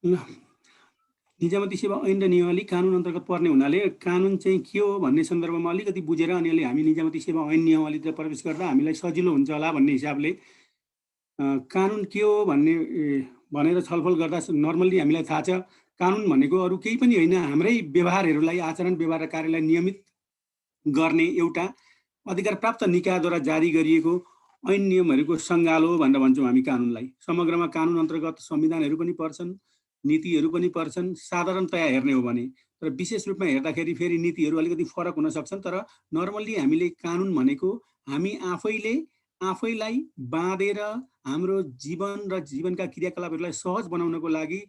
ल निजामती सेवा ऐन र नियमावली कानुन अन्तर्गत पर्ने हुनाले कानुन चाहिँ के हो भन्ने सन्दर्भमा अलिकति बुझेर अनि हामी निजामती सेवा ऐन नियमावलीतिर प्रवेश गर्दा हामीलाई सजिलो हुन्छ होला भन्ने हिसाबले कानुन के हो भन्ने भनेर छलफल गर्दा नर्मल्ली हामीलाई थाहा छ कानुन भनेको अरू केही पनि होइन, हाम्रै व्यवहारहरूलाई आचरण व्यवहार र कार्यलाई नियमित गर्ने एउटा अधिकार प्राप्त निकायद्वारा जारी गरिएको ऐन नियमहरूको सङ्गालो भनेर भन्छौँ हामी कानुनलाई। समग्रमा कानुन अन्तर्गत संविधानहरू पनि पर्छन्, नीतिहरू पनि पर्छन् साधारणतया हेर्ने हो भने। तर विशेष रूपमा हेर्दाखेरि फेरि नीतिहरू अलिकति फरक हुन सक्छन्, तर नर्मल्ली हामीले कानुन भनेको हामी आफैलाई बाँधेर हाम्रो जीवन र जीवनका क्रियाकलापहरूलाई सहज बनाउनको लागि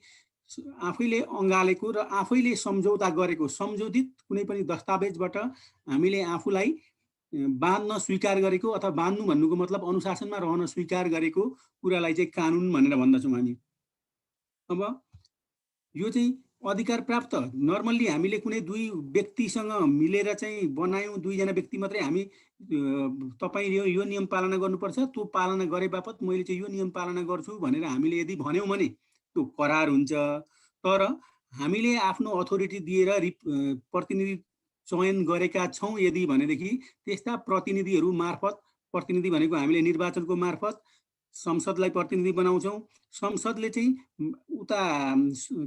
आफैले अँगालेको र आफैले सम्झौता गरेको सम्झौतित कुनै पनि दस्तावेजबाट हामीले आफूलाई बाँध्न स्वीकार गरेको अथवा बाँध्नु भन्नुको मतलब अनुशासनमा रहन स्वीकार गरेको कुरालाई चाहिँ कानुन भनेर भन्दछौँ हामी। अब यो चाहिँ अधिकार प्राप्त नर्मल्ली हामीले कुनै दुई व्यक्तिसँग मिलेर चाहिँ बनायौँ, दुईजना व्यक्ति मात्रै हामी तपाईँ यो नियम पालना गर्नुपर्छ, त्यो पालना गरे बापत मैले चाहिँ यो नियम पालना गर्छु भनेर हामीले यदि भन्यौँ भने त्यो करार हुन्छ। तर हामीले आफ्नो अथोरिटी दिएर प्रतिनिधि चयन गरेका छौँ यदि भनेदेखि त्यस्ता प्रतिनिधिहरू मार्फत, प्रतिनिधि भनेको हामीले निर्वाचनको मार्फत संसदलाई प्रतिनिधि बनाउँछौँ। संसदले चाहिँ उता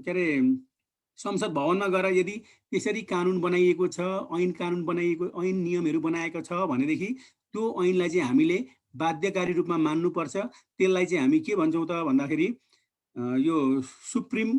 के अरे संसद भवनमा गएर यदि त्यसरी कानुन बनाइएको छ, ऐन कानुन बनाइएको ऐन नियमहरू बनाएको छ भनेदेखि त्यो ऐनलाई चाहिँ हामीले बाध्यकारी रूपमा मान्नुपर्छ। त्यसलाई चाहिँ हामी के भन्छौँ त भन्दाखेरि यो सुप्रिम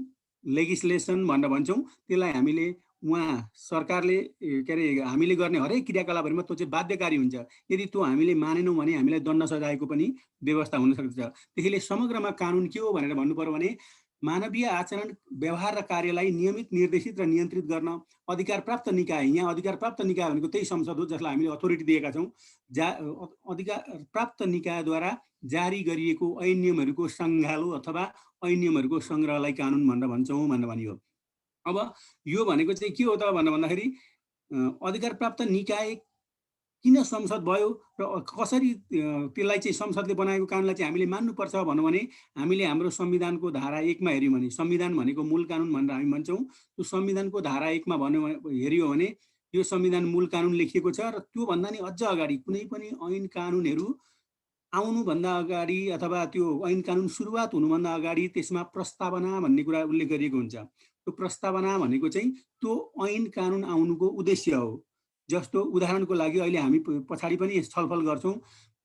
लेगिस्लेसन भनेर भन्छौँ। त्यसलाई हामीले उहाँ सरकारले के अरे हामीले गर्ने हरेक क्रियाकलापहरूमा त्यो चाहिँ बाध्यकारी हुन्छ। यदि त्यो हामीले मानेनौँ भने हामीलाई दण्ड सजायको पनि व्यवस्था हुनसक्छ। त्यसैले समग्रमा कानुन के हो भनेर भन्नु पर्यो भने मानवीय आचरण व्यवहार र कार्यलाई नियमित निर्देशित र नियन्त्रित गर्न अधिकार प्राप्त निकाय, यहाँ अधिकार प्राप्त निकाय भनेको त्यही संसद हो जसलाई हामीले अथोरिटी दिएका छौँ, अधिकार प्राप्त निकायद्वारा जारी गरिएको ऐन नियमहरूको सङ्गालो अथवा ऐन नियमहरूको सङ्ग्रहलाई कानुन भनेर भन्छौँ भनेर भनियो। अब यो भनेको चाहिँ के हो त भनेर भन्दाखेरि अधिकार प्राप्त निकाय किन संसद भयो र कसरी त्यसलाई चाहिँ संसदले बनाएको कानुनलाई चाहिँ हामीले मान्नुपर्छ भन्नु भने हामीले हाम्रो संविधानको धारा 1 मा हेऱ्यौँ भने, संविधान भनेको मूल कानुन भनेर हामी भन्छौँ, त्यो संविधानको धारा 1 मा हेऱ्यौँ भने यो संविधान मूल कानुन लेखिएको छ र त्योभन्दा नि अझ अगाडि कुनै पनि ऐन कानुनहरू आउनुभन्दा अगाडि अथवा त्यो ऐन कानुन सुरुवात हुनुभन्दा अगाडि त्यसमा प्रस्तावना भन्ने कुरा उल्लेख गरिएको हुन्छ। त्यो प्रस्तावना भनेको चाहिँ त्यो ऐन कानुन आउनुको उद्देश्य हो। जस्तो उदाहरणको लागि अहिले हामी पछाडि पनि छलफल गर्छौँ,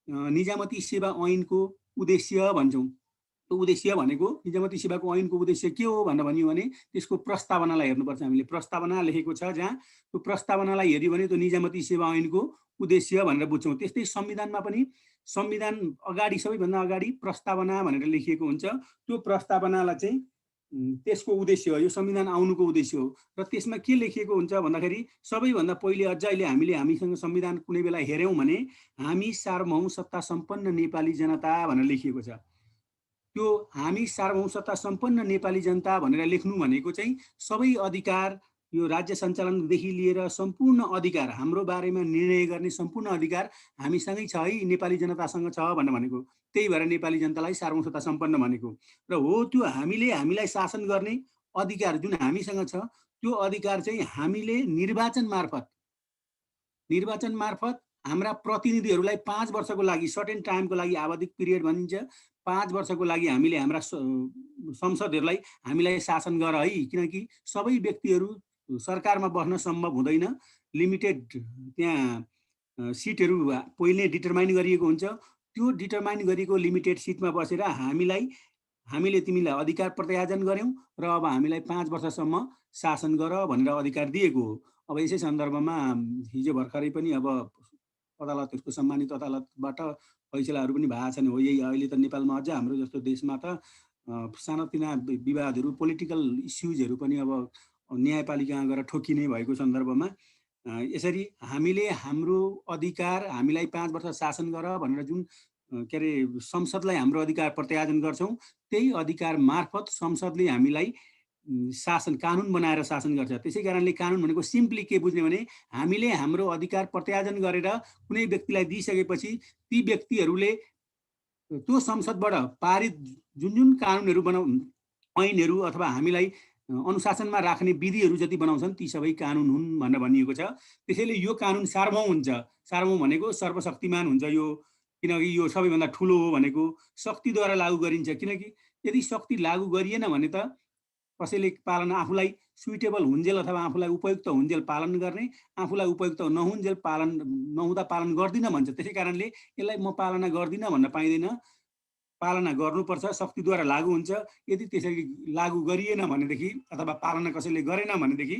निजामती सेवा ऐनको उद्देश्य भन्छौँ। त्यो उद्देश्य भनेको निजामती सेवाको ऐनको उद्देश्य के हो भनेर भनियो भने त्यसको प्रस्तावनालाई हेर्नुपर्छ हामीले। प्रस्तावना लेखेको छ जहाँ त्यो प्रस्तावनालाई हेऱ्यो भने त्यो निजामती सेवा ऐनको उद्देश्य भनेर बुझ्छौँ। त्यस्तै संविधानमा पनि संविधान अगाडि सबैभन्दा अगाडि प्रस्तावना भनेर लेखिएको हुन्छ। त्यो प्रस्तावनालाई चाहिँ त्यसको उद्देश्य हो, यो संविधान आउनुको उद्देश्य हो। र त्यसमा के लेखिएको हुन्छ भन्दाखेरि सबैभन्दा पहिले अझ अहिले हामीसँग संविधान कुनै बेला हेऱ्यौँ भने हामी सार्वभौम सत्ता सम्पन्न नेपाली जनता भनेर लेखिएको छ। त्यो हामी सार्वभौम सत्ता सम्पन्न नेपाली जनता भनेर लेख्नु भनेको चाहिँ सबै अधिकार, यो राज्य सञ्चालनदेखि लिएर सम्पूर्ण अधिकार, हाम्रो बारेमा निर्णय गर्ने सम्पूर्ण अधिकार हामीसँगै छ है, नेपाली जनतासँग छ भनेर भनेको। त्यही भएर नेपाली जनतालाई सार्वभौम सत्ता सम्पन्न भनेको। र हो त्यो हामीलाई शासन गर्ने अधिकार जुन हामीसँग छ त्यो अधिकार चाहिँ हामीले निर्वाचन मार्फत हाम्रा प्रतिनिधिहरूलाई 5 वर्षको लागि, सर्टेन टाइमको लागि, आवधिक पिरियड भनिन्छ, 5 वर्षको लागि हामीले हाम्रा संसदहरूलाई हामीलाई शासन गर है। किनकि सबै व्यक्तिहरू सरकारमा बस्न सम्भव हुँदैन, लिमिटेड त्यहाँ सिटहरू पहिले डिटरमाइन गरिएको हुन्छ। त्यो डिटरमाइन गरिएको लिमिटेड सिटमा बसेर हामीले तिमीलाई अधिकार प्रत्यायोजन गऱ्यौँ र अब हामीलाई 5 वर्षसम्म शासन गर भनेर अधिकार दिएको हो। अब यसै सन्दर्भमा हिजो भर्खरै पनि अब अदालतहरूको सम्मानित अदालतबाट फैसलाहरू पनि भएको छन्। हो यही अहिले त नेपालमा अझ हाम्रो जस्तो देशमा त सानोतिना विवादहरू, पोलिटिकल इस्युजहरू पनि अब न्यायपालिकामा गएर ठोकिने भएको सन्दर्भमा यसरी हामीले हाम्रो अधिकार, हामीलाई 5 वर्ष शासन गर भनेर जुन के अरे संसदलाई हाम्रो अधिकार प्रत्यायोजन गर्छौँ, त्यही अधिकार मार्फत संसदले हामीलाई शासन, कानुन बनाएर शासन गर्छ। त्यसै कारणले कानुन भनेको सिम्पली के बुझ्ने भने हामीले हाम्रो अधिकार प्रत्यायोजन गरेर कुनै व्यक्तिलाई दिइसकेपछि ती व्यक्तिहरूले त्यो संसदबाट पारित जुन कानुनहरू ऐनहरू अथवा हामीलाई अनुशासनमा राख्ने विधिहरू जति बनाउँछन् ती सबै कानुन हुन् भनेर भनिएको छ। त्यसैले यो कानुन सार्वभौम हुन्छ। सार्वभौम भनेको सर्वशक्तिमान हुन्छ यो, किनकि यो सबैभन्दा ठुलो हो भनेको शक्तिद्वारा लागू गरिन्छ। किनकि यदि शक्ति लागू गरिएन भने त कसैले पालन आफूलाई सुइटेबल हुन्जेल अथवा आफूलाई उपयुक्त हुन्जेल पालन गर्ने, आफूलाई उपयुक्त नहुन्जेल पालन नहुँदा पालन गर्दिनँ भन्छ। त्यसै कारणले यसलाई म पालना गर्दिनँ भन्न पाइँदैन, पालना गर्नुपर्छ, शक्तिद्वारा लागू हुन्छ। यदि त्यसरी लागू गरिएन भनेदेखि अथवा पालना कसैले गरेन भनेदेखि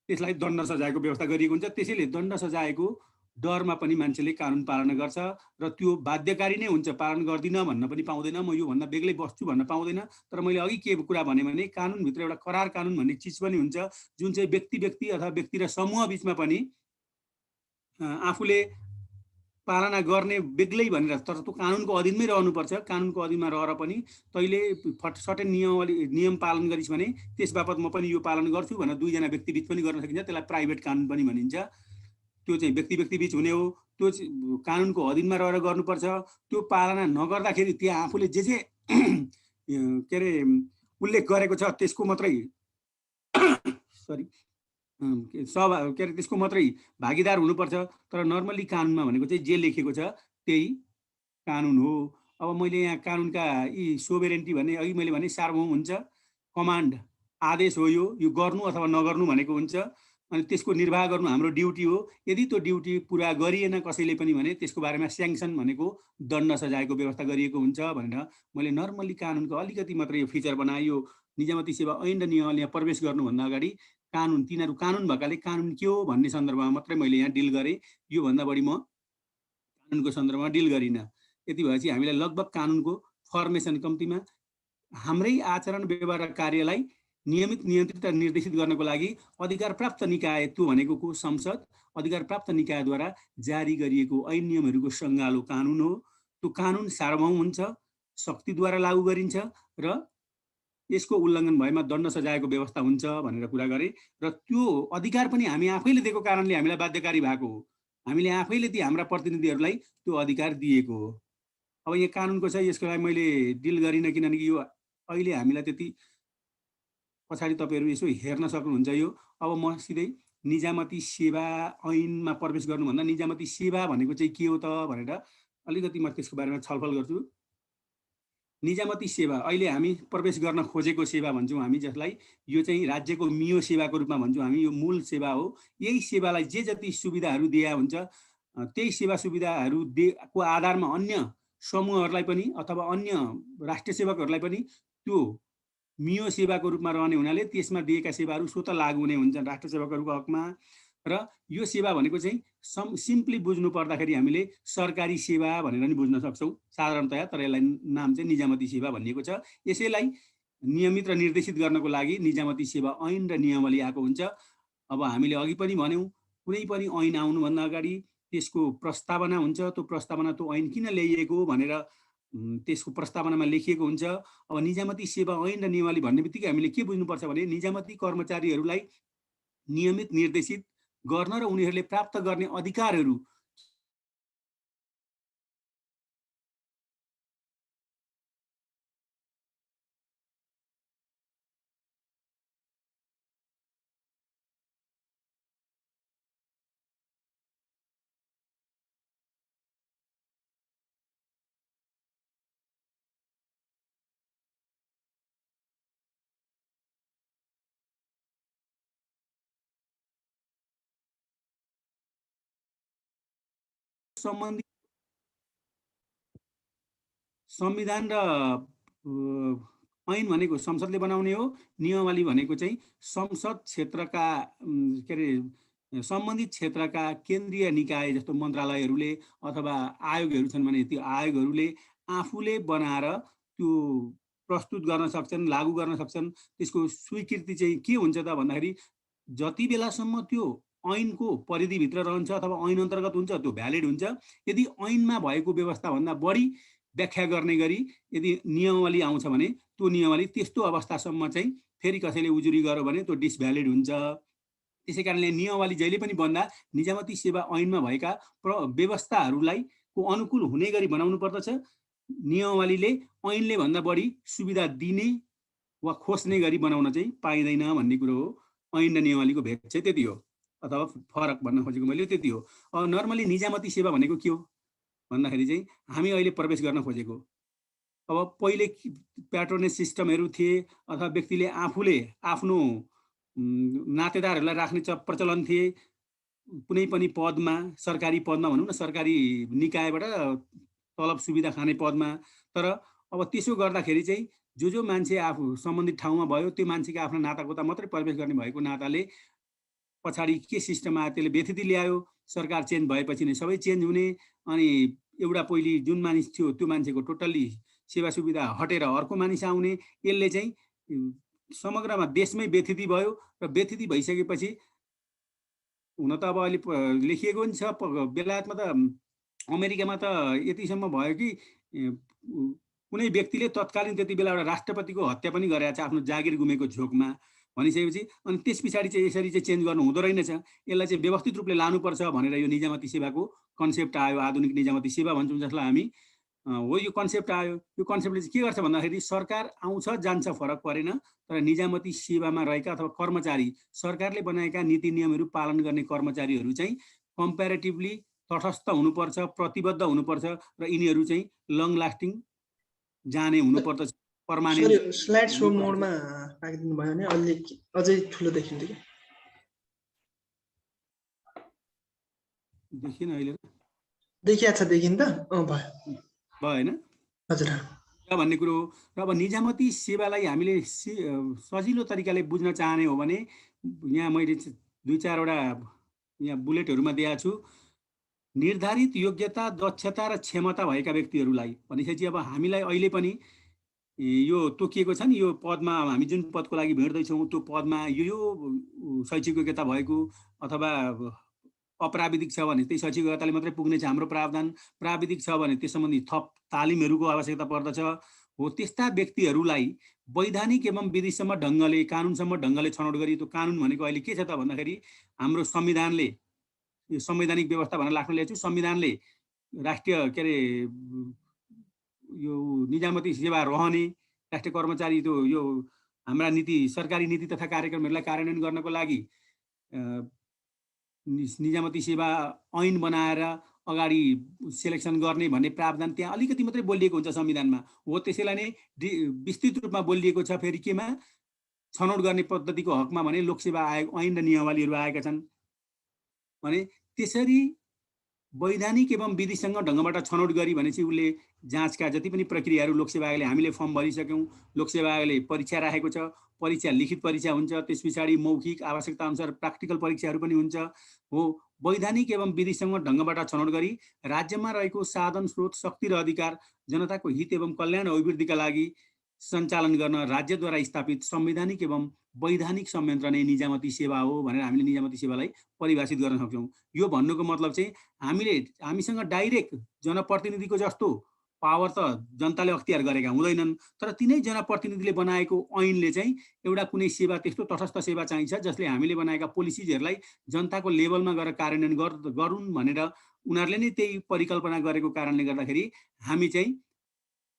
त्यसलाई दण्ड सजायको व्यवस्था गरिएको हुन्छ। त्यसैले दण्ड सजायको डरमा पनि मान्छेले कानुन पालना गर्छ र त्यो बाध्यकारी नै हुन्छ। पालन गर्दिनँ भन्न पनि पाउँदैन, म योभन्दा बेग्लै बस्छु भन्न पाउँदैन। तर मैले अघि के कुरा भने कानुनभित्र एउटा करार कानुन भन्ने चिज पनि हुन्छ, जुन चाहिँ व्यक्ति अथवा व्यक्ति र समूह बिचमा पनि आफूले पालना गर्ने बेग्लै भनेर, तर त्यो कानुनको अधीनमै रहनुपर्छ। कानुनको अधीनमा रहेर पनि तैँले फटसटे नियम पालन गरिस् भने त्यस बापत म पनि यो पालन गर्छु भनेर दुईजना व्यक्तिबिच पनि गर्न सकिन्छ। त्यसलाई प्राइभेट कानुन पनि भनिन्छ। त्यो चाहिँ व्यक्ति बिच हुने हो, त्यो कानुनको अधीनमा रहेर गर्नुपर्छ। त्यो पालना नगर्दाखेरि त्यहाँ आफूले जे के अरे उल्लेख गरेको छ त्यसको मात्रै त्यसको मात्रै भागीदार हुनुपर्छ। तर नर्मली कानुनमा भनेको चाहिँ जे लेखेको छ त्यही कानुन हो। अब मैले यहाँ कानुनका यी सोभेरेन्टी भने अघि मैले भने सार्वभौम हुन्छ, कमान्ड आदेश हो, यो गर्नु अथवा नगर्नु भनेको हुन्छ। अनि त्यसको निर्वाह गर्नु हाम्रो ड्युटी हो। यदि त्यो ड्युटी पुरा गरिएन कसैले पनि भने त्यसको बारेमा स्याङ्सन भनेको दण्ड सजायको व्यवस्था गरिएको हुन्छ भनेर मैले नर्मली कानुनको अलिकति मात्रै यो फिचर बनाएँ। यो निजामती सेवा ऐन र नियमले यहाँ प्रवेश गर्नुभन्दा अगाडि कानुन, तिनीहरू कानुन भएकाले कानुन के हो भन्ने सन्दर्भमा मात्रै मैले यहाँ डिल गरेँ। योभन्दा बढी म कानुनको सन्दर्भमा डिल गरिनँ। यति भएपछि हामीलाई लगभग कानुनको फर्मेसन कम्तीमा हाम्रै आचरण व्यवहार र कार्यलाई नियमित, नियन्त्रित र निर्देशित गर्नको लागि अधिकार प्राप्त निकाय, त्यो भनेको संसद, अधिकार प्राप्त निकायद्वारा जारी गरिएको ऐन नियमहरूको सङ्गालो कानुन हो। त्यो कानुन सार्वभौम हुन्छ, शक्तिद्वारा लागू गरिन्छ र यसको उल्लङ्घन भएमा दण्ड सजायको व्यवस्था हुन्छ भनेर कुरा गरेँ। र त्यो अधिकार पनि हामी आफैले दिएको कारणले हामीलाई बाध्यकारी भएको हो। हामीले आफैले ती हाम्रा प्रतिनिधिहरूलाई त्यो अधिकार दिएको हो। अब यहाँ कानुनको चाहिँ यसको लागि मैले डिल गरिनँ, किनकि यो अहिले हामीलाई त्यति पछाडि तपाईँहरू यसो हेर्न सक्नुहुन्छ। यो अब म सिधै निजामती सेवा ऐनमा प्रवेश गर्नुभन्दा निजामती सेवा भनेको चाहिँ के हो त भनेर अलिकति म त्यसको बारेमा छलफल गर्छु। निजामती सेवा अहिले हामी प्रवेश गर्न खोजेको सेवा भन्छौँ हामी, जसलाई यो चाहिँ राज्यको मियो सेवाको रूपमा भन्छौँ हामी। यो मूल सेवा हो। यही सेवालाई जे जति सुविधाहरू दिया हुन्छ त्यही सेवा सुविधाहरू को आधारमा अन्य समूहहरूलाई पनि अथवा अन्य राष्ट्रिय सेवकहरूलाई पनि त्यो मियो सेवाको रूपमा रहने हुनाले त्यसमा दिएका सेवाहरू स्वतः लागू हुने हुन्छन् राष्ट्र सेवकहरूको हकमा। र यो सेवा भनेको चाहिँ सिम्पली बुझ्नु पर्दाखेरि हामीले सरकारी सेवा भनेर नि बुझ्न सक्छौँ साधारणतया, तर यसलाई नाम चाहिँ निजामती सेवा भनिएको छ। यसैलाई नियमित र निर्देशित गर्नको लागि निजामती सेवा ऐन र नियमावली आएको हुन्छ। अब हामीले अघि पनि भन्यौँ, कुनै पनि ऐन आउनुभन्दा अगाडि त्यसको प्रस्तावना हुन्छ। त्यो प्रस्तावना, त्यो ऐन किन ल्याइएको भनेर त्यसको प्रस्तावनामा लेखिएको हुन्छ। अब निजामती सेवा ऐन र नियमावली भन्ने बित्तिकै हामीले के बुझ्नुपर्छ भने निजामती कर्मचारीहरूलाई नियमित, निर्देशित गर्न र उनीहरूले प्राप्त गर्ने अधिकारहरू सम्बन्धित संविधान र ऐन भनेको संसदले बनाउने हो। नियमावली भनेको चाहिँ संसद क्षेत्रका के अरे सम्बन्धित क्षेत्रका केन्द्रीय निकाय जस्तो मन्त्रालयहरूले अथवा आयोगहरू छन् भने त्यो आयोगहरूले आफूले बनाएर त्यो प्रस्तुत गर्न सक्छन्, लागू गर्न सक्छन्। त्यसको स्वीकृति चाहिँ के हुन्छ त भन्दाखेरि जति बेलासम्म त्यो ऐनको परिधिभित्र रहन्छ अथवा ऐन अन्तर्गत हुन्छ त्यो भ्यालिड हुन्छ। यदि ऐनमा भएको व्यवस्थाभन्दा बढी व्याख्या गर्ने गरी यदि नियमावली आउँछ भने त्यो नियमावली त्यस्तो अवस्थासम्म चाहिँ फेरि कसैले उजुरी गर्यो भने त्यो डिसभ्यालिड हुन्छ। त्यसै कारणले नियमावली जहिले पनि बन्दा निजामती सेवा ऐनमा भएका व्यवस्थाहरूलाई को अनुकूल हुने गरी बनाउनु पर्दछ। नियमावलीले ऐनले भन्दा बढी सुविधा दिने वा खोज्ने गरी बनाउन चाहिँ पाइँदैन भन्ने कुरो हो। ऐन र नियमावलीको भेद चाहिँ त्यति हो, अथवा फरक भन्न खोजेको मैले त्यति हो। नर्मली निजामती सेवा भनेको के हो भन्दाखेरि चाहिँ हामी अहिले प्रवेश गर्न खोजेको, अब पहिले प्याट्रोनेज सिस्टमहरू थिए अथवा व्यक्तिले आफूले आफ्नो नातेदारहरूलाई राख्ने प्रचलन थिए कुनै पनि पदमा, सरकारी पदमा भनौँ न, सरकारी निकायबाट तलब सुविधा खाने पदमा। तर अब त्यसो गर्दाखेरि चाहिँ जो मान्छे आफू सम्बन्धित ठाउँमा भयो त्यो मान्छेको आफ्नो नातागोता मात्रै प्रवेश गर्ने भएको नाताले पछाडि के सिस्टम आयो त्यसले व्यथिति ल्यायो। सरकार चेन्ज भएपछि नै सबै चेन्ज हुने, अनि एउटा पहिले जुन मानिस थियो त्यो मान्छेको टोटल्ली सेवा सुविधा हटेर अर्को मानिस आउने, यसले चाहिँ समग्रमा देशमै व्यथिति भयो। र व्यथिति भइसकेपछि हुन त अब अहिले लेखिएको पनि छ, बेलायतमा त अमेरिकामा त यतिसम्म भयो कि कुनै व्यक्तिले तत्कालीन त्यति बेला एउटा राष्ट्रपतिको हत्या पनि गरेको छ आफ्नो जागिर गुमेको झोकमा भनिसकेपछि, अनि त्यस पछाडि चाहिँ यसरी चाहिँ चेन्ज गर्नु हुँदो रहेनछ। यसलाई चाहिँ व्यवस्थित रूपले लानुपर्छ भनेर यो निजामती सेवाको कन्सेप्ट आयो। आधुनिक निजामती सेवा भन्छौँ जसलाई हामी, हो यो कन्सेप्ट आयो। यो कन्सेप्टले चाहिँ के गर्छ भन्दाखेरि सरकार आउँछ जान्छ फरक परेन, तर निजामती सेवामा रहेका अथवा कर्मचारी, सरकारले बनाएका नीति नियमहरू पालन गर्ने कर्मचारीहरू चाहिँ कम्पेरेटिभली तटस्थ हुनुपर्छ, प्रतिबद्ध हुनुपर्छ र यिनीहरू चाहिँ लङ लास्टिङ जाने हुनुपर्दछ, पर्मानेन्ट। स्लाइड सो मोडमा राखिदिनु भयो भने अलि अझै ठुलो देखिन्थ्यो कि देखिन अहिले देखिया छ, देखिन त भयो हैन हजुर भन्ने कुरो। र अब निजामती सेवालाई हामीले सजिलो तरिकाले बुझ्न चाहने हो भने यहाँ मैले 2-4वटा यहाँ बुलेटहरूमा दिएको छु। निर्धारित योग्यता, दक्षता र क्षमता भएका व्यक्तिहरूलाई भनेपछि अब हामीलाई अहिले पनि यो तोकिएको छ नि, यो पदमा हामी जुन पदको लागि भिड्दैछौँ त्यो पदमा यो शैक्षिक योग्यता भएको अथवा अप्राविधिक छ भने त्यही शैक्षिक योग्यताले मात्रै पुग्ने छ हाम्रो प्रावधान। प्राविधिक छ भने त्यस सम्बन्धी थप तालिमहरूको आवश्यकता पर्दछ। हो त्यस्ता व्यक्तिहरूलाई वैधानिक एवं विधिसम्म ढङ्गले, कानुनसम्म ढङ्गले छनौट गरी, त्यो कानुन भनेको अहिले के छ त भन्दाखेरि हाम्रो संविधानले, यो संवैधानिक व्यवस्था भनेर लाग्न ल्याएको छु, संविधानले राष्ट्रिय के अरे यो निजामती सेवा रहने, राष्ट्रिय कर्मचारी त्यो यो हाम्रा नीति, सरकारी नीति तथा कार्यक्रमहरूलाई कार्यान्वयन गर्नको लागि निजामती सेवा ऐन बनाएर अगाडि सेलेक्सन गर्ने भन्ने प्रावधान त्यहाँ अलिकति मात्रै बोलिएको हुन्छ संविधानमा। हो त्यसैलाई नै विस्तृत रूपमा बोलिएको छ फेरि केमा, छनौट गर्ने पद्धतिको हकमा भने लोकसेवा आयोग ऐन र नियमावलीहरू आएका छन् भने त्यसरी वैधानिक एवं विधिसँग ढङ्गबाट छनौट गरी भनेपछि उसले जाँचका जति पनि प्रक्रियाहरू लोकसेवा आयोगले, हामीले फर्म भरिसक्यौँ, लोकसेवा आयोगले परीक्षा राखेको छ, परीक्षा लिखित परीक्षा हुन्छ, त्यस पछाडि मौखिक आवश्यकता अनुसार प्राक्टिकल परीक्षाहरू पनि हुन्छ। हो वैधानिक एवं विधिसँग ढङ्गबाट छनौट गरी राज्यमा रहेको साधन स्रोत, शक्ति र अधिकार जनताको हित एवं कल्याण र अभिवृद्धिका लागि सञ्चालन गर्न राज्यद्वारा स्थापित संवैधानिक एवं वैधानिक संयन्त्र नै निजामती सेवा हो भनेर हामीले निजामती सेवालाई परिभाषित गर्न सक्छौँ। यो भन्नुको मतलब चाहिँ हामीसँग डाइरेक्ट जनप्रतिनिधिको जस्तो पावर त जनताले अख्तियार गरेका हुँदैनन्, तर तिनै जनप्रतिनिधिले बनाएको ऐनले चाहिँ एउटा कुनै सेवा, त्यस्तो तटस्थ सेवा चाहिन्छ जसले हामीले बनाएका पोलिसिजहरूलाई जनताको लेभलमा गएर कार्यान्वयन गरून् भनेर उनीहरूले नै त्यही परिकल्पना गरेको कारणले गर्दाखेरि हामी चाहिँ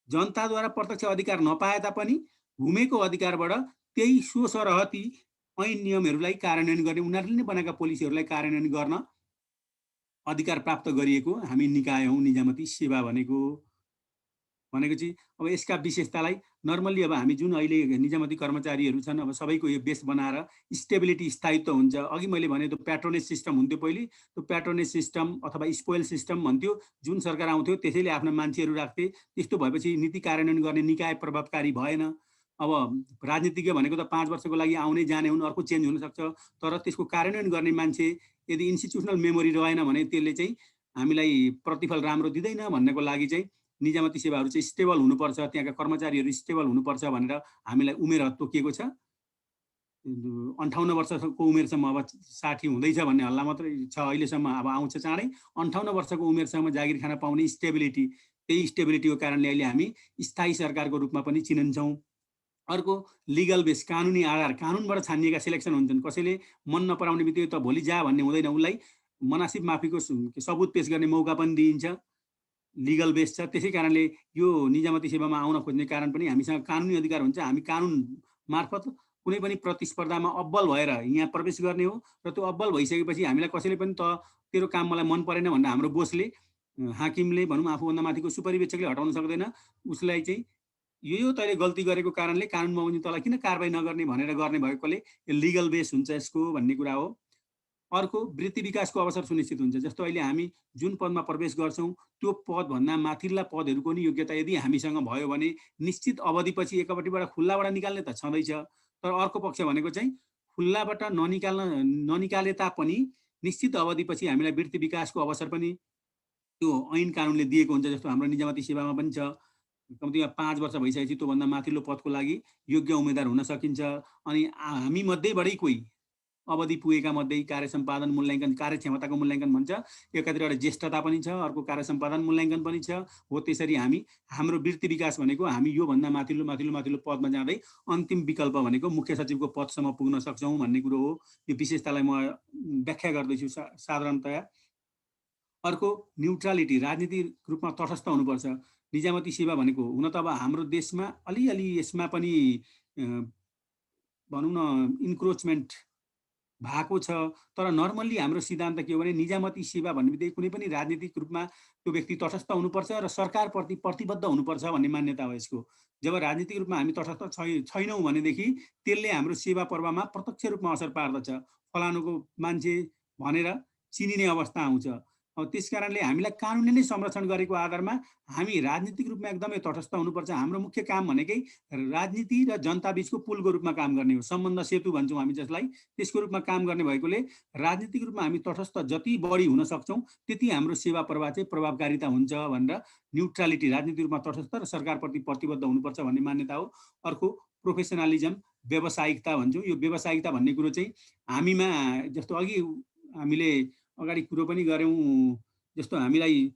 जनताद्वारा प्रत्यक्ष अधिकार नपाए तापनि घुमेको अधिकारबाट त्यही सोसरहती ऐन नियमहरूलाई कार्यान्वयन गर्ने, उनीहरूले नै बनाएका पोलिसीहरूलाई कार्यान्वयन गर्न अधिकार प्राप्त गरिएको हामी निकाय हौँ निजामती सेवा भनेको चाहिँ। अब यसका विशेषतालाई नर्मल्ली अब हामी जुन अहिले निजामती कर्मचारीहरू छन्, अब सबैको यो बेस बनाएर स्टेबिलिटी, स्थायित्व हुन्छ। अघि मैले भने त्यो प्याट्रोनेज सिस्टम हुन्थ्यो पहिले, त्यो प्याट्रोनेज सिस्टम अथवा स्पोइल सिस्टम भन्थ्यो, जुन सरकार आउँथ्यो त्यसैले आफ्ना मान्छेहरू राख्थे। त्यस्तो भएपछि नीति कार्यान्वयन गर्ने निकाय प्रभावकारी भएन। अब राजनीतिज्ञ भनेको त 5 वर्षको लागि आउने जाने हुन्, अर्को चेन्ज हुनसक्छ, तर त्यसको कार्यान्वयन गर्ने मान्छे यदि इन्स्टिट्युसनल मेमोरी रहेन भने त्यसले चाहिँ हामीलाई प्रतिफल राम्रो दिँदैन भन्नको लागि चाहिँ निजामती सेवाहरू चाहिँ स्टेबल हुनुपर्छ, त्यहाँका कर्मचारीहरू स्टेबल हुनुपर्छ भनेर हामीलाई उमेर तोकिएको छ। 58 वर्षको उमेरसम्म, अब 60 हुँदैछ भन्ने हल्ला मात्रै छ अहिलेसम्म, अब आउँछ चाँडै। 58 वर्षको उमेरसम्म जागिर खान पाउने स्टेबिलिटी, त्यही स्टेबिलिटीको कारणले अहिले हामी स्थायी सरकारको रूपमा पनि चिनिन्छौँ। अर्को लिगल बेस, कानुनी आधार, कानुनबाट छानिएका सेलेक्सन हुन्छन्। कसैले मन नपराउने बित्तिकै त भोलि जा भन्ने हुँदैन, उसलाई मनासिब माफीको सबुत पेश गर्ने मौका पनि दिइन्छ, लिगल बेस छ। त्यसै कारणले यो निजामती सेवामा आउन खोज्ने कारण पनि हामीसँग कानुनी अधिकार हुन्छ। हामी कानुन मार्फत कुनै पनि प्रतिस्पर्धामा अब्बल भएर यहाँ प्रवेश गर्ने हो र त्यो अब्बल भइसकेपछि हामीलाई कसैले पनि तेरो काम मलाई मन परेन भनेर हाम्रो बोसले हाकिमले भनौँ आफूभन्दा माथिको सुपरिवेक्षकले हटाउन सक्दैन। उसलाई चाहिँ यो तैँले गल्ती गरेको कारणले कानुन बमोजिम तँलाई किन कारबाही नगर्ने भनेर गर्ने भएकोले यो लिगल बेस हुन्छ यसको भन्ने कुरा हो। अर्को वृत्ति विकासको अवसर सुनिश्चित हुन्छ। जस्तो अहिले हामी जुन पदमा प्रवेश गर्छौँ त्यो पदभन्दा माथिल्ला पदहरूको नि योग्यता यदि हामीसँग भयो भने निश्चित अवधिपछि एकपट्टिबाट खुल्लाबाट निकाल्ने त छँदैछ, तर अर्को पक्ष भनेको चाहिँ खुल्लाबाट ननिकाले तापनि निश्चित अवधिपछि हामीलाई वृत्ति विकासको अवसर पनि त्यो ऐन कानुनले दिएको हुन्छ। जस्तो हाम्रो निजामती सेवामा पनि छ, कम्तीमा 5 वर्ष भइसकेपछि त्योभन्दा माथिल्लो पदको लागि योग्य उम्मेदवार हुन सकिन्छ। अनि हामी मध्येबाटै कोही अवधि पुगेका मध्ये कार्य सम्पादन मूल्याङ्कन, कार्यक्षमताको मूल्याङ्कन भन्छ, एकातिरबाट ज्येष्ठता पनि छ, अर्को कार्य सम्पादन मूल्याङ्कन पनि छ। हो त्यसरी हाम्रो वृत्ति विकास भनेको हामी योभन्दा माथिल्लो माथिल्लो माथिल्लो पदमा जाँदै अन्तिम विकल्प भनेको मुख्य सचिवको पदसम्म पुग्न सक्छौँ भन्ने कुरो हो। यो विशेषतालाई म व्याख्या गर्दैछु साधारणतया। अर्को न्युट्रालिटी, राजनीतिक रूपमा तटस्थ हुनुपर्छ। निजामती सेवा भनेको हुन त अब हाम्रो देशमा अलिअलि यसमा पनि भनौँ न इन्क्रोचमेन्ट भएको छ, तर नर्मल्ली हाम्रो सिद्धान्त के हो भने निजामती सेवा भन्ने बित्तिकै कुनै पनि राजनीतिक रूपमा त्यो व्यक्ति तटस्थ हुनुपर्छ र सरकारप्रति प्रतिबद्ध हुनुपर्छ भन्ने मान्यता हो यसको। जब राजनीतिक रूपमा हामी तटस्थ छैनौँ भनेदेखि त्यसले हाम्रो सेवा पर्वमा प्रत्यक्ष रूपमा असर पार्दछ। फलानुको मान्छे भनेर चिनिने अवस्था आउँछ। अब त्यस कारणले हामीलाई कानुनले नै संरक्षण गरेको आधारमा हामी राजनीतिक रूपमा एकदमै तटस्थ हुनुपर्छ। हाम्रो मुख्य काम भनेकै राजनीति र जनता बिचको पुलको रूपमा काम गर्ने हो, सम्बन्ध सेतु भन्छौँ हामी जसलाई, त्यसको रूपमा काम गर्ने भएकोले राजनीतिक रूपमा हामी तटस्थ जति बढी हुन सक्छौँ त्यति हाम्रो सेवा प्रवाह चाहिँ प्रभावकारिता हुन्छ भनेर न्युट्रालिटी, राजनीतिक रूपमा तटस्थ र सरकारप्रति प्रतिबद्ध हुनुपर्छ भन्ने मान्यता हो। अर्को प्रोफेसनलिजम, व्यावसायिकता भन्छौँ। यो व्यावसायिकता भन्ने कुरो चाहिँ हामीमा, जस्तो अघि हामीले अगाडि कुरो पनि गऱ्यौँ, जस्तो हामीलाई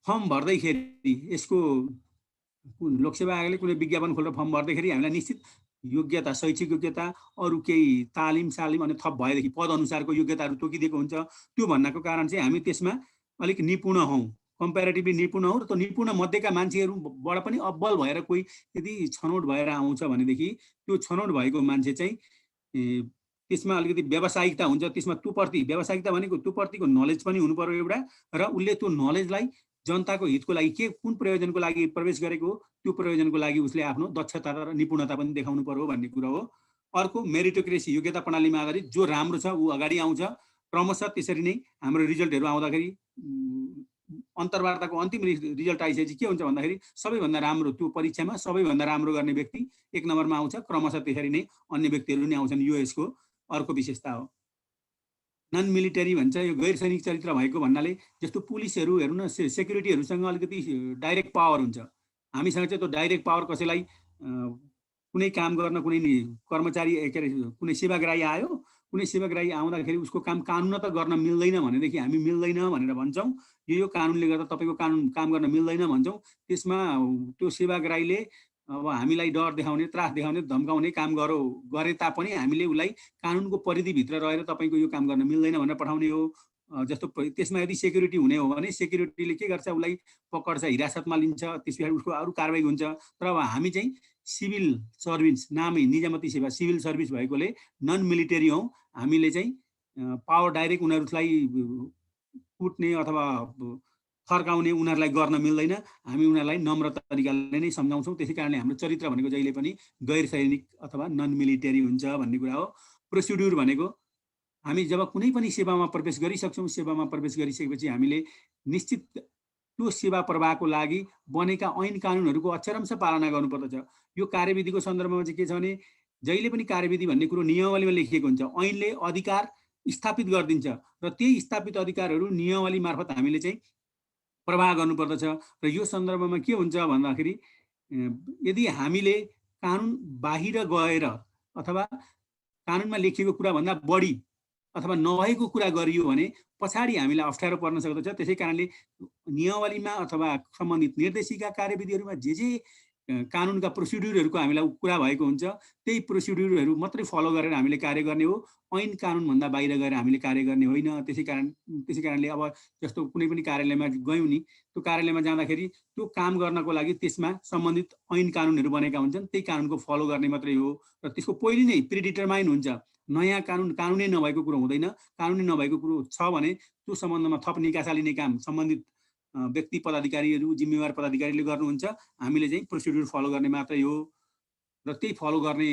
फर्म भर्दैखेरि यसको लोकसेवा आयोगले कुनै विज्ञापन खोलेर फर्म भर्दैखेरि हामीलाई निश्चित योग्यता, शैक्षिक योग्यता, अरू केही तालिम अनि थप भएदेखि पद अनुसारको योग्यताहरू तोकिदिएको हुन्छ। त्यो भन्नको कारण चाहिँ हामी त्यसमा अलिक निपुण हौँ, कम्पेरिटिभली निपुण हौँ र त्यो निपुण मध्येका मान्छेहरूबाट पनि अब्बल भएर कोही यदि छनौट भएर आउँछ भनेदेखि त्यो छनौट भएको मान्छे चाहिँ त्यसमा अलिकति व्यावसायिकता हुन्छ। त्यसमा त्योप्रति व्यावसायिकता भनेको त्योप्रतिको नलेज पनि हुनु पर्यो एउटा, र उसले त्यो नलेजलाई जनताको हितको लागि कुन प्रयोजनको लागि प्रवेश गरेको हो त्यो प्रयोजनको लागि उसले आफ्नो दक्षता र निपुणता पनि देखाउनु पर्यो भन्ने कुरा हो। अर्को मेरिटोक्रेसी, योग्यता प्रणालीमा आधारित जो राम्रो छ ऊ अगाडि आउँछ। क्रमशः त्यसरी नै हाम्रो रिजल्टहरू आउँदाखेरि अन्तर्वार्ताको अन्तिम रिजल्ट आइसकेपछि के हुन्छ भन्दाखेरि सबैभन्दा राम्रो त्यो परीक्षामा सबैभन्दा राम्रो गर्ने व्यक्ति 1 नम्बरमा आउँछ। क्रमशः त्यसरी नै अन्य व्यक्तिहरू नै आउँछन्। यो यसको अर्को विशेषता हो। नन मिलिटरी भन्छ, यो गैर सैनिक चरित्र भएको भन्नाले जस्तो पुलिसहरू हेर्नु न, सेक्युरिटीहरूसँग अलिकति डाइरेक्ट पावर हुन्छ। हामीसँग चाहिँ त्यो डाइरेक्ट पावर कसैलाई कुनै काम गर्न कुनै कर्मचारी के अरे कुनै सेवाग्राही आयो, कुनै सेवाग्राही आउँदाखेरि उसको काम कानुन त गर्न मिल्दैन भनेदेखि हामी मिल्दैन भनेर भन्छौँ। यो कानुनले गर्दा तपाईँको काम गर्न मिल्दैन भन्छौँ। त्यसमा त्यो सेवाग्राहीले अब हामीलाई डर देखाउने, त्रास देखाउने, धम्काउने काम गरे तापनि हामीले उसलाई कानुनको परिधिभित्र रहेर तपाईँको यो काम गर्न मिल्दैन भनेर पठाउने हो। जस्तो त्यसमा यदि सेक्युरिटी हुने हो भने सेक्युरिटीले के गर्छ, उसलाई पक्र्छ, हिरासतमा लिन्छ, त्यस पछाडि उसको अरू कारबाही हुन्छ। तर अब हामी चाहिँ सिभिल सर्भिस, नामै निजामती सेवा सिभिल सर्भिस भएकोले नन मिलिटरी हौँ। हामीले चाहिँ पावर डाइरेक्ट उनीहरूलाई कुट्ने अथवा फर्काउने उनीहरूलाई गर्न मिल्दैन। हामी उनीहरूलाई नम्र तरिकाले नै सम्झाउँछौँ। त्यसै कारणले हाम्रो चरित्र भनेको जहिले पनि गैर सैनिक अथवा नन मिलिटरी हुन्छ भन्ने कुरा हो। प्रोसिड्युर भनेको हामी जब कुनै पनि सेवामा प्रवेश गरिसक्छौँ, सेवामा प्रवेश गरिसकेपछि हामीले निश्चित त्यो सेवा प्रवाहको लागि बनेका ऐन कानुनहरूको अक्षरंश पालना गर्नुपर्दछ। यो कार्यविधिको सन्दर्भमा चाहिँ के छ भने जहिले पनि कार्यविधि भन्ने कुरो नियमावलीमा लेखिएको हुन्छ। ऐनले अधिकार स्थापित गरिदिन्छ र त्यही स्थापित अधिकारहरू नियमावली मार्फत हामीले चाहिँ प्रवाह गर्नुपर्दछ। र यो सन्दर्भमा के हुन्छ भन्दाखेरि यदि हामीले कानुन बाहिर गएर अथवा कानुनमा लेखिएको कुराभन्दा बढी अथवा नभएको कुरा गरियो भने पछाडि हामीलाई अप्ठ्यारो पर्न सक्दछ। त्यसै कारणले नियमावलीमा अथवा सम्बन्धित निर्देशिका कार्यविधिहरूमा जे कानुनका प्रोसिड्युरहरूको हामीलाई कुरा भएको हुन्छ, त्यही प्रोसिड्युरहरू मात्रै फलो गरेर हामीले कार्य गर्ने हो, ऐन कानुनभन्दा बाहिर गएर हामीले कार्य गर्ने होइन। त्यसै कारणले अब जस्तो कुनै पनि कार्यालयमा गयौँ नि, त्यो कार्यालयमा जाँदाखेरि त्यो काम गर्नको लागि त्यसमा सम्बन्धित ऐन कानुनहरू बनेका हुन्छन्, त्यही कानुनको फलो गर्ने मात्रै हो। र त्यसको पहिले नै प्रिडिटरमाइन हुन्छ, नयाँ कानुनै नभएको कुरो हुँदैन। कानुनै नभएको कुरो छ भने त्यो सम्बन्धमा थप निकासा लिने काम सम्बन्धित व्यक्ति पदाधिकारीहरू, जिम्मेवार पदाधिकारीले गर्नुहुन्छ। हामीले चाहिँ प्रोसिड्युर फलो गर्ने मात्रै हो र त्यही फलो गर्ने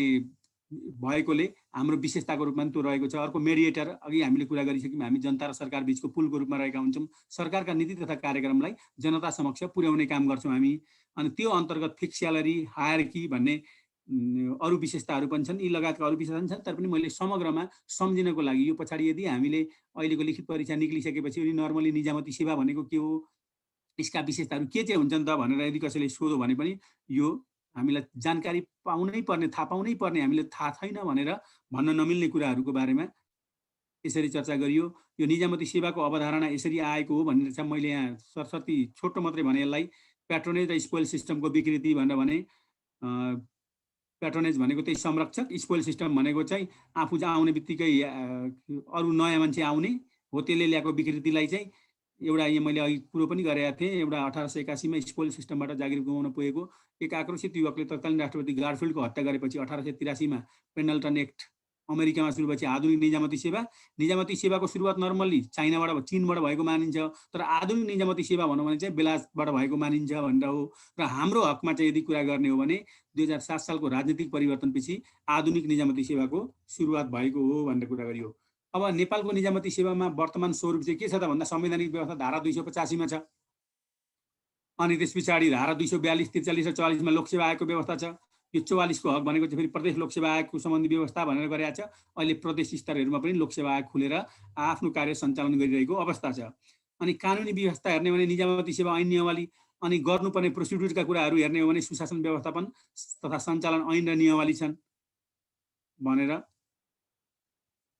भएकोले हाम्रो विशेषताको रूपमा त्यो रहेको छ। अर्को मेडिएटर, अघि हामीले कुरा गरिसक्यौँ, हामी जनता र सरकार बिचको पुलको रूपमा रहेका हुन्छौँ। सरकारका नीति तथा कार्यक्रमलाई जनता समक्ष पुर्याउने काम गर्छौँ हामी। अनि त्यो अन्तर्गत फिक्स स्यालेरी, हायरकी भन्ने अरू विशेषताहरू पनि छन्। यी लगायतका अरू विशेषता छन्, तर पनि मैले समग्रमा सम्झिनको लागि यो पछाडि यदि हामीले अहिलेको लिखित परीक्षा निक्लिसकेपछि नर्मली निजामती सेवा भनेको के हो, यसका विशेषताहरू के चाहिँ हुन्छन् त भनेर यदि कसैले सोध्यो भने पनि यो हामीलाई जानकारी पाउनै पर्ने, थाहा पाउनै पर्ने, हामीले थाहा छैन भनेर भन्न नमिल्ने कुराहरूको बारेमा यसरी चर्चा गरियो। यो निजामती सेवाको अवधारणा यसरी आएको हो भनेर चाहिँ मैले यहाँ सरस्वती छोटो मात्रै भने यसलाई प्याट्रोनेज र स्पोइल सिस्टमको विकृति भनेर भने। प्याट्रोनेज भनेको त्यही संरक्षक, स्पोइल सिस्टम भनेको चाहिँ आफू आउने बित्तिकै अरू नयाँ मान्छे आउने हो, त्यसले ल्याएको विकृतिलाई चाहिँ एउटा यहाँ मैले अघि कुरो पनि गरेका थिएँ। एउटा 1881मा स्पोइल सिस्टमबाट जागिर गुमाउन पुगेको एक आक्रोशित युवकले तत्कालीन राष्ट्रपति गारफिल्डको हत्या गरेपछि 1883मा पेनल्टन एक्ट अमेरिकामा सुरु भएपछि आधुनिक निजामती सेवाको सुरुवात नर्मल्ली चाइनाबाट, चीनबाट भएको मानिन्छ। तर आधुनिक निजामती सेवा भनौँ भने चाहिँ बेलायतबाट भएको मानिन्छ भनेर हो। र हाम्रो हकमा चाहिँ यदि कुरा गर्ने हो भने 2007 सालको राजनीतिक परिवर्तनपछि आधुनिक निजामती सेवाको सुरुवात भएको हो भनेर कुरा गरियो। अब नेपालको निजामती सेवामा वर्तमान स्वरूप चाहिँ के छ त भन्दा संवैधानिक व्यवस्था धारा 285मा छ। अनि त्यस पछाडि धारा 242, 43 र 44मा लोकसेवा आयोगको व्यवस्था छ। यो 44को हक भनेको चाहिँ फेरि प्रदेश लोकसेवा आयोगको सम्बन्धी व्यवस्था भनेर गरेका छ। अहिले प्रदेश स्तरहरूमा पनि लोकसेवा आयोग खुलेर आफ्नो कार्य सञ्चालन गरिरहेको अवस्था छ। अनि कानुनी व्यवस्था हेर्ने हो भने निजामती सेवा ऐन नियमावली, अनि गर्नुपर्ने प्रोसिड्युरका कुराहरू हेर्ने हो भने सुशासन व्यवस्थापन तथा सञ्चालन ऐन र नियमावली छन् भनेर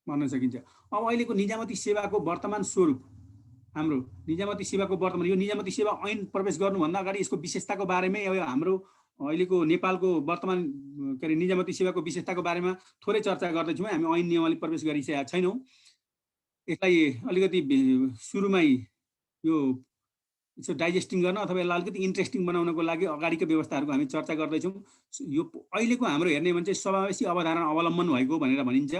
भन्न सकिन्छ। अब अहिलेको निजामती सेवाको वर्तमान स्वरूप, हाम्रो निजामती सेवाको वर्तमान, यो निजामती सेवा ऐन प्रवेश गर्नुभन्दा अगाडि यसको विशेषताको बारेमै हाम्रो अहिलेको नेपालको वर्तमान के अरे निजामती सेवाको विशेषताको बारेमा थोरै चर्चा गर्दैछौँ। हामी ऐन नियमावली प्रवेश गरिसकेका छैनौँ। यसलाई अलिकति सुरुमै यो डाइजेस्टिङ गर्न अथवा यसलाई अलिकति इन्ट्रेस्टिङ बनाउनको लागि अगाडिको व्यवस्थाहरूको हामी चर्चा गर्दैछौँ। यो अहिलेको हाम्रो हेर्ने भने चाहिँ समावेशी अवधारणा अवलम्बन भएको भनेर भनिन्छ,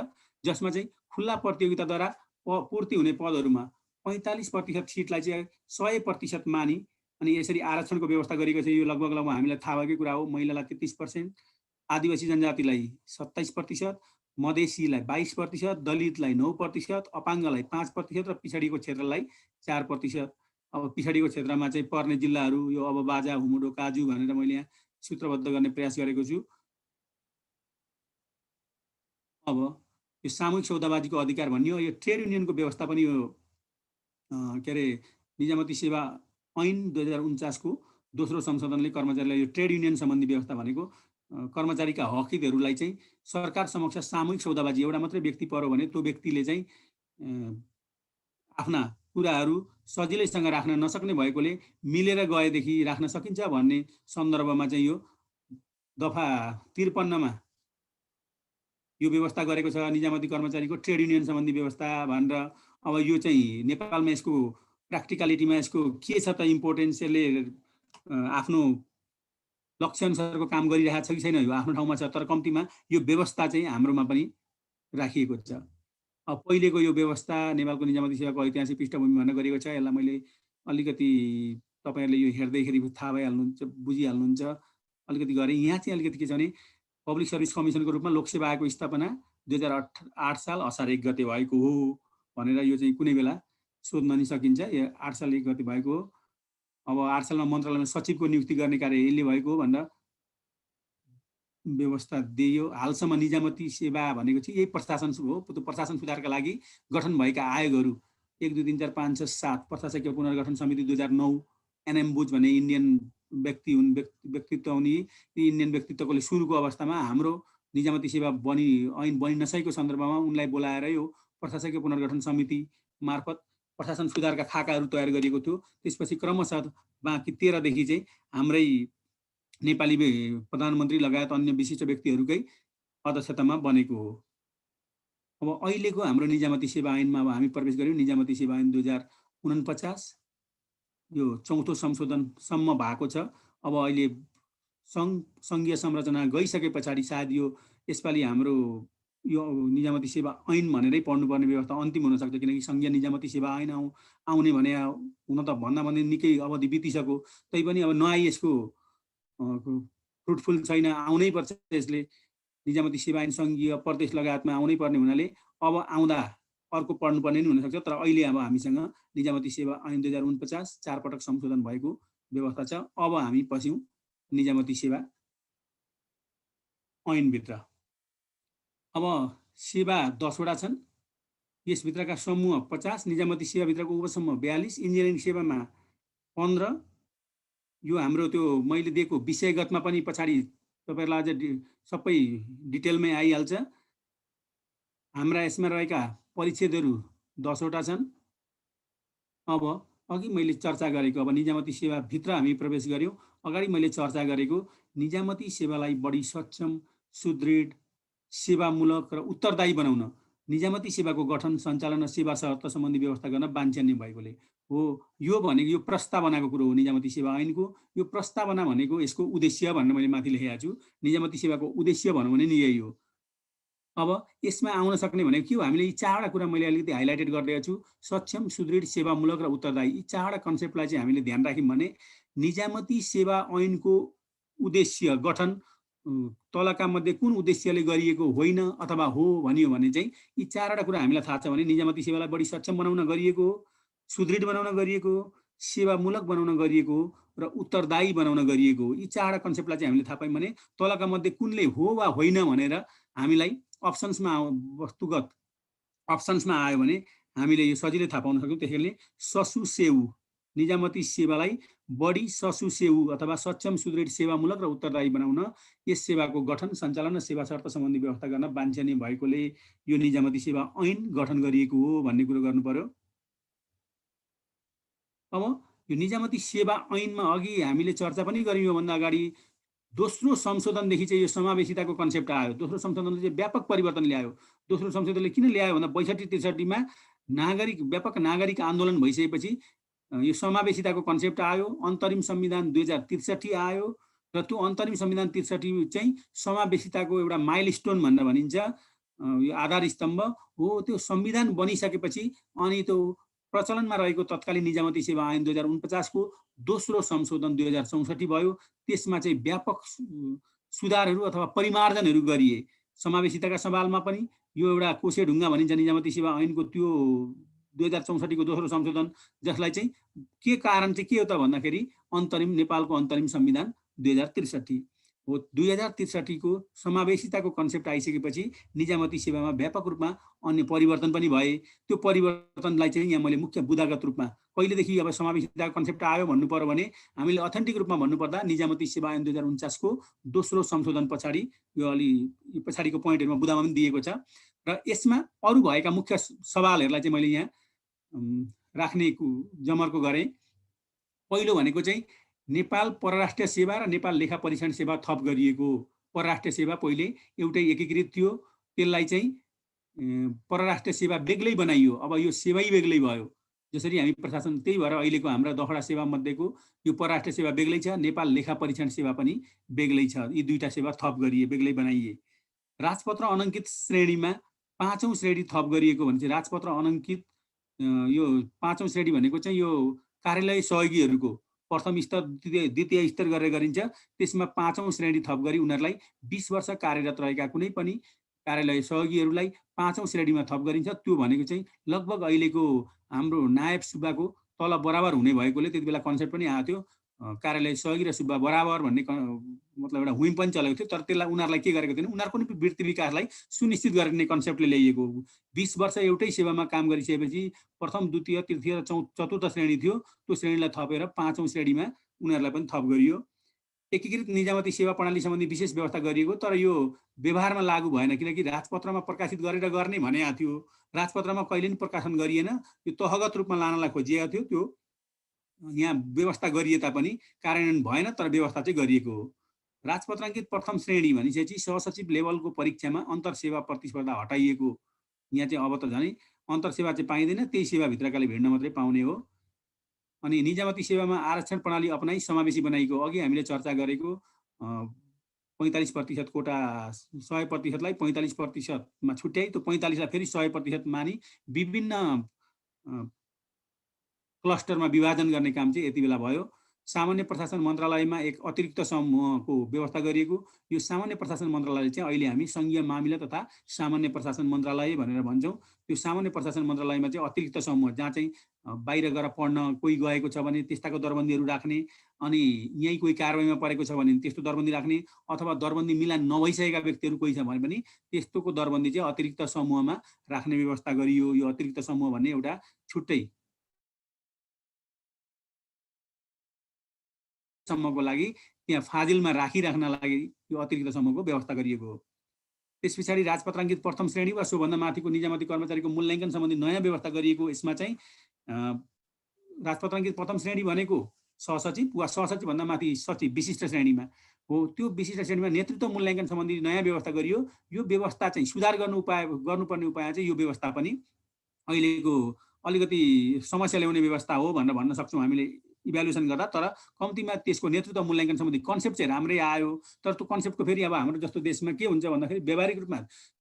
जसमा चाहिँ खुल्ला प्रतियोगिताद्वारा पूर्ति हुने पदहरूमा 45% सिटलाई चाहिँ 100% मानि अनि यसरी आरक्षणको व्यवस्था गरिएको छ। यो लगभग हामीलाई थाहा भएकै कुरा हो। महिलालाई 33%, आदिवासी जनजातिलाई 27%, मधेसीलाई 22%, दलितलाई 9%, अपाङ्गलाई 5% र पिछडिएको क्षेत्रलाई 4%। अब पिछडिएको क्षेत्रमा चाहिँ पर्ने जिल्लाहरू यो अब बाजा, हुमुडो, काजु भनेर मैले यहाँ सूत्रबद्ध गर्ने प्रयास गरेको छु। अब यो सामूहिक सौदाबाजीको अधिकार भनियो, यो ट्रेड युनियनको व्यवस्था पनि यो के अरे निजामती सेवा ऐन 2049 को दोस्रो संशोधनले कर्मचारीलाई यो ट्रेड युनियन सम्बन्धी व्यवस्था भनेको कर्मचारीका हक हितहरूलाई चाहिँ सरकार समक्ष सामूहिक सौदाबाजी, एउटा मात्रै व्यक्ति पर्यो भने त्यो व्यक्तिले चाहिँ आफ्ना कुराहरू सजिलैसँग राख्न नसक्ने भएकोले मिलेर गएदेखि राख्न सकिन्छ भन्ने सन्दर्भमा चाहिँ यो दफा 53मा यो व्यवस्था गरेको छ निजामती कर्मचारीको ट्रेड युनियन सम्बन्धी व्यवस्था भनेर। अब यो चाहिँ नेपालमा यसको प्र्याक्टिकलिटीमा यसको के छ त इम्पोर्टेन्स, यसले आफ्नो लक्ष्य अनुसारको काम गरिरहेको छ कि छैन, यो आफ्नो ठाउँमा छ। तर कम्तीमा यो व्यवस्था चाहिँ हाम्रोमा पनि राखिएको छ। अब पहिलेको यो व्यवस्था नेपालको निजामती सेवाको ऐतिहासिक पृष्ठभूमि भनेर गरिएको छ। यसलाई मैले अलिकति तपाईँहरूले यो हेर्दैखेरि थाहा भइहाल्नुहुन्छ, बुझिहाल्नुहुन्छ, अलिकति गरेँ। यहाँ चाहिँ अलिकति के छ भने पब्लिक सर्भिस कमिसनको रूपमा लोकसेवा आयोगको स्थापना 2008 साल असार 1 गते भएको हो भनेर यो चाहिँ कुनै बेला सोध्न नि सकिन्छ। यो 8 साल 1 गते भएको हो। अब 8 सालमा मन्त्रालयमा सचिवको नियुक्ति गर्ने कार्य यसले भएको हो भनेर व्यवस्था दियो। हालसम्म निजामती सेवा भनेको चाहिँ यही प्रशासन हो। त्यो प्रशासन सुधारका लागि गठन भएका आयोगहरू 1, 2, 3, 4, 5, 6, 7 प्रशासकीय पुनर्गठन समिति 2009, एनएम बुच भन्ने इन्डियन व्यक्तित्व हुने, इन्डियन व्यक्तित्वले सुरुको अवस्थामा हाम्रो निजामती सेवा ऐन बनि नसकेको सन्दर्भमा उनलाई बोलाएर यो प्रशासकीय पुनर्गठन समिति मार्फत प्रशासन सुधारका खाकाहरू तयार गरिएको थियो। त्यसपछि क्रमशः बाँकी 13 देखि चाहिँ हाम्रै नेपाली प्रधानमन्त्री लगायत अन्य विशिष्ट व्यक्तिहरूकै अध्यक्षतामा बनेको हो। अब अहिलेको हाम्रो निजामती सेवा ऐनमा अब हामी प्रवेश गऱ्यौँ निजामती सेवा ऐन 2049 यो 4थो संशोधनसम्म भएको छ। अब अहिले सङ्घीय संरचना गइसके पछाडि सायद यो यसपालि हाम्रो यो निजामती सेवा ऐन भनेरै पढ्नुपर्ने व्यवस्था अन्तिम हुनसक्छ, किनकि सङ्घीय निजामती सेवा ऐन आउने भने हुन त भन्दा निकै अवधि बितिसक्यो, तैपनि अब नआई यसको फ्रुटफुल छैन, आउनै पर्छ यसले। निजामती सेवा ऐन सङ्घीय प्रदेश लगायतमा आउनै पर्ने हुनाले अब आउँदा अर्को पढ्नुपर्ने नि हुनसक्छ। तर अहिले अब हामीसँग निजामती सेवा ऐन 2049 4 पटक संशोधन भएको व्यवस्था छ। अब हामी पस्यौँ निजामती सेवा ऐनभित्र। अब सेवा 10 वटा छन्, यसभित्रका समूह 50, निजामती सेवाभित्रको उपसमूह 42, इन्जिनियरिङ सेवामा 15। यो हाम्रो त्यो मैले दिएको विषयगतमा पनि पछाडि तपाईँहरूलाई अझ सबै डिटेलमै आइहाल्छ। हाम्रा यसमा रहेका परिच्छेदहरू 10 वटा छन्। अब अघि मैले चर्चा गरेको अब निजामती सेवाभित्र हामी प्रवेश गऱ्यौँ। अगाडि मैले चर्चा गरेको निजामती सेवालाई बढी सक्षम, सुदृढ, सेवामूलक र उत्तरदायी बनाउन निजामती सेवाको गठन, सञ्चालन र सेवा शर्त सम्बन्धी व्यवस्था गर्न बाञ्छनीय भएकोले हो। यो भनेको यो प्रस्तावनाको कुरो हो निजामती सेवा ऐनको। यो प्रस्तावना भनेको यसको उद्देश्य भनेर मैले माथि लेखेको छु। निजामती सेवाको उद्देश्य भनौँ भने नि यही हो। अब यसमा आउन सक्ने भनेको के हो, हामीले यी 4वटा कुरा मैले अलिकति हाइलाइटेड गरिदिएको छु। सक्षम, सुदृढ, सेवामूलक र उत्तरदायी, यी 4वटा कन्सेप्टलाई चाहिँ हामीले ध्यान राख्यौँ भने निजामती सेवा ऐनको उद्देश्य गठन तलका मध्ये कुन उद्देश्यले गरिएको होइन अथवा हो भनियो भने चाहिँ यी 4वटा कुरा हामीलाई थाहा छ भने निजामती सेवालाई बढी सक्षम बनाउन गरिएको हो, सुदृढ बनाउन गरिएको हो, सेवामूलक बनाउन गरिएको हो र उत्तरदायी बनाउन गरिएको हो। यी 4वटा कन्सेप्टलाई चाहिँ हामीले थाहा पायौँ भने तलका मध्ये कुनले हो वा होइन भनेर हामीलाई अप्सन्समा वस्तुगत अप्सन्समा आयो भने हामीले यो सजिलै थाहा पाउन सक्छौँ। त्यसैले ससुसेउ निजामती सेवालाई बढी ससुसेउ अथवा सक्षम, सुदृढ, सेवामूलक र उत्तरदायी बनाउन यस सेवाको गठन, सञ्चालन र सेवा शर्त सम्बन्धी व्यवस्था गर्न बाञ्छनीय भएकोले यो निजामती सेवा ऐन गठन गरिएको हो भन्ने कुरो गर्नु पर्यो। अब यो निजामती सेवा ऐनमा अघि हामीले चर्चा पनि गऱ्यौँ। योभन्दा अगाडि दोस्रो संशोधनदेखि चाहिँ यो समावेशिताको कन्सेप्ट आयो। दोस्रो संशोधनले चाहिँ व्यापक परिवर्तन ल्यायो। दोस्रो संशोधनले किन ल्यायो भन्दा 62-63मा व्यापक नागरिक आन्दोलन भइसकेपछि यो समावेशिताको कन्सेप्ट आयो। अन्तरिम संविधान 2063 आयो र त्यो अन्तरिम संविधान 63 चाहिँ समावेशिताको एउटा माइलस्टोन भनेर भनिन्छ, यो आधार स्तम्भ हो। त्यो संविधान बनिसकेपछि अनि त्यो प्रचलनमा रहेको तत्कालीन निजामती सेवा ऐन 2049 को दोस्रो संशोधन 2064 भयो। त्यसमा चाहिँ व्यापक सुधारहरू अथवा परिमार्जनहरू गरिए। समावेशिताका सवालमा पनि यो एउटा कोसेढुङ्गा भनिन्छ निजामती सेवा ऐनको त्यो 2064 को दोस्रो संशोधन, जसलाई चाहिँ के कारण चाहिँ के हो त भन्दाखेरि नेपालको अन्तरिम संविधान 2063 हो। 2063 को समावेशिताको कन्सेप्ट आइसकेपछि निजामती सेवामा व्यापक रूपमा अन्य परिवर्तन पनि भए। त्यो परिवर्तनलाई चाहिँ यहाँ मैले मुख्य बुदागत रूपमा कहिलेदेखि अब समावेशिताको कन्सेप्ट आयो भन्नु पर्यो भने हामीले अथेन्टिक रूपमा भन्नुपर्दा निजामती सेवा ऐन 2049 को दोस्रो संशोधन पछाडि यो अलि पछाडिको पोइन्टहरूमा बुदामा पनि दिएको छ। र यसमा अरू भएका मुख्य सवालहरूलाई चाहिँ मैले यहाँ राख्ने जमर्को गरेँ। पहिलो भनेको चाहिँ नेपाल परराष्ट्रिय सेवा र नेपाल लेखा परीक्षण सेवा थप गरिएको। परराष्ट्रिय सेवा पहिले एउटै एकीकृत थियो, त्यसलाई चाहिँ परराष्ट्रिय सेवा बेग्लै बनाइयो। अब यो सेवै बेग्लै भयो। जसरी हामी प्रशासन, त्यही भएर अहिलेको हाम्रा 10वटा सेवा मध्येको यो परराष्ट्रिय सेवा बेग्लै छ, नेपाल लेखा परीक्षण सेवा पनि बेग्लै छ। यी दुईटा सेवा थप गरिए, बेग्लै बनाइए। राजपत्र अनङ्कित श्रेणीमा 5औं श्रेणी थप गरिएको भने चाहिँ राजपत्र अनङ्कित यो 5औं श्रेणी भनेको चाहिँ यो कार्यालय सहयोगीहरूको प्रथम स्तर, द्वितीय स्तर गरेर गरिन्छ। त्यसमा 5औं श्रेणी थप गरी उनीहरूलाई 20 वर्ष कार्यरत रहेका कुनै पनि कार्यालय सहयोगीहरूलाई 5औं श्रेणीमा थप गरिन्छ। त्यो भनेको चाहिँ लगभग अहिलेको हाम्रो नायब सुब्बाको तल बराबर हुने भएकोले त्यति बेला कन्सेप्ट पनि आएको थियो, कार्यालय सहयोगी र सुब्बा बराबर भन्ने मतलब एउटा हुइम पनि चलेको थियो। तर त्यसलाई उनीहरूलाई के गरेको थिएन, उनीहरूको पनि वृत्ति विकासलाई सुनिश्चित गर्ने कन्सेप्टले ल्याइएको। 20 वर्ष एउटै सेवामा काम गरिसकेपछि प्रथम, द्वितीय, तृतीय र चतुर्थ श्रेणी थियो, त्यो श्रेणीलाई थपेर 5औं श्रेणीमा उनीहरूलाई पनि थप गरियो। एकीकृत निजामती सेवा प्रणाली सम्बन्धी विशेष व्यवस्था गरिएको, तर यो व्यवहारमा लागू भएन, किनकि राजपत्रमा प्रकाशित गरेर गर्ने भनेको थियो। राजपत्रमा कहिले पनि प्रकाशन गरिएन, यो तहगत रूपमा लानलाई खोजिएको थियो। त्यो यहाँ व्यवस्था गरिए तापनि कार्यान्वयन भएन, तर व्यवस्था चाहिँ गरिएको हो। राजपत्राङ्कित प्रथम श्रेणी भनिसकेपछि सहसचिव लेभलको परीक्षामा अन्तरसेवा प्रतिस्पर्धा हटाइएको। यहाँ चाहिँ अब त झनै अन्तरसेवा चाहिँ पाइँदैन, त्यही सेवाभित्रकाले भिड्न मात्रै पाउने हो। अनि निजामती सेवामा आरक्षण प्रणाली अपनाई समावेशी बनाइएको, अघि हामीले चर्चा गरेको 45% कोटा 100%लाई 45%मा छुट्याई, त्यो 45लाई फेरि 100% मानि विभिन्न क्लस्टरमा विभाजन गर्ने काम चाहिँ यति बेला भयो। सामान्य प्रशासन मन्त्रालयमा एक अतिरिक्त समूहको व्यवस्था गरिएको। यो सामान्य प्रशासन मन्त्रालय चाहिँ अहिले हामी सङ्घीय मामिला तथा सामान्य प्रशासन मन्त्रालय भनेर भन्छौँ। त्यो सामान्य प्रशासन मन्त्रालयमा चाहिँ अतिरिक्त समूह, जहाँ चाहिँ बाहिर गएर पढ्न कोही गएको छ भने त्यस्ताको दरबन्दीहरू राख्ने, अनि यहीँ कोही कारबाहीमा परेको छ भने त्यस्तो दरबन्दी राख्ने, अथवा दरबन्दी मिलान नभइसकेका व्यक्तिहरू कोही छ भने पनि त्यस्तोको दरबन्दी चाहिँ अतिरिक्त समूहमा राख्ने व्यवस्था गरियो। यो अतिरिक्त समूह भन्ने एउटा छुट्टै सम्मको लागि त्यहाँ फाजिलमा राखिराख्न लागि यो अतिरिक्त समूहको व्यवस्था गरिएको हो। त्यस पछाडि राजपत्राङ्कित प्रथम श्रेणी वा सोभन्दा माथिको निजामती कर्मचारीको मूल्याङ्कन सम्बन्धी नयाँ व्यवस्था गरिएको। यसमा चाहिँ राजपत्राङ्कित प्रथम श्रेणी भनेको सहसचिव वा सहसचिव भन्दा माथि सचिव विशिष्ट श्रेणीमा हो। त्यो विशिष्ट श्रेणीमा नेतृत्व मूल्याङ्कन सम्बन्धी नयाँ व्यवस्था गरियो। यो व्यवस्था चाहिँ सुधार गर्नुपर्ने उपाय चाहिँ यो व्यवस्था पनि अहिलेको अलिकति समस्या ल्याउने व्यवस्था हो भनेर भन्न सक्छौँ हामीले इभ्यालुएसन गर्दा। तर कम्तीमा त्यसको नेतृत्व मूल्याङ्कन सम्बन्धी कन्सेप्ट चाहिँ राम्रै आयो। तर त्यो कन्सेप्टको फेरि अब हाम्रो जस्तो देशमा के हुन्छ भन्दाखेरि व्यावहारिक रूपमा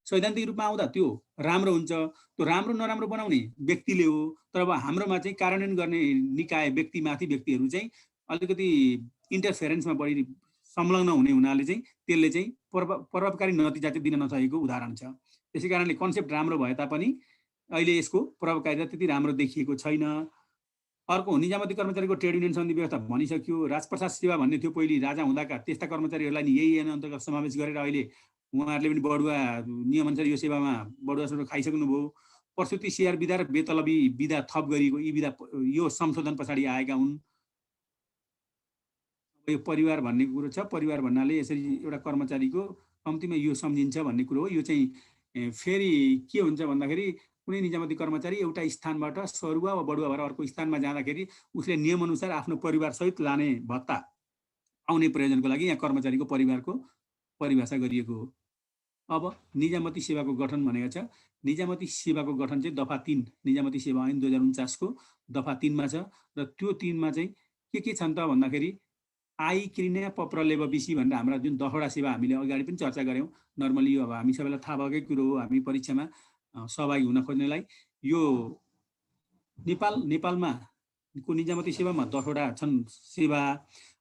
सैद्धान्तिक रूपमा आउँदा त्यो राम्रो हुन्छ, त्यो राम्रो नराम्रो बनाउने व्यक्तिले हो। तर अब हाम्रोमा चाहिँ कार्यान्वयन गर्ने निकाय व्यक्तिहरू चाहिँ अलिकति इन्टरफेरेन्समा बढी संलग्न हुने हुनाले चाहिँ त्यसले चाहिँ प्रभावकारी नतिजा चाहिँ दिन नसकेको उदाहरण छ। त्यसै कारणले कन्सेप्ट राम्रो भए तापनि अहिले यसको प्रभावकारिता त्यति राम्रो देखिएको छैन। अर्को, निजामती कर्मचारीको ट्रेड युनियन सम्बन्धी व्यवस्था भनिसक्यो। राजप्रशासन सेवा भन्ने थियो पहिले, राजा हुँदाका त्यस्ता कर्मचारीहरूलाई नि यही ऐन अन्तर्गत समावेश गरेर अहिले उहाँहरूले पनि बढुवा नियमअनुसार यो सेवामा बढुवा खाइसक्नुभयो। प्रसुति सेयर विधा र बेतलबी विधा थप गरिएको, यी विधा यो संशोधन पछाडि आएका हुन्। यो परिवार भन्ने कुरो छ। परिवार भन्नाले यसरी एउटा कर्मचारीको कम्तीमा यो सम्झिन्छ भन्ने कुरो हो। यो चाहिँ फेरि के हुन्छ भन्दाखेरि कुनै निजामती कर्मचारी एउटा स्थानबाट सरुवा वा बढुवा भएर अर्को स्थानमा जाँदाखेरि उसले नियमअनुसार आफ्नो परिवारसहित लाने भत्ता आउने प्रयोजनको लागि यहाँ कर्मचारीको परिवारको परिभाषा गरिएको हो। अब निजामती सेवाको गठन भनेको छ। निजामती सेवाको गठन चाहिँ दफा 3 निजामती सेवा ऐन 2049 को दफा 3 मा छ। र त्यो 3 मा चाहिँ के छन् त भन्दाखेरि आई क्रिया पप्र लेब बिसी भनेर हाम्रा जुन 10वटा सेवा हामीले अगाडि पनि चर्चा गऱ्यौँ। नर्मली अब हामी सबैलाई थाहा भएकै कुरो हो। हामी परीक्षामा सहभागी हुन खोज्नेलाई यो नेपालमा को निजामती सेवामा 10वटा छन् सेवा।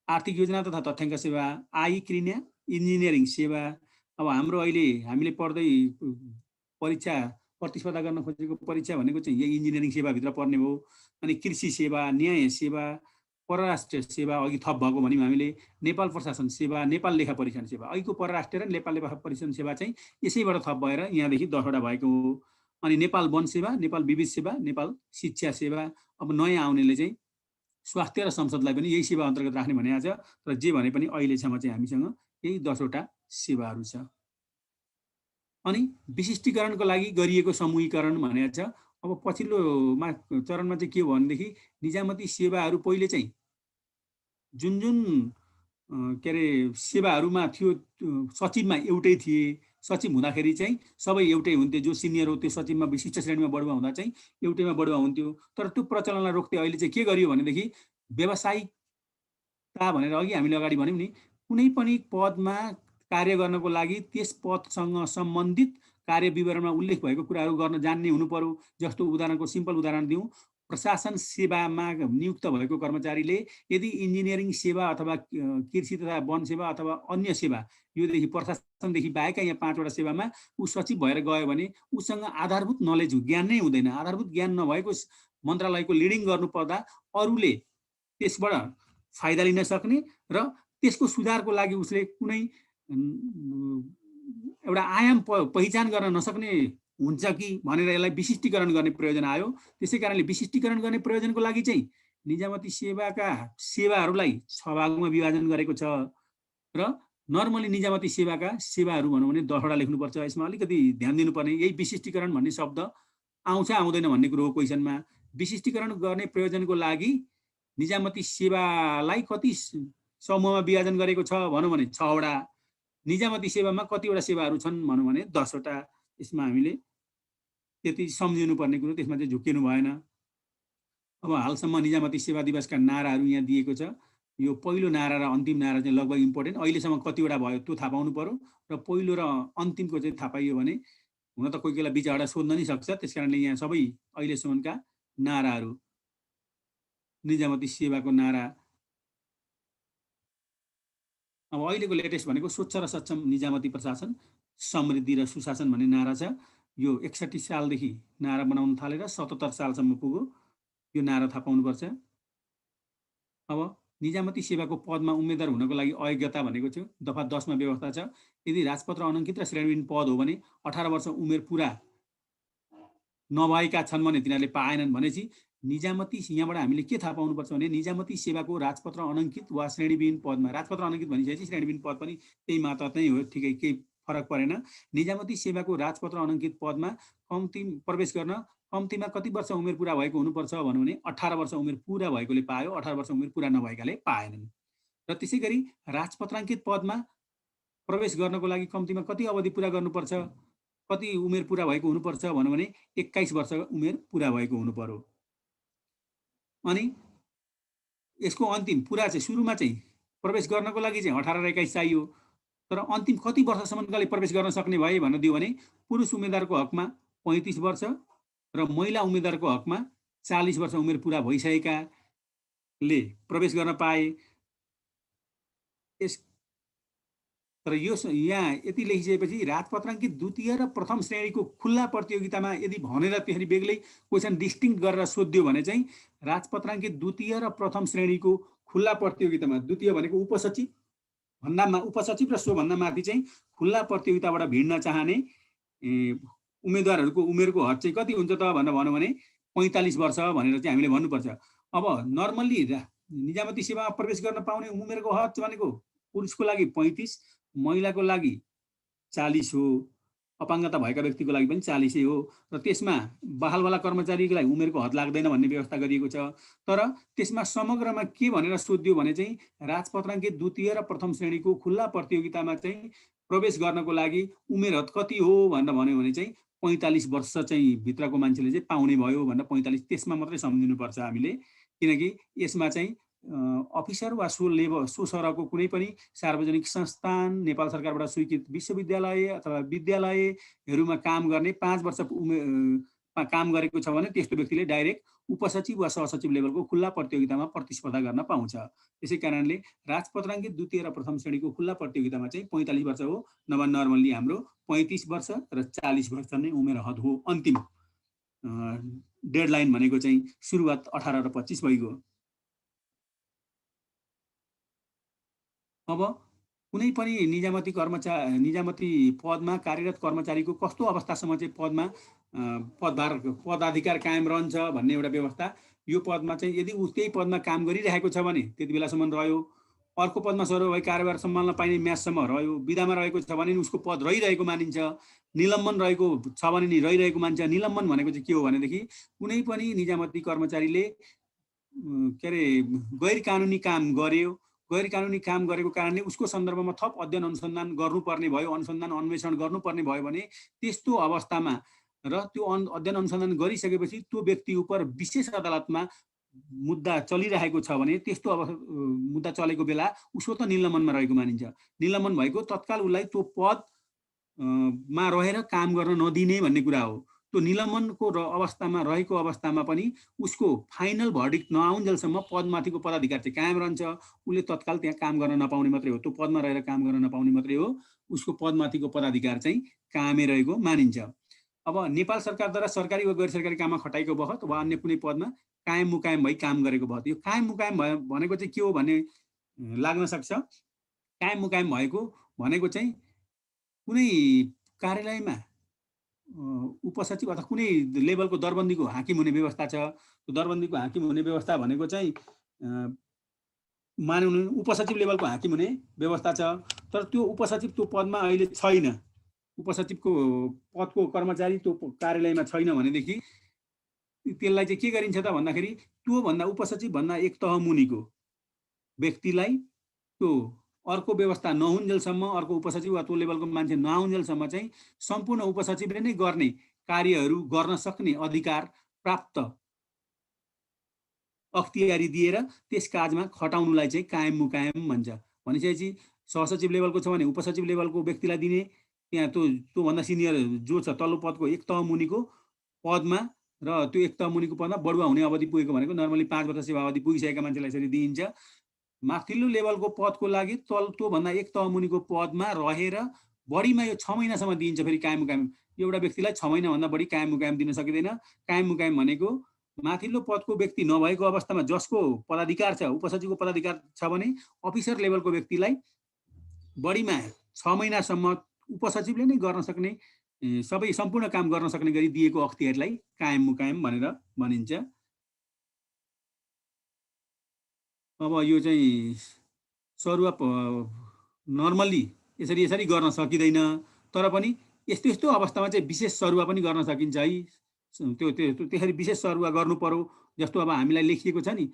आर्थिक योजना तथा तथ्याङ्क सेवा, आई क्रिया, इन्जिनियरिङ सेवा। अब हाम्रो अहिले हामीले पढ्दै परीक्षा प्रतिस्पर्धा गर्न खोजेको परीक्षा भनेको चाहिँ यही इन्जिनियरिङ सेवाभित्र पर्ने हो। अनि कृषि सेवा, न्याय सेवा, परराष्ट्र सेवा, अघि थप भएको भन्यौँ हामीले, नेपाल प्रशासन सेवा, नेपाल लेखा परीक्षण सेवा। अघिको परराष्ट्र र नेपाल लेखा परीक्षण सेवा चाहिँ यसैबाट थप भएर यहाँदेखि 10वटा भएको हो। अनि नेपाल वन सेवा, नेपाल विविध सेवा, नेपाल शिक्षा सेवा। अब नयाँ आउनेले चाहिँ स्वास्थ्य र संसदलाई पनि यही सेवा अन्तर्गत राख्ने भनेको छ। तर जे भने पनि अहिलेसम्म चाहिँ हामीसँग यही 10वटा सेवाहरू छ। अनि विशिष्टीकरणको लागि गरिएको समूहीकरण भनेको छ। अब पछिल्लो चरणमा चाहिँ के हो भनेदेखि निजामती सेवाहरू पहिले चाहिँ जुन के अरे सेवाहरूमा थियो सचिवमा एउटै थिए। सचिव हुँदाखेरि चाहिँ सबै एउटै हुन्थे। जो सिनियर हो त्यो सचिवमा विशिष्ट श्रेणीमा बढुवा हुँदा चाहिँ एउटैमा बढुवा हुन्थ्यो। तर त्यो प्रचलनलाई रोक्दै अहिले चाहिँ के गरियो भनेदेखि व्यावसायिकता भनेर अघि हामीले अगाडि भन्यौँ नि, कुनै पनि पदमा कार्य गर्नको लागि त्यस पदसँग सम्बन्धित कार्य विवरणमा उल्लेख भएको कुराहरू गर्न जान्ने हुनु पर्यो। जस्तो उदाहरणको सिम्पल उदाहरण दिउँ, प्रशासन सेवामा नियुक्त भएको कर्मचारीले यदि इन्जिनियरिङ सेवा अथवा कृषि तथा वन सेवा अथवा अन्य सेवा, योदेखि प्रशासनदेखि बाहेकका यहाँ 5वटा सेवामा ऊ सचिव भएर गयो भने उसँग आधारभूत नलेज ज्ञान नै हुँदैन। आधारभूत ज्ञान नभएको मन्त्रालयको लिडिङ गर्नुपर्दा अरूले त्यसबाट फाइदा लिन सक्ने र त्यसको सुधारको लागि उसले कुनै एउटा आयाम पहिचान गर्न नसक्ने हुन्छ कि भनेर यसलाई विशिष्टीकरण गर्ने प्रयोजन आयो। त्यसै कारणले विशिष्टीकरण गर्ने प्रयोजनको लागि चाहिँ निजामती सेवाका सेवाहरूलाई 6 भागमा विभाजन गरेको छ। र नर्मली निजामती सेवाका सेवाहरू भनौँ भने 10वटा लेख्नुपर्छ। यसमा अलिकति ध्यान दिनुपर्ने यही विशिष्टीकरण भन्ने शब्द आउँछ आउँदैन भन्ने कुरो हो क्वेसनमा। विशिष्टीकरण गर्ने प्रयोजनको लागि निजामती सेवालाई कति समूहमा विभाजन गरेको छ भनौँ भने 6 वटा, निजामती सेवामा कतिवटा सेवाहरू छन् भनौँ भने 10 वटा। यसमा हामीले त्यति सम्झिनु पर्ने कुरो, त्यसमा चाहिँ झुक्किनु भएन। अब हालसम्म निजामती सेवा दिवसका नाराहरू यहाँ दिएको छ। यो पहिलो नारा र अन्तिम नारा चाहिँ लगभग इम्पोर्टेन्ट। अहिलेसम्म कतिवटा भयो त्यो थाहा पाउनु पर्यो र पहिलो र अन्तिमको चाहिँ थाहा पाइयो भने हुन त कोही बेला बिचबाट सोध्न नि सक्छ। त्यसकारणले यहाँ सबै अहिलेसम्मका नाराहरू, निजामती सेवाको नारा। अब अहिलेको लेटेस्ट भनेको स्वच्छ र सक्षम निजामती प्रशासन, समृद्धि र सुशासन भन्ने नारा छ। यो 61 सालदेखि नारा बनाउन थालेर 77 सालसम्म पुग्यो। यो नारा थाहा पाउनुपर्छ। अब निजामती सेवाको पदमा उम्मेदवार हुनको लागि अयोग्यता भनेको थियो दफा 10 मा व्यवस्था छ। यदि राजपत्र अनङ्कित र श्रेणीविहीन पद हो भने 18 वर्ष उमेर पुरा नभएका छन् भने तिनीहरूले पाएनन् भनेपछि निजामती यहाँबाट हामीले के थाहा पाउनुपर्छ भने निजामती सेवाको राजपत्र अनङ्कित वा श्रेणीविहीन पदमा, राजपत्र अनङ्कित भनिसकेपछि श्रेणीविहीन पद पनि त्यही मातहत नै हो, ठिकै केही फरक परेन। निजामती सेवाको राजपत्र अनङ्कित पदमा कम्ती प्रवेश गर्न कम्तीमा कति वर्ष उमेर पुरा भएको हुनुपर्छ भन्यो भने 18 वर्ष उमेर पुरा भएकोले पायो, 18 वर्ष उमेर पुरा नभएकाले पाएनन्। र त्यसै गरी राजपत्राङ्कित पदमा प्रवेश गर्नको लागि कम्तीमा कति अवधि पुरा गर्नुपर्छ, कति उमेर पुरा भएको हुनुपर्छ भन्यो भने 21 वर्ष उमेर पुरा भएको हुनु पर्यो। अनि यसको अन्तिम पुरा चाहिँ सुरुमा चाहिँ प्रवेश गर्नको लागि चाहिँ 18 र 21 चाहियो, तर अन्तिम कति वर्षसम्मकाले प्रवेश गर्न सक्ने भए भन्न दियो भने पुरुष उम्मेदवारको हकमा 35 वर्ष र महिला उम्मेदवारको हकमा 40 वर्ष उमेर पुरा भइसकेकाले प्रवेश गर्न पाए। तर यो यहाँ यति लेखिसकेपछि राजपत्राङ्कित द्वितीय र प्रथम श्रेणीको खुल्ला प्रतियोगितामा यदि भनेर त्यसरी बेग्लै क्वेसन डिस्टिङ्क्ट गरेर सोध्यो भने चाहिँ राजपत्राङ्कित द्वितीय र प्रथम श्रेणीको खुल्ला प्रतियोगितामा, द्वितीय भनेको उपसचिव र सोभन्दा माथि चाहिँ खुल्ला प्रतियोगिताबाट भिड्न चाहने उम्मेदवारहरूको उमेरको हद चाहिँ कति हुन्छ त भनेर भन्यो भने 45 वर्ष भनेर चाहिँ हामीले भन्नुपर्छ। अब नर्मल्ली निजामती सेवामा प्रवेश गर्न पाउने उमेरको हद भनेको पुरुषको लागि 35, महिलाको लागि 40 हो, अपाङ्गता भएका व्यक्तिको लागि पनि 40 हो। र त्यसमा बहालवाला कर्मचारीको लागि उमेरको हद लाग्दैन भन्ने व्यवस्था गरिएको छ। तर त्यसमा समग्रमा के भनेर सोध्यो भने चाहिँ राजपत्राङ्कित द्वितीय र प्रथम श्रेणीको खुल्ला प्रतियोगितामा चाहिँ प्रवेश गर्नको लागि उमेर हद कति हो भनेर भन्यो भने चाहिँ 45 वर्ष चाहिँ भित्रको मान्छेले चाहिँ पाउने भयो भनेर 45 त्यसमा मात्रै सम्झिनुपर्छ हामीले। किनकि यसमा चाहिँ अफिसर वा सो सरहको कुनै पनि सार्वजनिक संस्थान, नेपाल सरकारबाट स्वीकृत विश्वविद्यालय अथवा विद्यालयहरूमा काम गर्ने 5 वर्ष काम गरेको छ भने त्यस्तो व्यक्तिले डाइरेक्ट उपसचिव वा सहसचिव लेभलको खुल्ला प्रतियोगितामा प्रतिस्पर्धा गर्न पाउँछ। त्यसै कारणले राजपत्राङ्कित द्वितीय र प्रथम श्रेणीको खुल्ला प्रतियोगितामा चाहिँ 45 वर्ष हो, नभए नर्मल्ली हाम्रो 35 वर्ष र 40 वर्ष नै उमेर हद हो। अन्तिम डेडलाइन भनेको चाहिँ सुरुवात 18 र 25 भइगयो। अब कुनै पनि निजामती पदमा कार्यरत कर्मचारीको कस्तो अवस्थासम्म चाहिँ पदाधिकार कायम रहन्छ भन्ने एउटा व्यवस्था। यो पदमा चाहिँ यदि ऊ त्यही पदमा काम गरिरहेको छ भने त्यति बेलासम्म रह्यो, अर्को पदमा सरो भई कार्यभार सम्हाल्न पाइने म्याचसम्म रह्यो, विधामा रहेको छ भने उसको पद रहिरहेको मानिन्छ, निलम्बन रहेको छ भने नि रहिरहेको मान्छ। निलम्बन भनेको चाहिँ के हो भनेदेखि कुनै पनि निजामती कर्मचारीले के अरे गैर कानुनी काम गर्यो, गैर कानुनी काम गरेको कारणले उसको सन्दर्भमा थप अध्ययन अनुसन्धान गर्नुपर्ने भयो, अनुसन्धान अन्वेषण गर्नुपर्ने भयो भने त्यस्तो अवस्थामा र त्यो अध्ययन अनुसन्धान गरिसकेपछि त्यो व्यक्ति उप विशेष अदालतमा मुद्दा चलिरहेको छ भने त्यस्तो मुद्दा चलेको बेला उसको त निलम्बनमा रहेको मानिन्छ। निलम्बन भएको तत्काल उसलाई त्यो पदमा रहेर काम गर्न नदिने भन्ने कुरा हो। त्यो निलम्बनको अवस्थामा रहेको अवस्थामा पनि उसको फाइनल भर्डिक्ट नआउन्जेलसम्म पदमाथिको पदाधिकार चाहिँ कायम रहन्छ। उसले तत्काल त्यहाँ काम गर्न नपाउने मात्रै हो, त्यो पदमा रहेर काम गर्न नपाउने मात्रै हो, उसको पदमाथिको पदाधिकार चाहिँ कायमै रहेको मानिन्छ। अब नेपाल सरकारद्वारा सरकारी वा गैर सरकारी काममा खटाइएको बखत वा अन्य कुनै पदमा कायम मुकायम भई काम गरेको बखत, यो कायम मुकायम भनेको चाहिँ के हो भन्ने लाग्न सक्छ। कायम मुकायम भएको भनेको चाहिँ कुनै कार्यालयमा उपसचिव अथवा कुनै लेभलको दरबन्दीको हाकिम हुने व्यवस्था छ। त्यो दरबन्दीको हाकिम हुने व्यवस्था भनेको चाहिँ मानौँ उपसचिव लेभलको हाकिम हुने व्यवस्था छ, तर त्यो उपसचिव त्यो पदमा अहिले छैन, उपसचिवको पदको कर्मचारी त्यो कार्यालयमा छैन भनेदेखि त्यसलाई चाहिँ के गरिन्छ त भन्दाखेरि त्योभन्दा उपसचिव भन्दा एक तह मुनिको व्यक्तिलाई त्यो अर्को व्यवस्था नहुन्जेलसम्म, अर्को उपसचिव वा त्यो लेभलको मान्छे नआउन्जेलसम्म चाहिँ सम्पूर्ण उपसचिवले नै गर्ने कार्यहरू गर्न सक्ने अधिकार प्राप्त अख्तियारी दिएर त्यस काजमा खटाउनुलाई चाहिँ कायम मुकायम भन्छ। भनिसकेपछि सहसचिव लेभलको छ भने उपसचिव लेभलको व्यक्तिलाई दिने, त्यहाँ त्योभन्दा सिनियर जो छ तल्लो पदको एक तह मुनिको पदमा, र त्यो एक तह मुनिको पदमा बढुवा हुने अवधि पुगेको भनेको नर्मली 5 वर्ष सेवा अवधि पुगिसकेका मान्छेलाई यसरी दिइन्छ। माथिल्लो लेभलको पदको लागि त्योभन्दा एक तह मुनिको पदमा रहेर बढीमा यो 6 महिनासम्म दिइन्छ फेरि कायम मुकायम। एउटा व्यक्तिलाई 6 महिनाभन्दा बढी कायम मुकायम दिन सकिँदैन। कायम मुकायम भनेको माथिल्लो पदको व्यक्ति नभएको अवस्थामा जसको पदाधिकार छ, उपसचिवको पदाधिकार छ भने अफिसर लेभलको व्यक्तिलाई बढीमा 6 महिनासम्म उपसचिवले नै गर्न सक्ने, सबै सम्पूर्ण काम गर्न सक्ने गरी दिएको अख्तियारलाई कायम मुकायम भनेर भनिन्छ। अब यो चाहिँ सरुवा नर्मल्ली यसरी गर्न सकिँदैन, तर पनि यस्तो यस्तो अवस्थामा चाहिँ विशेष सरुवा पनि गर्न सकिन्छ है। त्यसरी विशेष सरुवा गर्नु पर्यो। जस्तो अब हामीलाई लेखिएको छ नि,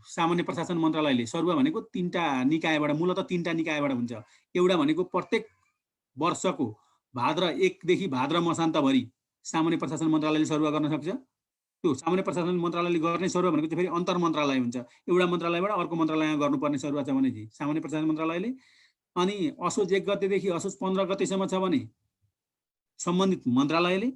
सामान्य प्रशासन मन्त्रालयले सरुवा भनेको 3टा निकायबाट, मूलतः 3टा निकायबाट हुन्छ। एउटा भनेको प्रत्येक वर्षको भाद्र 1 देखि भाद्र मसान्तभरि सामान्य प्रशासन मन्त्रालयले सरुवा गर्न सक्छ। त्यो सामान्य प्रशासन मन्त्रालयले गर्ने सरुवा भनेको चाहिँ फेरि अन्तर मन्त्रालय हुन्छ। एउटा मन्त्रालयबाट अर्को मन्त्रालयमा गर्नुपर्ने सरुवा छ भने चाहिँ सामान्य प्रशासन मन्त्रालयले, अनि असोज 1 गतेदेखि असोज 15 गतेसम्म छ भने सम्बन्धित मन्त्रालयले,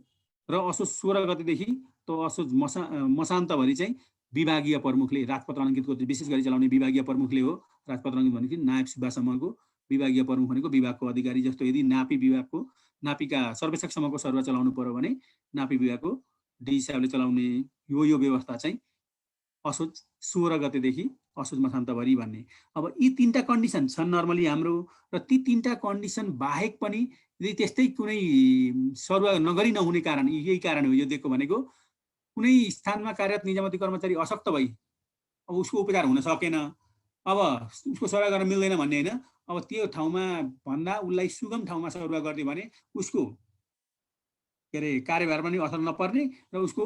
र असोज 16 गतेदेखि त्यो असोज मसान्तभरि चाहिँ विभागीय प्रमुखले, राजपत्र अङ्कितको विशेष गरी चलाउने विभागीय प्रमुखले हो। राजपत्र अङ्कित भनेको नायब सुब्बासम्मको विभागीय प्रमुख भनेको विभागको अधिकारी। जस्तो यदि नापीका सर्वेक्षकसम्मको सरुवा चलाउनु पर्यो भने नापी विभागको डी हिसाबले चलाउने यो व्यवस्था चाहिँ असोज 16 गतेदेखि असोज मसान्तभरि भन्ने। अब यी 3टा कन्डिसन छन् नर्मली हाम्रो, र ती 3टा कन्डिसन बाहेक पनि यदि त्यस्तै कुनै सरुवा नगरी नहुने कारण, यही कारण हो यो दिएको भनेको, कुनै स्थानमा कार्यरत निजामती कर्मचारी अशक्त भई अब उसको उपचार हुन सकेन, अब उसको सरुवा गर्न मिल्दैन भन्ने होइन। अब त्यो ठाउँमा भन्दा उसलाई सुगम ठाउँमा सरुवा गरिदियो भने उसको कार्यभार पनि असर नपर्ने र उसको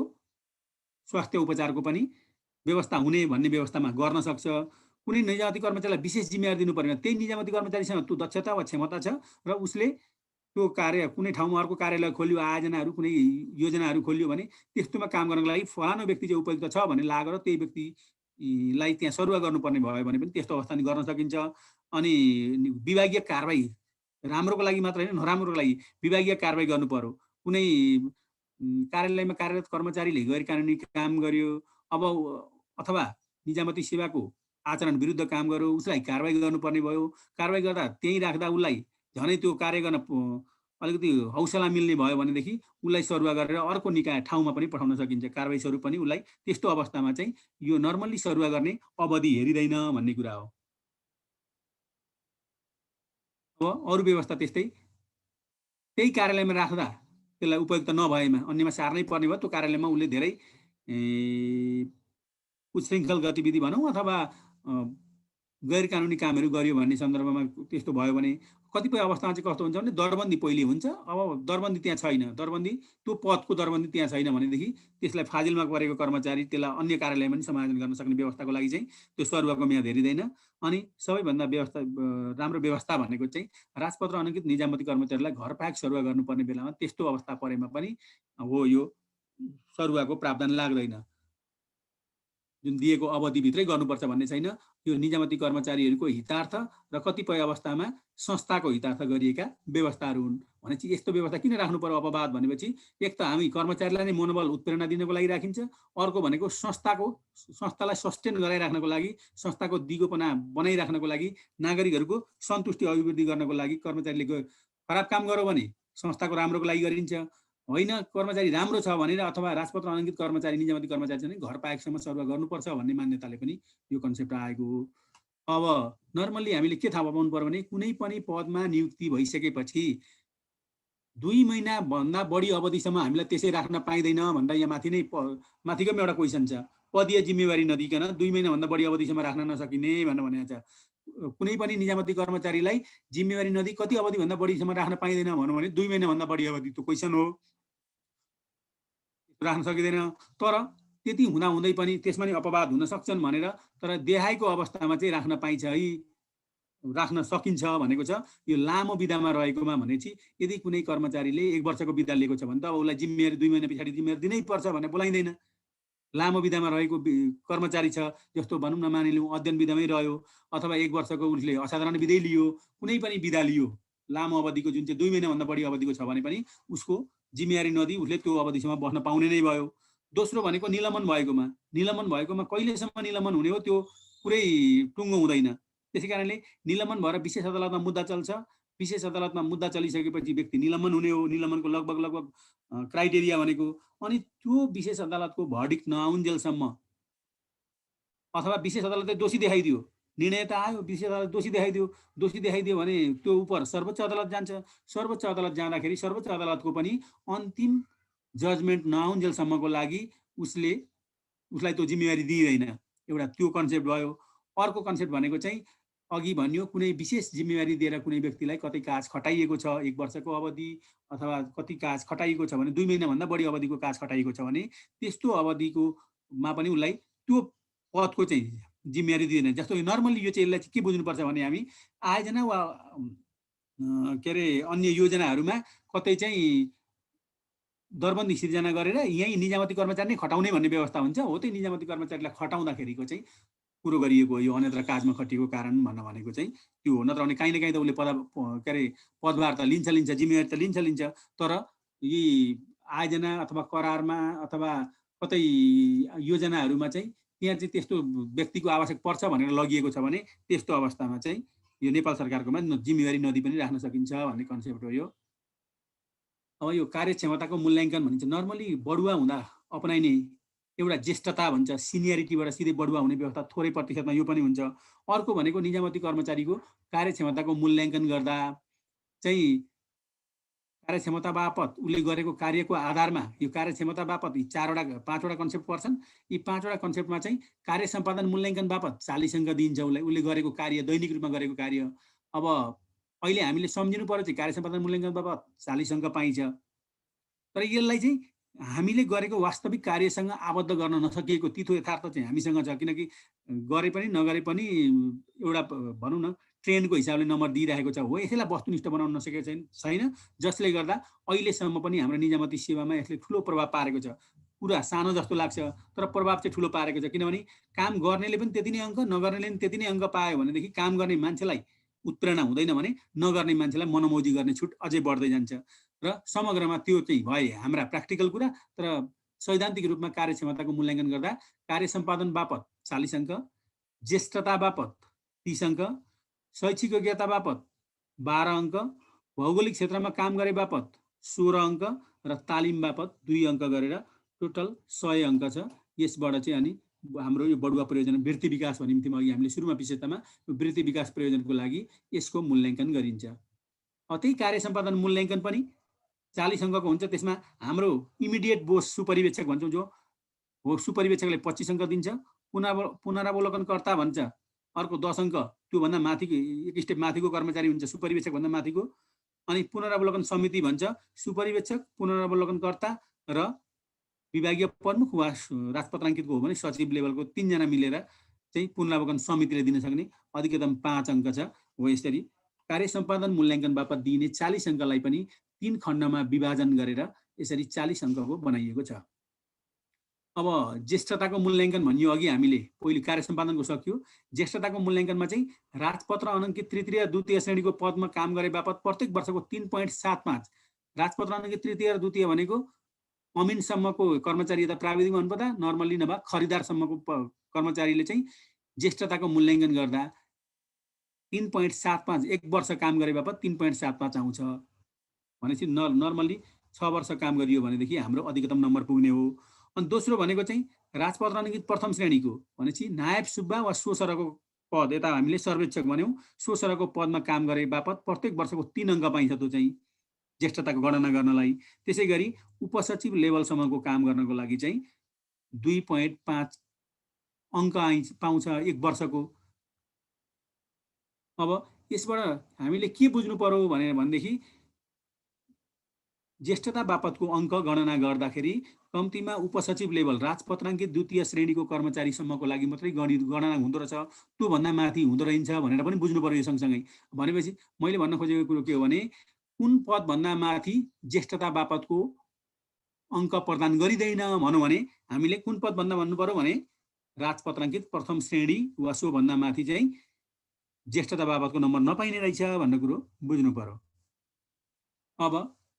स्वास्थ्य उपचारको पनि व्यवस्था हुने भन्ने व्यवस्थामा गर्न सक्छ। कुनै निजामती कर्मचारीलाई विशेष जिम्मेवारी दिनु पर्दैन, त्यही निजामती कर्मचारीसँग त्यो दक्षता वा क्षमता छ र उसले त्यो कार्य कुनै ठाउँमा अर्को कार्यालय खोल्यो, आयोजनाहरू कुनै योजनाहरू खोल्यो भने त्यस्तोमा काम गर्नको लागि फलानु व्यक्ति चाहिँ उपयुक्त छ भन्ने लागेर त्यही व्यक्तिलाई त्यहाँ सरुवा गर्नुपर्ने भयो भने पनि त्यस्तो अवस्था गर्न सकिन्छ। अनि विभागीय कारबाही राम्रोको लागि मात्र होइन, नराम्रोको लागि विभागीय कारबाही गर्नु पर्यो। कुनै कार्यालयमा कार्यरत कर्मचारीले गैर कानुनी काम गर्यो, अब अथवा निजामती सेवाको आचरण विरुद्ध काम गर्यो, उसलाई कारबाही गर्नुपर्ने भयो। कारबाही गर्दा त्यहीँ राख्दा उसलाई झनै त्यो कार्य गर्न अलिकति हौसला मिल्ने भयो भनेदेखि उसलाई सरुवा गरेर अर्को निकाय ठाउँमा पनि पठाउन सकिन्छ। कारबाही स्वरूप पनि उसलाई त्यस्तो अवस्थामा चाहिँ यो नर्मल्ली सरुवा गर्ने अवधि हेरिँदैन भन्ने कुरा हो। अब अरू व्यवस्था त्यस्तै, त्यही कार्यालयमा राख्दा त्यसलाई उपयुक्त नभएमा अन्यमा सार्नै पर्ने भयो, त्यो कार्यालयमा उसले धेरै उच्छृङ्खल गतिविधि भनौँ अथवा गैर कानुनी कामहरू गर्यो भन्ने सन्दर्भमा त्यस्तो भयो भने कतिपय अवस्थामा चाहिँ कस्तो हुन्छ भने दरबन्दी पहिले हुन्छ। अब दरबन्दी त्यहाँ छैन, दरबन्दी त्यो पदको दरबन्दी त्यहाँ छैन भनेदेखि त्यसलाई फाजिलमा परेको कर्मचारी त्यसलाई अन्य कार्यालयमा पनि समायोजन गर्न सक्ने व्यवस्थाको लागि चाहिँ त्यो सरुवाको म्याद हेरिँदैन। अनि सबैभन्दा राम्रो व्यवस्था भनेको चाहिँ राजपत्र अनङ्कित निजामती कर्मचारीलाई घर पाएक सरुवा गर्नुपर्ने बेलामा त्यस्तो अवस्था परेमा पनि हो यो सरुवाको प्रावधान लाग्दैन। जुन दिएको अवधिभित्रै गर्नुपर्छ भन्ने छैन। यो निजामती कर्मचारीहरूको हितार्थ र कतिपय अवस्थामा संस्थाको हितार्थ गरिएका व्यवस्थाहरू हुन्। भनेपछि यस्तो व्यवस्था किन राख्नु पर्यो अपवाद भनेपछि एक त हामी कर्मचारीलाई नै मनोबल उत्प्रेरणा दिनको लागि राखिन्छ, अर्को भनेको संस्थालाई सस्टेन गराइराख्नको लागि, संस्थाको दिगोपना बनाइराख्नको लागि, नागरिकहरूको सन्तुष्टि अभिवृद्धि गर्नको लागि कर्मचारीले खराब काम गर्यो भने संस्थाको राम्रोको लागि गरिन्छ, होइन कर्मचारी राम्रो छ भनेर अथवा राजपत्र अनङ्कित कर्मचारी निजामती कर्मचारी चाहिँ घर पाएकसम्म सरुवा गर्नुपर्छ भन्ने मान्यताले पनि यो कन्सेप्ट आएको हो। अब नर्मल्ली हामीले के थाहा पाउनु पर्यो भने कुनै पनि पदमा नियुक्ति भइसकेपछि 2 महिनाभन्दा बढी अवधिसम्म हामीलाई त्यसै राख्न पाइँदैन भन्दा यहाँ माथि नै माथिको एउटा क्वेसन छ। पदीय जिम्मेवारी नदिकन 2 महिनाभन्दा बढी अवधिसम्म राख्न नसकिने भनेको छ। कुनै पनि निजामती कर्मचारीलाई जिम्मेवारी नदिई कति अवधिभन्दा बढीसम्म राख्न पाइँदैन भन्नु भने 2 महिनाभन्दा बढी अवधि त्यो क्वेसन हो, राख्न सकिँदैन। तर त्यति हुँदाहुँदै पनि त्यसमा नि अपवाद हुन सक्छन् भनेर, तर देहायको अवस्थामा चाहिँ राख्न पाइन्छ है। राख्न सकिन्छ भनेको छ। यो लामो बिदामा रहेकोमा भनेपछि यदि कुनै कर्मचारीले 1 वर्षको बिदा लिएको छ भने त अब उसलाई जिम्मेवारी 2 महिना पछाडि जिम्मेवारी दिनै पर्छ भनेर बोलाइँदैन। लामो बिदामा रहेको कर्मचारी छ, जस्तो भनौँ न, मानिलिउँ अध्ययन बिदामै रह्यो अथवा 1 वर्षको उसले असाधारण बिदै लियो, कुनै पनि बिदा लियो लामो अवधिको, जुन चाहिँ 2 महिनाभन्दा बढी अवधिको छ भने पनि उसको जिम्मेवारी नदिई उसले त्यो अवधिसम्म बस्न पाउने नै भयो। दोस्रो भनेको निलम्बन भएकोमा कहिलेसम्म निलम्बन हुने हो त्यो पुरै टुङ्गो हुँदैन। त्यसै कारणले निलम्बन भएर विशेष अदालतमा मुद्दा चल्छ। विशेष अदालतमा मुद्दा चलिसकेपछि व्यक्ति निलम्बन हुने हो। निलम्बनको लगभग क्राइटेरिया भनेको, अनि त्यो विशेष अदालतको भर्डिक्ट नआउन्जेलसम्म अथवा विशेष अदालतले दोषी देखाइदियो, निर्णय त आयो, विशेष अदालत दोषी देखाइदियो भने त्यो उप सर्वोच्च अदालत जान्छ। सर्वोच्च अदालत जाँदाखेरि सर्वोच्च अदालतको पनि अन्तिम जजमेन्ट नआउन्जेलसम्मको लागि उसलाई त्यो जिम्मेवारी दिइँदैन। एउटा त्यो कन्सेप्ट भयो। अर्को कन्सेप्ट भनेको चाहिँ अघि भन्यो, कुनै विशेष जिम्मेवारी दिएर कुनै व्यक्तिलाई कतै काज खटाइएको छ 1 वर्षको अवधि अथवा कति काज खटाइएको छ भने 2 महिनाभन्दा बढी अवधिको काज खटाइएको छ भने त्यस्तो अवधिकोमा पनि उसलाई त्यो पदको चाहिँ जिम्मेवारी दिँदैन। जस्तो नर्मल्ली यो चाहिँ यसलाई के बुझ्नुपर्छ भने हामी आयोजना वा के अरे अन्य योजनाहरूमा कतै चाहिँ दरबन्दी सिर्जना गरेर यहीँ निजामती कर्मचारी नै खटाउने भन्ने व्यवस्था हुन्छ। हो, त्यही निजामती कर्मचारीलाई खटाउँदाखेरिको चाहिँ कुरो गरिएको हो। यो अन्यत्र काजमा खटिएको कारण भन्न भनेको चाहिँ त्यो हो। नत्र भने काहीँ न काहीँ त उसले पदभार त लिन्छ, जिम्मेवारी त लिन्छ। तर यी आयोजना अथवा करारमा अथवा कतै योजनाहरूमा चाहिँ त्यहाँ चाहिँ त्यस्तो व्यक्तिको आवश्यक पर्छ भनेर लगिएको छ भने त्यस्तो अवस्थामा चाहिँ यो नेपाल सरकारकोमा जिम्मेवारी नदी पनि राख्न सकिन्छ भन्ने कन्सेप्ट हो यो। अब यो कार्यक्षमताको मूल्याङ्कन भनिन्छ, नर्मली बढुवा हुँदा अपनाइने एउटा ज्येष्ठता भन्छ, सिनियरिटीबाट सिधै बढुवा हुने व्यवस्था थोरै प्रतिशतमा यो पनि हुन्छ। अर्को भनेको निजामती कर्मचारीको कार्यक्षमताको मूल्याङ्कन गर्दा चाहिँ कार्यक्षमता बापत उसले गरेको कार्यको आधारमा यो कार्यक्षमता बापत यी 5वटा कन्सेप्ट पर्छन्। यी 5वटा कन्सेप्टमा चाहिँ कार्य सम्पादन मूल्याङ्कन बापत 40 अङ्क दिइन्छ उसलाई, उसले गरेको कार्य, दैनिक रूपमा गरेको कार्य। अब अहिले हामीले सम्झिनु पर्यो चाहिँ कार्य सम्पादन मूल्याङ्कन बापत 40 अङ्क पाइन्छ। तर यसलाई चाहिँ हामीले गरेको वास्तविक कार्यसँग आबद्ध गर्न नसकिएको तिथो यथार्थ चाहिँ हामीसँग छ। किनकि गरे पनि नगरे पनि एउटा भनौँ न ट्रेन्डको हिसाबले नम्बर दिइरहेको छ। हो, यसैलाई वस्तुनिष्ठ बनाउन नसकेको छैन, जसले गर्दा अहिलेसम्म पनि हाम्रो निजामती सेवामा यसले ठुलो प्रभाव पारेको छ। कुरा सानो जस्तो लाग्छ तर प्रभाव चाहिँ ठुलो पारेको छ। किनभने काम गर्नेले पनि त्यति नै अङ्क, नगर्नेले पनि त्यति नै अङ्क पायो भनेदेखि काम गर्ने मान्छेलाई उत्प्रेरणा हुँदैन भने नगर्ने मान्छेलाई मनमौजी गर्ने छुट अझै बढ्दै जान्छ। र समग्रमा त्यो चाहिँ भए हाम्रा प्र्याक्टिकल कुरा। तर सैद्धान्तिक रूपमा कार्यक्षमताको मूल्याङ्कन गर्दा कार्य सम्पादन बापत 40 अङ्क, ज्येष्ठता बापत 30 अङ्क, शैक्षिक योग्यता बापत 12 अङ्क, भौगोलिक क्षेत्रमा काम गरे बापत 16 अङ्क र तालिम बापत 2 अङ्क गरेर टोटल 100 अङ्क छ। यसबाट चाहिँ अनि हाम्रो यो बढुवा प्रयोजन वृत्ति विकास भन्ने थियौँ अघि हामीले सुरुमा विषयतामा, वृत्ति विकास प्रयोजनको लागि यसको मूल्याङ्कन गरिन्छ। त्यही कार्य सम्पादन मूल्याङ्कन पनि 40 अङ्कको हुन्छ। त्यसमा हाम्रो इमिडिएट बोस सुपरिवेक्षक भन्छौँ, जो हो सुपरिवेक्षकले 25 अङ्क दिन्छ। पुनरावलोकनकर्ता भन्छ अर्को 10 अङ्क, त्योभन्दा माथिको एक स्टेप माथिको कर्मचारी हुन्छ सुपरिवेक्षक भन्दा माथिको। अनि पुनरावलोकन समिति भन्छ सुपरिवेक्षक, पुनरावलोकनकर्ता र विभागीय प्रमुख वा राजपत्राङ्कितको हो भने सचिव लेभलको 3 जना मिलेर चाहिँ पुनरावलोकन समितिले दिन सक्ने अधिकतम 5 अङ्क छ। हो, यसरी कार्य सम्पादन मूल्याङ्कन बापत दिइने 40 अङ्कलाई पनि 3 खण्डमा विभाजन गरेर यसरी 40 अङ्कको बनाइएको छ। अब ज्येष्ठताको मूल्याङ्कन भनियो अघि हामीले, पहिले कार्य सम्पादनको सक्यो। ज्येष्ठताको मूल्याङ्कनमा चाहिँ राजपत्र अनङ्कित तृतीय र द्वितीय श्रेणीको पदमा काम गरे बापत प्रत्येक वर्षको 3.75, राजपत्र अनङ्कित तृतीय र द्वितीय भनेको अमिनसम्मको कर्मचारी यता प्राविधिक भन्नुपर्दा नर्मल्ली नभए खरिदारसम्मको कर्मचारीले चाहिँ ज्येष्ठताको मूल्याङ्कन गर्दा 3.75, 1 वर्ष काम गरे बापत 3.75 आउँछ भनेपछि नर्मल्ली 6 वर्ष काम गरियो भनेदेखि हाम्रो अधिकतम नम्बर पुग्ने हो। अनि दोस्रो भनेको चाहिँ राजपत्र अनङ्कित प्रथम श्रेणीको भनेपछि नायब सुब्बा वा सोसरको पद, यता हामीले सर्वेक्षक भन्यौँ, सोसरको पदमा काम गरे बापत प्रत्येक वर्षको 3 अङ्क पाइन्छ त्यो चाहिँ ज्येष्ठताको गणना गर्नलाई। त्यसै गरी उपसचिव लेभलसम्मको काम गर्नको लागि चाहिँ 2.5 अङ्क पाउँछ 1 वर्षको। अब यसबाट हामीले के बुझ्नु पर्यो भनेदेखि ज्येष्ठता बापतको अङ्क गणना गर्दाखेरि कम्तीमा उपसचिव लेभल राजपत्राङ्कित द्वितीय श्रेणीको कर्मचारीसम्मको लागि मात्रै गणना हुँदो रहेछ, त्योभन्दा माथि हुँदो रहन्छ भनेर पनि बुझ्नु पर्यो। यो सँगसँगै भनेपछि मैले भन्न खोजेको कुरो के हो भने कुन पदभन्दा माथि ज्येष्ठता बापतको अङ्क प्रदान गरिँदैन भनौँ भने हामीले कुन पदभन्दा भन्नु पर्यो भने राजपत्राङ्कित प्रथम श्रेणी वा सोभन्दा माथि चाहिँ ज्येष्ठता बापतको नम्बर नपाइने रहेछ भन्ने कुरो बुझ्नु पर्यो। अब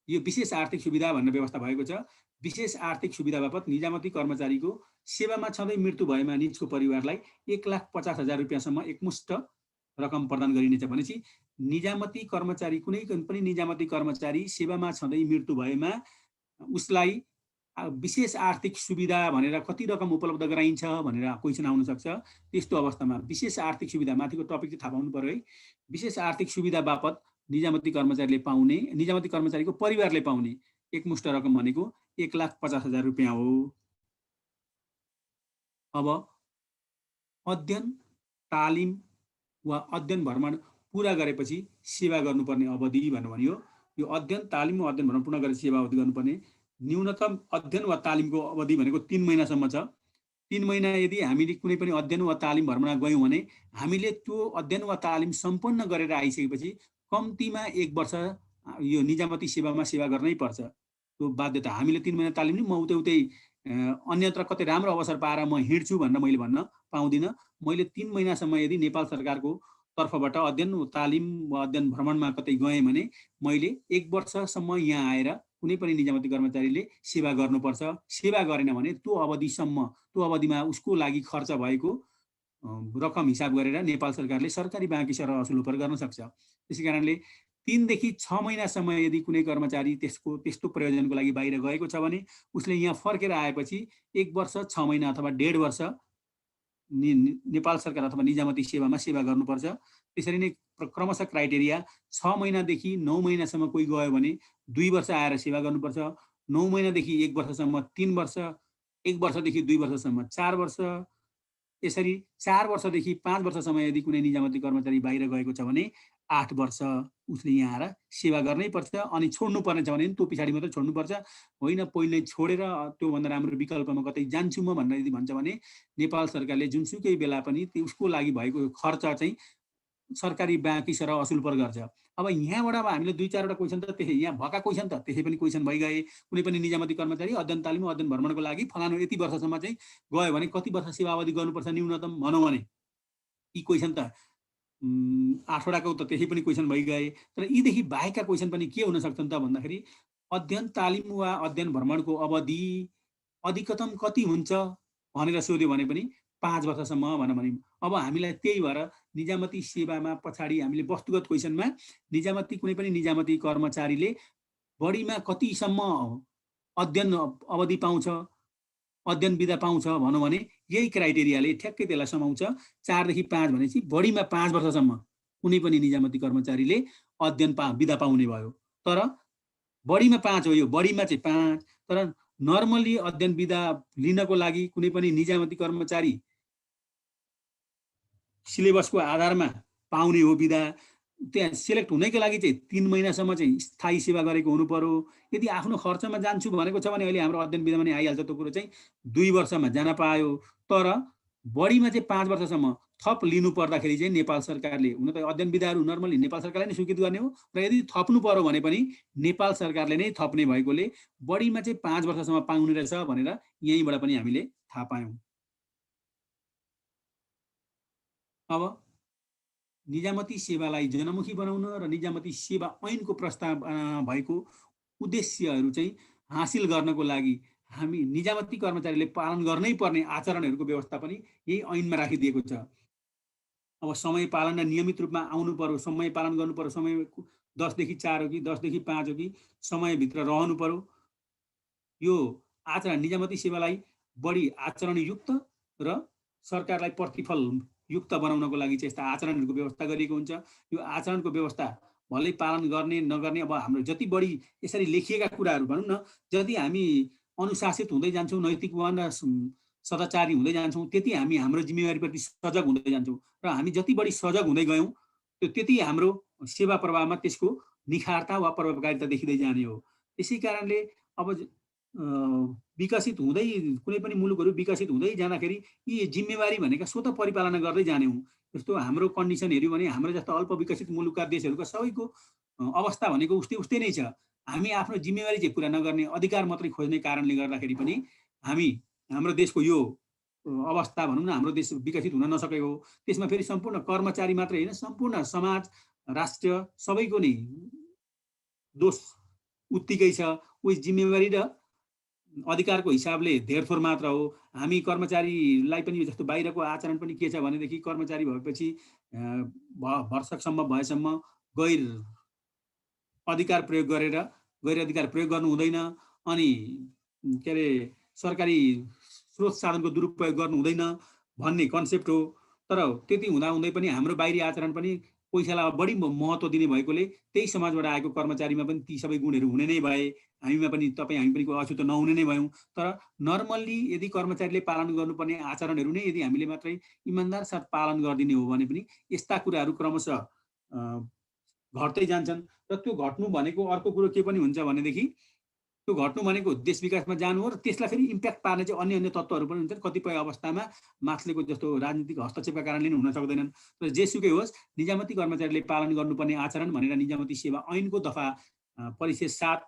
यो विशेष आर्थिक सुविधा भन्ने व्यवस्था भएको छ। विशेष आर्थिक सुविधा बापत निजामती कर्मचारीको सेवामा छँदै मृत्यु भएमा निजको परिवारलाई 1,50,000 रुपियाँसम्म एकमुष्ट रकम प्रदान गरिनेछ भनेपछि निजामती कर्मचारी कुनै पनि निजामती कर्मचारी सेवामा छँदै मृत्यु भएमा उसलाई विशेष आर्थिक सुविधा भनेर कति रकम उपलब्ध गराइन्छ भनेर क्वेसन आउन सक्छ। त्यस्तो अवस्थामा विशेष आर्थिक सुविधा, माथिको टपिक चाहिँ थाहा पाउनु पर्यो है। विशेष आर्थिक सुविधा बापत निजामती कर्मचारीले पाउने, निजामती कर्मचारीको परिवारले पाउने एकमुष्ट रकम भनेको 1,50,000 रुपियाँ हो। अब अध्ययन, तालिम वा अध्ययन भ्रमण पुरा गरेपछि सेवा गर्नुपर्ने अवधि भन्यो। यो अध्ययन, तालिम वा अध्ययन भ्रमण पुरा गरेर सेवा अवधि गर्नुपर्ने न्यूनतम अध्ययन वा तालिमको अवधि भनेको 3 महिनासम्म छ। 3 महिना यदि हामीले कुनै पनि अध्ययन वा तालिम भ्रमण गयौँ भने हामीले त्यो अध्ययन वा तालिम सम्पन्न गरेर आइसकेपछि कम्तीमा 1 वर्ष यो निजामती सेवामा सेवा गर्नै पर्छ। त्यो बाध्यता। हामीले 3 महिना तालिम नि म उतै अन्यत्र कतै राम्रो अवसर पाएर म हिँड्छु भनेर मैले भन्न पाउँदिनँ। मैले 3 महिनासम्म यदि नेपाल सरकारको तर्फबाट अध्ययन तालिम वा अध्ययन भ्रमणमा कतै गएँ भने मैले 1 वर्षसम्म यहाँ आएर कुनै पनि निजामती कर्मचारीले सेवा गर्नुपर्छ। सेवा गरेन भने त्यो अवधिसम्म, त्यो अवधिमा उसको लागि खर्च भएको रकम हिसाब गरेर नेपाल सरकारले सरकारी बाँकी सर असुल गर्न सक्छ। त्यसै कारणले 3 देखि 6 महिनासम्म यदि कुनै कर्मचारी त्यस्तो प्रयोजनको लागि बाहिर गएको छ भने उसले यहाँ फर्केर आएपछि 1 वर्ष 6 महिना अथवा 1.5 वर्ष नेपाल सरकार अथवा निजामती सेवामा सेवा गर्नुपर्छ। त्यसरी नै क्रमशः क्राइटेरिया 6 महिनादेखि 9 महिनासम्म कोही गयो भने 2 वर्ष आएर सेवा गर्नुपर्छ। 9 महिनादेखि 1 वर्षसम्म 3 वर्ष, 1 वर्षदेखि 2 वर्षसम्म 4 वर्ष, यसरी 4 वर्षदेखि 5 वर्षसम्म यदि कुनै निजामती कर्मचारी बाहिर गएको छ भने 8 वर्ष उसले यहाँ आएर सेवा गर्नै पर्छ। अनि छोड्नु पर्ने छ भने त्यो पछाडि मात्रै छोड्नुपर्छ। होइन पहिले छोडेर त्योभन्दा राम्रो विकल्पमा कतै जान्छु म भनेर यदि भन्छ भने नेपाल सरकारले जुनसुकै बेला पनि उसको लागि भएको खर्च चाहिँ सरकारी बाँकी सर असुल गर्छ। अब यहाँबाट अब हामीले 2-4वटा क्वेसन त त्यसै यहाँ भएका क्वेसन त त्यसै पनि क्वेसन भइगए। कुनै पनि निजामती कर्मचारी अध्ययन तालिम अध्ययन भ्रमणको लागि फलानु यति वर्षसम्म चाहिँ गयो भने कति वर्ष सेवा अवधि गर्नुपर्छ न्यूनतम भनौँ भने यी क्वेसन त 8वटाको त त्यसै पनि क्वेसन भइगए। तर यीदेखि बाहेकका क्वेसन पनि के हुन सक्छन् त भन्दाखेरि अध्ययन तालिम वा अध्ययन भ्रमणको अवधि अधिकतम कति हुन्छ भनेर सोध्यो भने पनि 5 वर्षसम्म भने अब हामीलाई त्यही भएर निजामती सेवामा पछाडि हामीले वस्तुगत क्वेसनमा निजामती कुनै पनि निजामती कर्मचारीले बढीमा कतिसम्म अध्ययन अवधि पाउँछ, अध्ययन विधा पाउँछ भनौँ भने यही क्राइटेरियाले ठ्याक्कै त्यसलाई समाउँछ। 4 देखि 5 भनेपछि बढीमा 5 वर्षसम्म कुनै पनि निजामती कर्मचारीले अध्ययन विधा पाउने भयो। तर बढीमा 5 हो, यो बढीमा चाहिँ 5। तर नर्मली अध्ययन विधा लिनको लागि कुनै पनि निजामती कर्मचारी सिलेबसको आधारमा पाउने हो विधा। त्यहाँ सेलेक्ट हुनैको लागि चाहिँ 3 महिनासम्म चाहिँ स्थायी सेवा गरेको हुनु पर्यो। यदि आफ्नो खर्चमा जान्छु भनेको छ भने अहिले हाम्रो अध्ययन विधामा नि आइहाल्छ त्यो कुरो चाहिँ 2 वर्षमा जान पायो। तर बढीमा चाहिँ 5 वर्षसम्म थप लिनु पर्दाखेरि चाहिँ नेपाल सरकारले, हुन त अध्ययन विधाहरू नर्मली नेपाल सरकारले नै स्वीकृत गर्ने हो, र यदि थप्नु पर्यो भने पनि नेपाल सरकारले नै थप्ने भएकोले बढीमा चाहिँ 5 वर्षसम्म पाउने रहेछ भनेर यहीँबाट पनि हामीले थाहा पायौँ। अब निजामती सेवालाई जनमुखी बनाउन र निजामती सेवा ऐनको प्रस्तावना भएको उद्देश्यहरू चाहिँ हासिल गर्नको लागि हामी निजामती कर्मचारीले पालन गर्नै पर्ने आचरणहरूको व्यवस्था पनि यही ऐनमा राखिदिएको छ। अब समय पालना नियमित रूपमा आउनु पर्यो, समय पालन गर्नु पर्यो। समय 10 देखि 4 हो कि 10 देखि 5 हो कि समयभित्र रहनु पर्यो। यो आचरण निजामती सेवालाई बढी आचरणयुक्त र सरकारलाई प्रतिफल युक्त बनाउनको लागि चाहिँ यस्ता आचरणहरूको व्यवस्था गरिएको हुन्छ। यो आचरणको व्यवस्था भलै पालन गर्ने नगर्ने अब हाम्रो जति बढी यसरी लेखिएका कुराहरू भनौँ न, जति हामी अनुशासित हुँदै जान्छौँ, नैतिकवान र सदाचारी हुँदै जान्छौँ, त्यति हामी हाम्रो जिम्मेवारीप्रति सजग हुँदै जान्छौँ। र हामी जति बढी सजग हुँदै गयौँ त्यति हाम्रो सेवा प्रवाहमा त्यसको निखारता वा प्रभावकारिता देखिँदै जाने हो। त्यसै कारणले अब विकसित हुँदै कुनै पनि मुलुकहरू विकसित हुँदै जाँदाखेरि यी जिम्मेवारी भनेका स्वतः परिपालना गर्दै जाने हुँ। जस्तो हाम्रो कन्डिसन हेऱ्यौँ भने हाम्रो जस्तो अल्प विकसित मुलुकका देशहरूका सबैको अवस्था भनेको उस्तै नै छ। हामी आफ्नो जिम्मेवारी चाहिँ पुरा नगर्ने, अधिकार मात्रै खोज्ने कारणले गर्दाखेरि पनि हाम्रो देशको यो अवस्था भनौँ न, हाम्रो देश विकसित हुन नसकेको हो। त्यसमा फेरि सम्पूर्ण कर्मचारी मात्रै होइन, सम्पूर्ण समाज, राष्ट्र सबैको नै दोष उत्तिकै छ। उही जिम्मेवारी र अधिकारको हिसाबले धेरथोर मात्र हो। हामी कर्मचारीलाई पनि जस्तो बाहिरको आचरण पनि के छ भनेदेखि कर्मचारी भएपछि भरसकसम्म भएसम्म गैर अधिकार प्रयोग गरेर गैर अधिकार प्रयोग गर्नु हुँदैन। अनि के अरे सरकारी स्रोत साधनको दुरुपयोग गर्नु हुँदैन भन्ने कन्सेप्ट हो। तर त्यति हुँदाहुँदै पनि हाम्रो बाहिरी आचरण पनि पैसालाई बढी महत्त्व दिने भएकोले त्यही समाजबाट आएको कर्मचारीमा पनि ती सबै गुणहरू हुने नै भए। हामीमा पनि हामी पनि अछुत नहुने नै भयौँ। तर नर्मल्ली यदि कर्मचारीले पालन गर्नुपर्ने आचरणहरू नै यदि हामीले मात्रै इमान्दार साथ पालन गरिदिने हो भने पनि यस्ता कुराहरू क्रमशः घट्दै जान्छन्। र त्यो घट्नु भनेको अर्को कुरो के पनि हुन्छ भनेदेखि त्यो घट्नु भनेको देश विकासमा जानु हो र त्यसलाई फेरि इम्प्याक्ट पार्ने चाहिँ अन्य तत्त्वहरू पनि हुन्छन्। कतिपय अवस्थामा माथिलेको जस्तो राजनीतिक हस्तक्षेपका कारणले पनि हुन सक्दैनन्। तर जेसुकै होस्, निजामती कर्मचारीले पालन गर्नुपर्ने आचरण भनेर निजामती सेवा ऐनको दफा परिच्छेद 7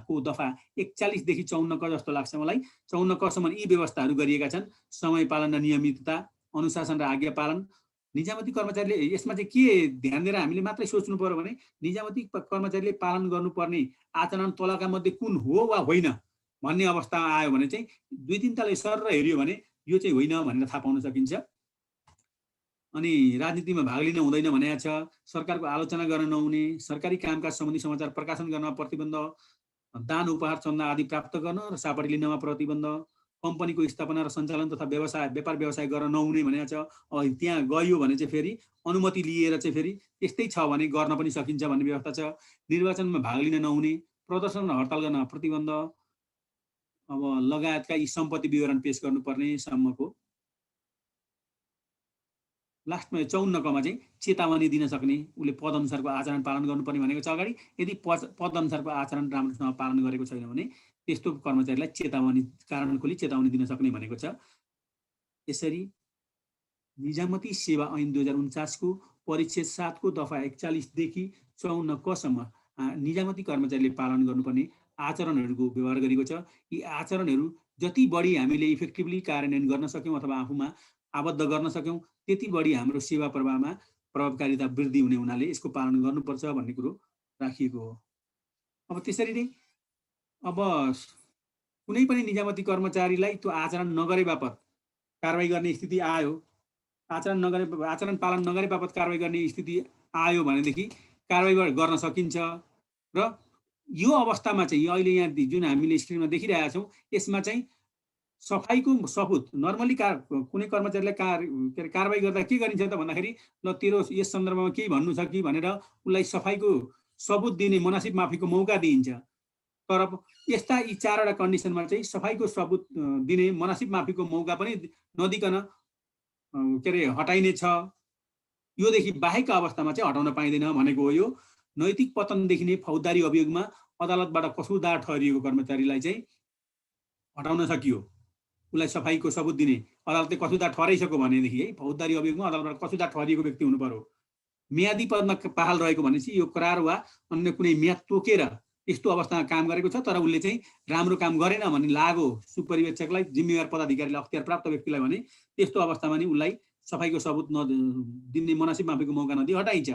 को दफा 41 देखि 54 क जस्तो लाग्छ मलाई। 54 कसम्म यी व्यवस्थाहरू गरिएका छन्। समय पालन र नियमितता, अनुशासन र आज्ञा पालन। निजामती कर्मचारीले यसमा चाहिँ के ध्यान दिएर हामीले मात्रै सोच्नु पर्यो भने निजामती कर्मचारीले पालन गर्नुपर्ने आचरण तलका मध्ये कुन हो वा होइन भन्ने अवस्था आयो भने चाहिँ 2-3 तल सर हेऱ्यो भने यो चाहिँ होइन भनेर थाहा पाउन सकिन्छ। अनि राजनीतिमा भाग लिन हुँदैन भनेको छ, सरकारको आलोचना गर्न नहुने, सरकारी कामकाज सम्बन्धी समाचार प्रकाशन गर्नमा प्रतिबन्ध, दान उपहार चन्दा आदि प्राप्त गर्न र सापटी लिनमा प्रतिबन्ध, कम्पनीको स्थापना र सञ्चालन तथा व्यापार व्यवसाय गर्न नहुने भनेको छ। अब त्यहाँ गयो भने चाहिँ फेरि अनुमति लिएर चाहिँ फेरि त्यस्तै छ भने गर्न पनि सकिन्छ भन्ने व्यवस्था छ। निर्वाचनमा भाग लिन नहुने, प्रदर्शन र हडताल गर्न प्रतिबन्ध, अब लगायतका यी सम्पत्ति विवरण पेश गर्नुपर्ने सम्मको। लास्टमा 54 कमा चाहिँ चेतावनी दिन सक्ने, उसले पदअनुसारको आचरण पालन गर्नुपर्ने भनेको छ अगाडि। यदि पदअनुसारको आचरण राम्रोसँग पालन गरेको छैन भने त्यस्तो कर्मचारीलाई चेतावनी, कारण खोली चेतावनी दिन सक्ने भनेको छ। यसरी निजामती सेवा ऐन 2049 को परिच्छेद 7 को दफा 41 देखि 54 कसम्म निजामती कर्मचारीले पालन गर्नुपर्ने आचरणहरूको व्यवहार गरेको छ। यी आचरणहरू जति बढी हामीले इफेक्टिभली कार्यान्वयन गर्न सक्यौँ अथवा आफूमा आबद्ध गर्न सक्यौँ त्यति बढी हाम्रो सेवा प्रवाहमा प्रभावकारिता वृद्धि हुने हुनाले यसको पालन गर्नुपर्छ भन्ने कुरो राखिएको हो। अब त्यसरी नै अब कुनै पनि निजामती कर्मचारीलाई त्यो आचरण नगरे बापत कारबाही गर्ने स्थिति आयो, आचरण पालन नगरे बापत कारबाही गर्ने स्थिति आयो भनेदेखि कारबाही गर्न सकिन्छ। र यो अवस्थामा चाहिँ अहिले यहाँ जुन हामीले स्क्रिनमा देखिरहेका छौँ यसमा चाहिँ सफाइको सबुत नर्मली कुनै कर्मचारीलाई कारबाही गर्दा के गरिन्छ त भन्दाखेरि ल तेरो यस सन्दर्भमा केही भन्नु छ कि भनेर उसलाई सफाइको सबुत दिने मुनासिब माफीको मौका दिइन्छ। तर यस्ता यी 4वटा कन्डिसनमा चाहिँ सफाइको सबुत दिने मुनासिब माफीको मौका पनि नदिकन हटाइने छ। योदेखि बाहेक अवस्थामा चाहिँ हटाउन पाइँदैन भनेको हो। यो नैतिक पतन देखिने फौजदारी अभियोगमा अदालतबाट कसुरदार ठहरिएको कर्मचारीलाई चाहिँ हटाउन सकियो। उसलाई सफाइको सबुत दिने अदालतले कसुरदार ठहराइसक्यो भनेदेखि है फौजदारी अभियोगमा अदालतबाट कसुरदार ठहरिएको व्यक्ति हुनु पर्यो। म्यादी पदमा बहाल रहेको भनेपछि यो करार वा अन्य कुनै म्याद तोकेर यस्तो अवस्थामा काम गरेको छ तर उसले चाहिँ राम्रो काम गरेन भन्ने लाग्यो सुपरिवेक्षकलाई, जिम्मेवार पदाधिकारीलाई, अख्तियार प्राप्त व्यक्तिलाई भने त्यस्तो अवस्थामा नि उसलाई सफाइको सबुत दिने मुनासिब माफीको मौका नदिई हटाइन्छ।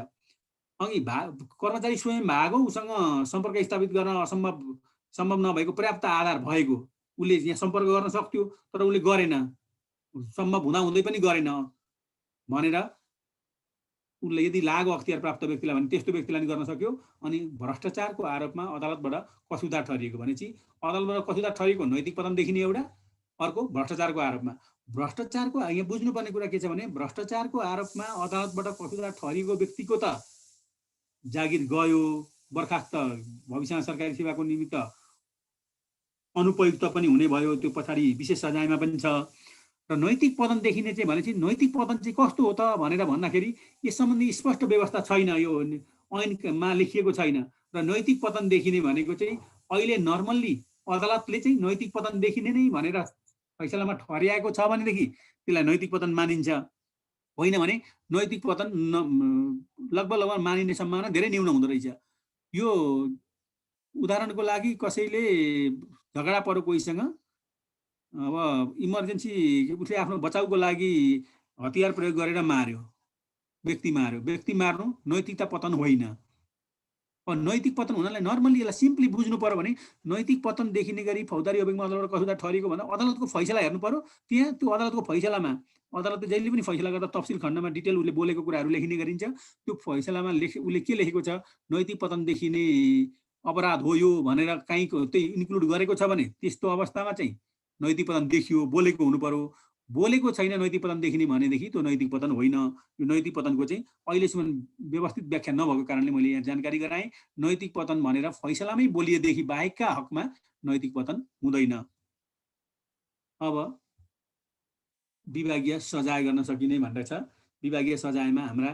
अघि कर्मचारी स्वयं भागो, उसँग सम्पर्क स्थापित गर्न सम्भव नभएको पर्याप्त आधार भएको उसले यहाँ सम्पर्क गर्न सक्थ्यो तर उसले गरेन, सम्भव हुँदै पनि गरेन भनेर उसले यदि लाग्यो अख्तियार प्राप्त व्यक्तिलाई भने त्यस्तो व्यक्तिलाई गर्न सक्यो। अनि भ्रष्टाचारको आरोपमा अदालतबाट कसुरदार ठहरिएको भनेपछि अदालतबाट कसुरदार ठहरिएको नैतिक पतन देखिने एउटा, अर्को भ्रष्टाचारको आरोपमा। भ्रष्टाचारको यहाँ बुझ्नुपर्ने कुरा के छ भने भ्रष्टाचारको आरोपमा अदालतबाट कसुरदार ठहरिएको व्यक्तिको त जागिर गयो, बर्खास्त, भविष्यमा सरकारी सेवाको निमित्त अनुपयुक्त पनि हुने भयो, त्यो पछाडि विशेष सजायमा पनि छ। र नैतिक पतन देखिने चाहिँ भनेपछि नैतिक पतन चाहिँ कस्तो हो त भनेर भन्दाखेरि यस सम्बन्धी स्पष्ट व्यवस्था छैन, यो ऐनमा लेखिएको छैन। र नैतिक पतन देखिने भनेको चाहिँ अहिले नर्मल्ली अदालतले चाहिँ नैतिक पतन देखिने नै भनेर फैसलामा ठहर्याएको छ भनेदेखि त्यसलाई नैतिक पतन मानिन्छ, होइन भने नैतिक पतन लगभग मानिने सम्भावना धेरै न्यून हुँदो रहेछ। यो उदाहरणको लागि कसैले झगडा पर्यो कोहीसँग, अब इमर्जेन्सी उसले आफ्नो बचाउको लागि हतियार प्रयोग गरेर मार्यो, व्यक्ति मार्नु नैतिकता पतन होइन। नैतिक पतन हुनलाई नर्मली यसलाई सिम्पली बुझ्नु पर्यो भने नैतिक पतन देखिने गरी फौजदारी अभियोगमा अदालतबाट कसुदा ठहरेको भन्दा अदालतको फैसला हेर्नु पर्यो। त्यहाँ त्यो अदालतको फैसलामा अदालतले जहिले पनि फैसला गर्दा तफसिल खण्डमा डिटेल उसले बोलेको कुराहरू लेखिने गरिन्छ। त्यो फैसलामा उसले के लेखेको छ, नैतिक पतन देखिने अपराध हो यो भनेर काहीँ त्यही इन्क्लुड गरेको छ भने त्यस्तो अवस्थामा चाहिँ नैतिक पतन देखियो, बोलेको हुनु पर्यो। बोलेको छैन नैतिक पतन देखिने भनेदेखि त्यो नैतिक पतन होइन। यो नैतिक पतनको चाहिँ अहिलेसम्म व्यवस्थित व्याख्या नभएको कारणले मैले यहाँ जानकारी गराएँ। नैतिक पतन भनेर फैसलामै बोलिएदेखि बाहेकका हकमा नैतिक पतन हुँदैन। अब विभागीय सजाय गर्न सकिने भनेर छ। विभागीय सजायमा हाम्रा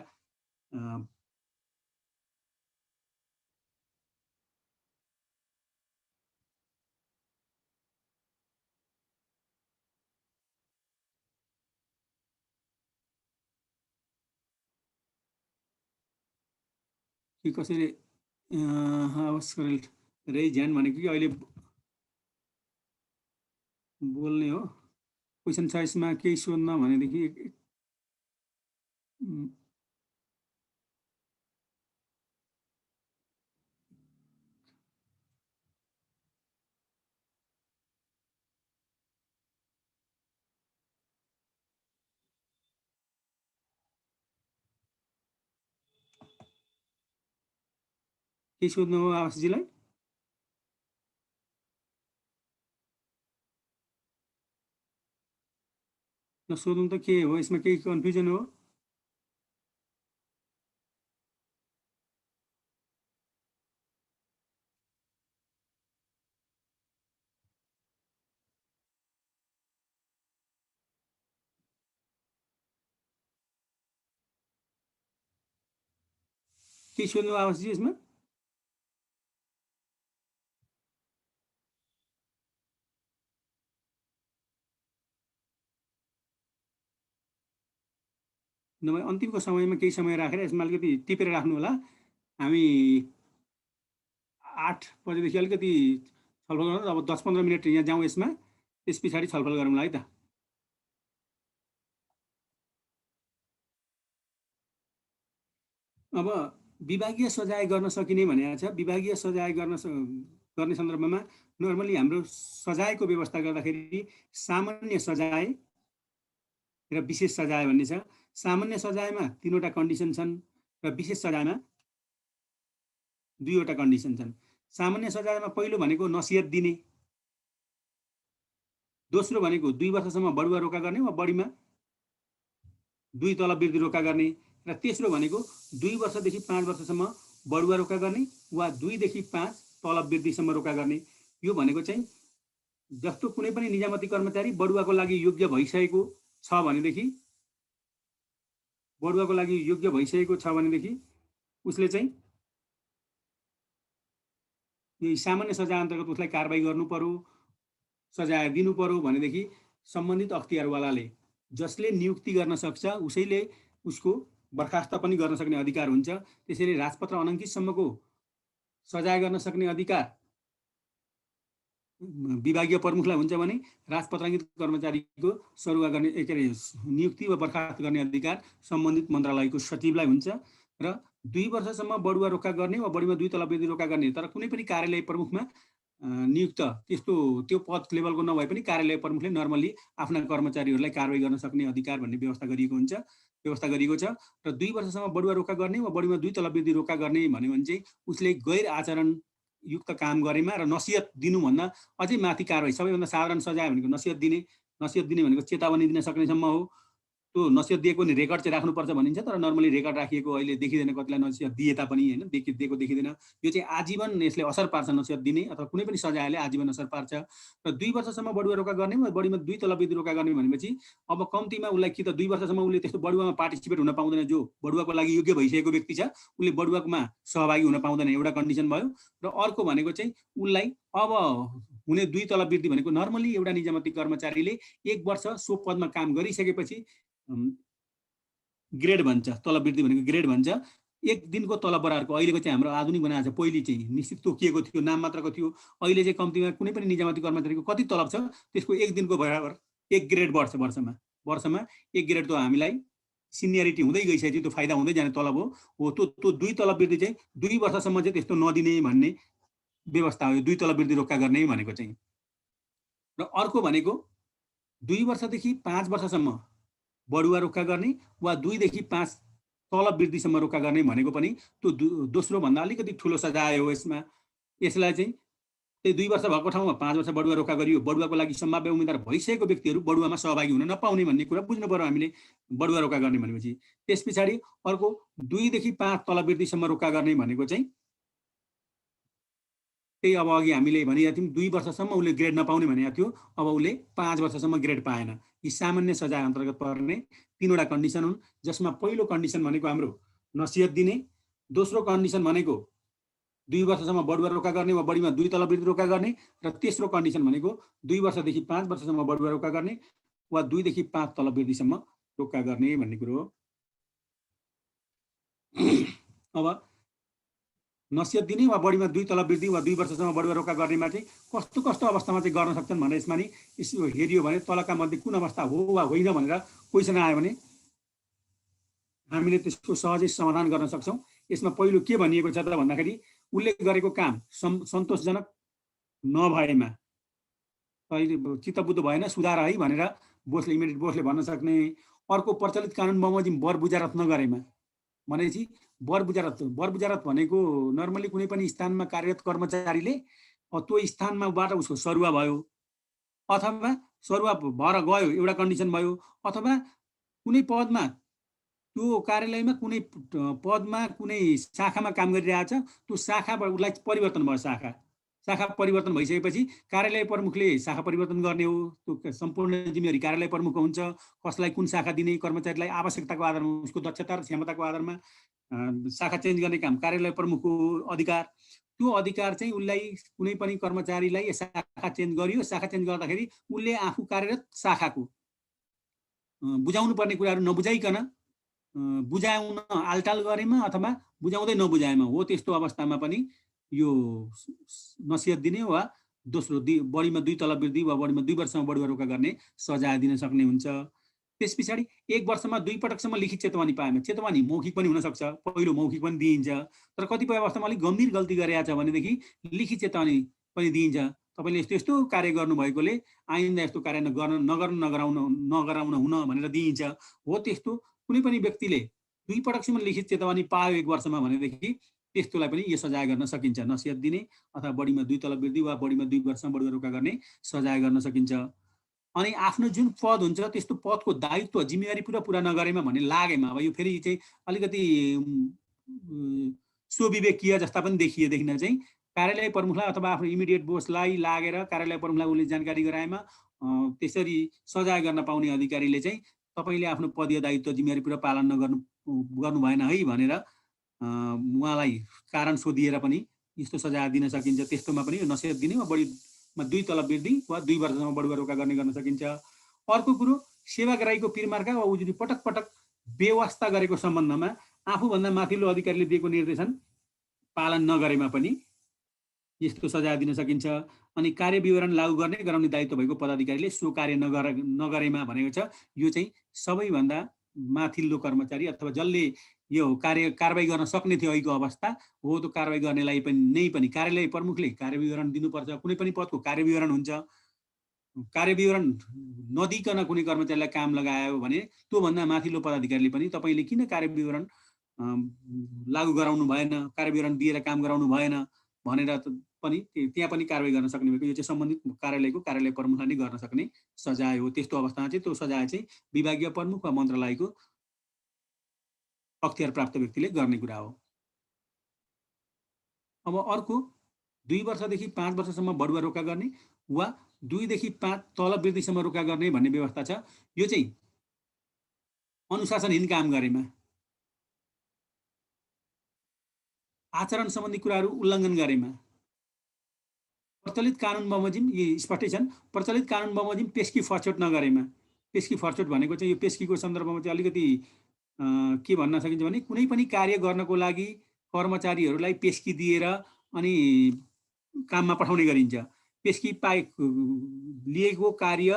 कि कसैले रेज ह्यान्ड भनेको कि अहिले बोल्ने हो। क्वेसन छ यसमा केही सोध्न भनेदेखि के सोध्नु हो आवासजीलाई? नसोध्नु त के हो, यसमा केही कन्फ्युजन हो? के सोध्नु आवासजी यसमा? नभए अन्तिमको समयमा केही समय राखेर यसमा अलिकति टिपेर राख्नु होला। हामी 8 बजेदेखि अलिकति छलफल गरौँ। अब 10-15 मिनट यहाँ जाउँ यसमा, त्यस पछाडि छलफल गरौँला है त। अब विभागीय सजाय गर्न सकिने भनेको छ। विभागीय सजाय गर्ने सन्दर्भमा नर्मली हाम्रो सजायको व्यवस्था गर्दाखेरि सामान्य सजाय र विशेष सजाय भन्ने छ। सामान्य सजायमा 3वटा कन्डिसन छन् र विशेष सजायमा 2वटा कन्डिसन छन्। सामान्य सजायमा पहिलो भनेको नसिहत दिने, दोस्रो भनेको 2 वर्षसम्म बढुवा रोका गर्ने वा बढीमा 2 तलब वृद्धि रोका गर्ने, र तेस्रो भनेको 2 वर्षदेखि 5 वर्षसम्म बढुवा रोका गर्ने वा 2 देखि 5 तलब वृद्धिसम्म रोका गर्ने। यो भनेको चाहिँ जस्तो कुनै पनि निजामती कर्मचारी बढुवाको लागि योग्य भइसकेको छ भनेदेखि उसले चाहिँ यो सामान्य सजाय अन्तर्गत उसलाई कारबाही गर्नु पर्यो, सजाय दिनु पर्यो भनेदेखि सम्बन्धित अख्तियारवालाले जसले नियुक्ति गर्न सक्छ उसैले उसको बर्खास्त पनि गर्न सक्ने अधिकार हुन्छ। त्यसैले राजपत्र अनङ्कितसम्मको सजाय गर्न सक्ने अधिकार विभागीय प्रमुखलाई हुन्छ भने राजपत्राङ्कित कर्मचारीको सरुवा गर्ने नियुक्ति वा बर्खास्त गर्ने अधिकार सम्बन्धित मन्त्रालयको सचिवलाई हुन्छ। र 2 वर्षसम्म बढुवा रोका गर्ने वा बढीमा 2 तलब वृद्धि रोका गर्ने, तर कुनै पनि कार्यालय प्रमुखमा नियुक्त त्यो पद लेभलको नभए पनि कार्यालय प्रमुखले नर्मली आफ्ना कर्मचारीहरूलाई कारबाही गर्न सक्ने अधिकार भन्ने व्यवस्था गरिएको छ। र 2 वर्षसम्म बढुवा रोका गर्ने वा बढीमा 2 तलब वृद्धि रोका गर्ने भन्यो भने चाहिँ उसले गैर आचरण युक्त काम गरेमा र नसिहत दिनुभन्दा अझै माथि कारबाही। सबैभन्दा साधारण सजाय भनेको नसिहत दिने भनेको चेतावनी दिन सक्नेसम्म हो। त्यो नसिहत दिएको नि रेकर्ड चाहिँ राख्नुपर्छ भनिन्छ, तर नर्मली रेकर्ड राखिएको अहिले देखिँदैन, कतिलाई नसिहत दिए तापनि होइन दिएको देखिँदैन। यो चाहिँ आजीवन यसले असर पार्छ, नसिहत दिने अथवा कुनै पनि सजायले आजीवन असर पार्छ। र 2 वर्षसम्म बढुवा रोका गर्ने वा बढीमा 2 तलब वृद्धि रोका गर्ने भनेपछि अब कम्तीमा उसलाई कि त 2 वर्षसम्म उसले त्यस्तो बढुवामा पार्टिसिपेट हुन पाउँदैन, जो बढुवाको लागि योग्य भइसकेको व्यक्ति छ उसले बढुवामा सहभागी हुन पाउँदैन, एउटा कन्डिसन भयो। र अर्को भनेको चाहिँ उसलाई अब हुने 2 तलब वृद्धि भनेको नर्मली एउटा निजामती कर्मचारीले 1 वर्ष सो पदमा काम गरिसकेपछि ग्रेड भन्छ, तलब वृद्धि भनेको ग्रेड भन्छ। 1 दिनको तलब बराबरको अहिलेको चाहिँ हाम्रो आधुनिक बनाएको छ, पहिले चाहिँ निश्चित तोकिएको थियो, नाम मात्रको थियो। अहिले चाहिँ कम्तीमा कुनै पनि निजामती कर्मचारीको कति तलब छ त्यसको 1 दिनको बराबर 1 ग्रेड बढ्छ वर्षमा 1 ग्रेड। त हामीलाई सिनियरिटी हुँदै गइसकेपछि त्यो फाइदा हुँदै जाने तलब हो। त्यो 2 तलब वृद्धि चाहिँ 2 वर्षसम्म चाहिँ त्यस्तो नदिने भन्ने व्यवस्था हो, यो 2 तलब वृद्धि रोक्का गर्ने भनेको चाहिँ। र अर्को भनेको 2 वर्षदेखि 5 वर्षसम्म बढुवा रोक्का गर्ने वा 2 देखि 5 तलब वृद्धिसम्म रोक्का गर्ने भनेको पनि त्यो दोस्रो भन्दा अलिकति ठुलो सजाय हो। यसलाई चाहिँ त्यही 2 वर्ष भएको ठाउँमा 5 वर्ष बढुवा रोक्का गरियो। बढुवाको लागि सम्भाव्य उम्मेदवार भइसकेको व्यक्तिहरू बढुवामा सहभागी हुन नपाउने भन्ने कुरा बुझ्नु पर्यो हामीले, बढुवा रोक्का गर्ने भनेपछि। त्यस पछाडि अर्को 2 देखि 5 तलब वृद्धिसम्म रोक्का गर्ने भनेको चाहिँ त्यही अब अघि हामीले भनेका थियौँ 2 वर्षसम्म उसले ग्रेड नपाउने भनेको थियो, अब उसले 5 वर्षसम्म ग्रेड पाएन। यी सामान्य सजाय अन्तर्गत पर्ने 3वटा कन्डिसन हुन्, जसमा पहिलो कन्डिसन भनेको हाम्रो नसिहत दिने, दोस्रो कन्डिसन भनेको 2 वर्षसम्म बढुवा रोक्का गर्ने वा बढीमा 2 तलब वृद्धि रोक्का गर्ने, र तेस्रो कन्डिसन भनेको 2 वर्षदेखि 5 वर्षसम्म बढुवा रोक्का गर्ने वा 2 देखि 5 तलब वृद्धिसम्म रोक्का गर्ने भन्ने कुरो हो। अब नसिहत दिने वा बढीमा 2 तलब वृद्धि वा 2 वर्षसम्म बढुवा रोक्का गर्नेमा चाहिँ कस्तो कस्तो अवस्थामा चाहिँ गर्न सक्छन् भनेर यसमा नि हेरियो भने तलका मध्ये कुन अवस्था हो वा होइन भनेर क्वेसन आयो भने हामीले त्यसको सहजै समाधान गर्न सक्छौँ। यसमा पहिलो के भनिएको छ त भन्दाखेरि उसले गरेको काम सन्तोषजनक नभएमा, चित्तबुद्ध भएन सुधार है भनेर इमिडिएट बोसले भन्न सक्ने। अर्को प्रचलित कानुन बमोजिम बर बुझारत नगरेमा भनेपछि बर बुझारत भनेको नर्मली कुनै पनि स्थानमा कार्यरत कर्मचारीले त्यो स्थानमाबाट उसको सरुवा भयो अथवा सरुवा भएर गयो, एउटा कन्डिसन भयो, अथवा कुनै पदमा त्यो कार्यालयमा कुनै पदमा कुनै शाखामा काम गरिरहेछ, त्यो शाखाबाट उसलाई परिवर्तन भयो, शाखा परिवर्तन भइसकेपछि कार्यालय प्रमुखले शाखा परिवर्तन गर्ने हो। त्यो सम्पूर्ण जिम्मेवारी कार्यालय प्रमुखको हुन्छ। कसलाई कुन शाखा दिने, कर्मचारीलाई आवश्यकताको आधारमा उसको दक्षता र क्षमताको आधारमा शाखा चेन्ज गर्ने काम कार्यालय प्रमुखको अधिकार। त्यो अधिकार चाहिँ उसलाई कुनै पनि कर्मचारीलाई शाखा चेन्ज गरियो, शाखा चेन्ज गर्दाखेरि उसले आफू कार्यरत शाखाको बुझाउनु पर्ने कुराहरू नबुझाइकन बुझाउन आलटाल गरेमा अथवा बुझाउँदै नबुझाएमा हो, त्यस्तो अवस्थामा पनि यो नसिहत दिने वा दोस्रो बढीमा 2 तलब वृद्धि वा बढीमा 2 वर्षसम्म बढुवा रोक्का गर्ने सजाय दिन सक्ने हुन्छ। त्यस पछाडि 1 वर्षमा 2 पटकसम्म लिखित चेतवनी पाएमा, चेतवनी मौखिक पनि हुनसक्छ, पहिलो मौखिक पनि दिइन्छ, तर कतिपय अवस्थामा अलिक गम्भीर गल्ती गरेको छ भनेदेखि लिखित चेतवनी पनि दिइन्छ। तपाईँले यस्तो यस्तो कार्य गर्नुभएकोले आइन्दा यस्तो कार्य नगराउन हुन भनेर दिइन्छ हो। त्यस्तो कुनै पनि व्यक्तिले 2 पटकसम्म लिखित चेतवनी पायो 1 वर्षमा भनेदेखि त्यस्तोलाई पनि यो सजाय गर्न सकिन्छ। नसिहत दिने अथवा बढीमा 2 तलब वृद्धि वा बढीमा 2 वर्षसम्म बढुवा रोक्का गर्ने सजाय गर्न सकिन्छ। अनि आफ्नो जुन पद हुन्छ त्यस्तो पदको दायित्व जिम्मेवारी पुरा नगरेमा भन्ने लागेमा, अब यो फेरि चाहिँ अलिकति स्वविवेकीय जस्ता पनि देखिन चाहिँ कार्यालय प्रमुखलाई अथवा आफ्नो इमिडिएट बोसलाई लागेर कार्यालय प्रमुखलाई उसले जानकारी गराएमा त्यसरी सजाय गर्न पाउने अधिकारीले चाहिँ तपाईँले आफ्नो पदीय दायित्व जिम्मेवारी पुरा पालन गर्नु भएन है भनेर उहाँलाई कारण सोधिएर पनि यस्तो सजाय दिन सकिन्छ। त्यस्तोमा पनि नसिहत दिने वा बढीमा 2 तलब वृद्धि वा 2 वर्षसम्म बढुवा रोक्का गर्न सकिन्छ। अर्को कुरो, सेवाग्राहीको पिरमार्का वा उजुरी पटक पटक बेवास्ता गरेको सम्बन्धमा आफूभन्दा माथिल्लो अधिकारीले दिएको निर्देशन पालन नगरेमा पनि यस्तो सजाय दिन सकिन्छ। अनि कार्य विवरण लागू गर्ने गराउने दायित्व भएको पदाधिकारीले सो कार्य नगरेमा भनेको छ यो चाहिँ सबैभन्दा माथिल्लो कर्मचारी अथवा जसले यो कारबाही गर्न सक्ने थियो अहिलेको अवस्था हो, त्यो कारबाही गर्नेलाई पनि कार्यालय प्रमुखले कार्य विवरण दिनुपर्छ। कुनै पनि पदको कार्य विवरण हुन्छ, कार्य विवरण नदिकन कुनै कर्मचारीलाई काम लगायो भने त्योभन्दा माथिल्लो पदाधिकारीले पनि तपाईँले किन कार्य विवरण लागू गराउनु भएन, कार्य विवरण दिएर काम गराउनु भएन भनेर पनि त्यहाँ पनि कारबाही गर्न सक्ने भएको। यो चाहिँ सम्बन्धित कार्यालयको कार्यालय प्रमुखले नै गर्न सक्ने सजाय हो। त्यस्तो अवस्थामा चाहिँ त्यो सजाय चाहिँ विभागीय प्रमुख वा मन्त्रालयको अख्तियार प्राप्त व्यक्तिले गर्ने कुरा हो। अब अर्को 2 वर्षदेखि 5 वर्षसम्म बढुवा रोका गर्ने वा 2 देखि 5 तल वृद्धिसम्म रोका गर्ने भन्ने व्यवस्था छ। यो चाहिँ अनुशासनहीन काम गरेमा, आचरण सम्बन्धी कुराहरू उल्लङ्घन गरेमा, प्रचलित कानुन बमोजिम यी स्पष्टै छन्। प्रचलित कानुन बमोजिम पेस्की फर्चोट नगरेमा, पेस्की फर्चोट भनेको चाहिँ यो पेस्कीको सन्दर्भमा चाहिँ अलिकति के भन्न सकिन्छ भने कुनै पनि कार्य गर्नको लागि कर्मचारीहरूलाई पेस्की दिएर अनि काममा पठाउने गरिन्छ। पेस्की लिएको कार्य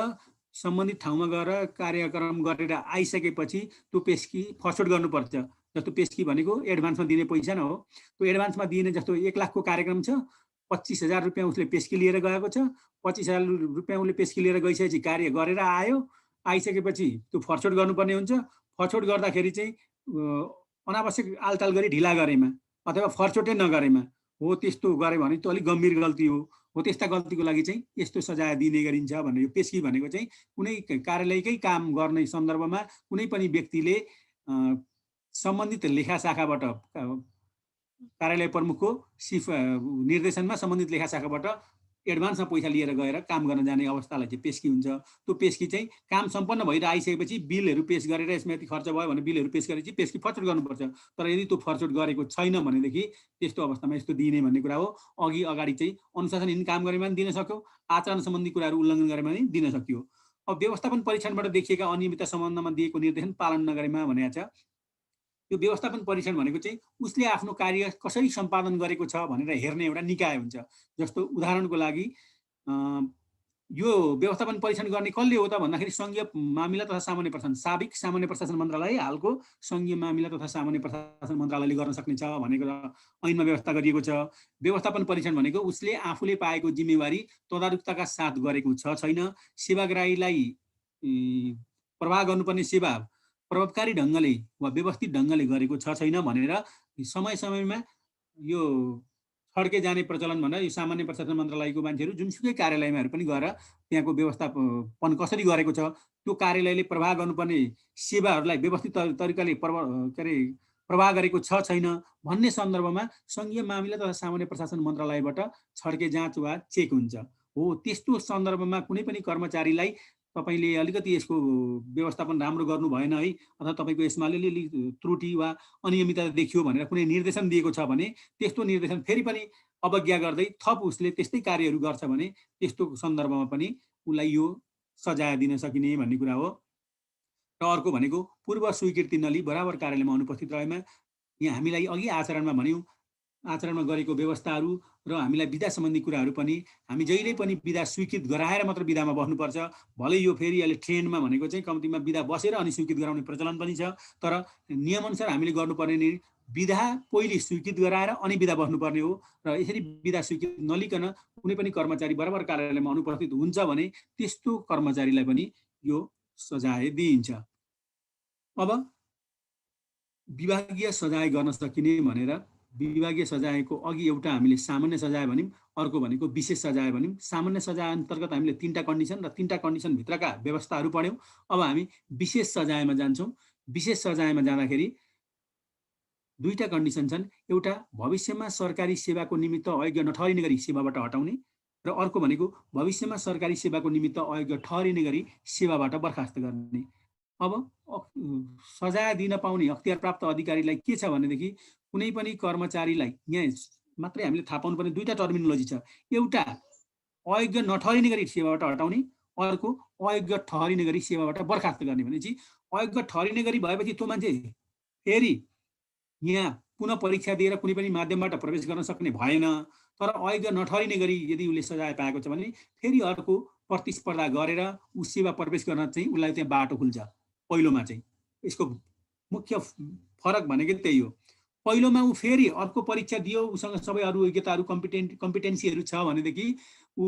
सम्बन्धित ठाउँमा गएर कार्यक्रम गरेर आइसकेपछि त्यो पेस्की फर्चोट गर्नुपर्छ। जस्तो पेस्की भनेको एडभान्समा दिने पैसा न हो। त्यो एडभान्समा दिने जस्तो 1 लाखको कार्यक्रम छ, 25,000 रुपियाँ उसले पेस्की लिएर गएको छ। 25,000 रुपियाँ उसले पेस्की लिएर गइसकेपछि कार्य गरेर आयो। आइसकेपछि त्यो फर्चोट गर्नुपर्ने हुन्छ। फर्चोट गर्दाखेरि चाहिँ अनावश्यक आलताल गरी ढिला गरेमा अथवा फर्चोटै नगरेमा हो, त्यस्तो गरे भने त्यो अलिक गम्भीर गल्ती हो। त्यस्ता गल्तीको लागि चाहिँ यस्तो सजाय दिने गरिन्छ भनेर। यो पेस्की भनेको चाहिँ कुनै कार्यालयकै काम गर्ने सन्दर्भमा कुनै पनि व्यक्तिले सम्बन्धित लेखा शाखाबाट कार्यालय प्रमुखको निर्देशनमा सम्बन्धित लेखा शाखाबाट एडभान्समा पैसा लिएर गएर काम गर्न जाने अवस्थालाई चाहिँ पेस्की हुन्छ। त्यो पेस्की चाहिँ काम सम्पन्न भएर आइसकेपछि बिलहरू पेश गरेर यसमा यति खर्च भयो भने बिलहरू पेश गरेपछि पेस्की फर्चोट गर्नुपर्छ। तर यदि त्यो फर्चोट गरेको छैन भनेदेखि त्यस्तो अवस्थामा यस्तो दिने भन्ने कुरा हो। अगाडि चाहिँ अनुशासनहीन काम गरेमा पनि दिन सक्यो, आचरण सम्बन्धी कुराहरू उल्लङ्घन गरेमा पनि दिन सकियो। अब व्यवस्थापन परीक्षणबाट देखिएका अनियमितता सम्बन्धमा दिएको निर्देशन पालन नगरेमा भनेको छ। यो व्यवस्थापन परीक्षण भनेको चाहिँ उसले आफ्नो कार्य कसरी सम्पादन गरेको छ भनेर हेर्ने एउटा निकाय हुन्छ। जस्तो उदाहरणको लागि यो व्यवस्थापन परीक्षण गर्ने कसले हो त भन्दाखेरि सङ्घीय मामिला तथा सामान्य प्रशासन, साबिक सामान्य प्रशासन मन्त्रालय, हालको सङ्घीय मामिला तथा सामान्य प्रशासन मन्त्रालयले गर्न सक्ने छ भनेको ऐनमा व्यवस्था गरिएको छ। व्यवस्थापन परीक्षण भनेको उसले आफूले पाएको जिम्मेवारी तदारुकताका साथ गरेको छ छैन, सेवाग्राहीलाई प्रवाह गर्नुपर्ने सेवा प्रभावकारी ढङ्गले वा व्यवस्थित ढङ्गले गरेको छ छैन भनेर समय समयमा यो छड्के जाने प्रचलन भनेर यो सामान्य प्रशासन मन्त्रालयको मान्छेहरू जुनसुकै कार्यालयमाहरू पनि गएर त्यहाँको व्यवस्थापन कसरी गरेको छ, त्यो कार्यालयले प्रवाह गर्नुपर्ने सेवाहरूलाई व्यवस्थित तरिकाले प्रवाह गरेको छ छैन भन्ने सन्दर्भमा सङ्घीय मामिला तथा सामान्य प्रशासन मन्त्रालयबाट छड्के जाँच वा चेक हुन्छ। हो, त्यस्तो सन्दर्भमा कुनै पनि कर्मचारीलाई तपाईँले अलिकति यसको व्यवस्थापन राम्रो गर्नु भएन है, अथवा तपाईँको यसमा अलिअलि त्रुटि वा अनियमितता देखियो भनेर कुनै निर्देशन दिएको छ भने त्यस्तो निर्देशन फेरि पनि अवज्ञा गर्दै थप उसले त्यस्तै कार्यहरू गर्छ भने त्यस्तो सन्दर्भमा पनि उसलाई यो सजाय दिन सकिने भन्ने कुरा हो। र अर्को भनेको पूर्व स्वीकृति नलिई बराबर कार्यालयमा अनुपस्थित रहेमा। यहाँ हामीलाई अघि आचरणमा भन्यौँ, आचरणमा गरेको व्यवस्थाहरू र हामीलाई बिदा सम्बन्धी कुराहरू पनि हामी जहिले पनि बिदा स्वीकृत गराएर मात्र बिदामा बस्नुपर्छ। भलै यो फेरि अहिले ट्रेन्डमा भनेको चाहिँ कम्तीमा बिदा बसेर अनि स्वीकृत गराउने प्रचलन पनि छ, तर नियमअनुसार हामीले गर्नुपर्ने नि बिदा पहिले स्वीकृत गराएर अनि बिदा बस्नुपर्ने हो। र यसरी बिदा स्वीकृत नलिकन कुनै पनि कर्मचारी बराबर कार्यालयमा अनुपस्थित हुन्छ भने त्यस्तो कर्मचारीलाई पनि यो सजाय दिइन्छ। अब विभागीय सजाय गर्न सकिने भनेर विभागीय सजायको अघि एउटा हामीले सामान्य सजाय भन्यौँ, अर्को भनेको विशेष सजाय भन्यौँ। सामान्य सजाय अन्तर्गत हामीले 3टा कन्डिसन र 3टा कन्डिसनभित्रका व्यवस्थाहरू पढ्यौँ। अब हामी विशेष सजायमा जान्छौँ। विशेष सजायमा जाँदाखेरि 2टा कन्डिसन छन्। एउटा भविष्यमा सरकारी सेवाको निमित्त अयोग्य नठहरिने गरी सेवाबाट हटाउने र अर्को भनेको भविष्यमा सरकारी सेवाको निमित्त अयोग्य ठहरिने गरी सेवाबाट बर्खास्त गर्ने। अब सजाय दिन पाउने अख्तियार प्राप्त अधिकारीलाई के छ भनेदेखि कुनै पनि कर्मचारीलाई यहाँ मात्रै हामीले थाहा पाउनुपर्ने 2टा टर्मिनोलोजी छ। एउटा अयोग्य नठहरिने गरी सेवाबाट हटाउने, अर्को अयोग्य ठहरिने गरी सेवाबाट बर्खास्त गर्ने। भनेपछि अयोग्य ठहरिने गरी भएपछि त्यो मान्छे फेरि यहाँ पुनः परीक्षा दिएर कुनै पनि माध्यमबाट प्रवेश गर्न सक्ने भएन। तर अयोग्य नठहरिने गरी यदि उसले सजाय पाएको छ भने फेरि अर्को प्रतिस्पर्धा गरेर ऊ सेवा प्रवेश गर्न चाहिँ उसलाई त्यहाँ बाटो खुल्छ। पहिलोमा चाहिँ यसको मुख्य फरक भनेको त्यही हो। पहिलोमा ऊ फेरि अर्को परीक्षा दियो, उसँग सबै अरू योग्यताहरू कम्पिटेन्सीहरू छ भनेदेखि ऊ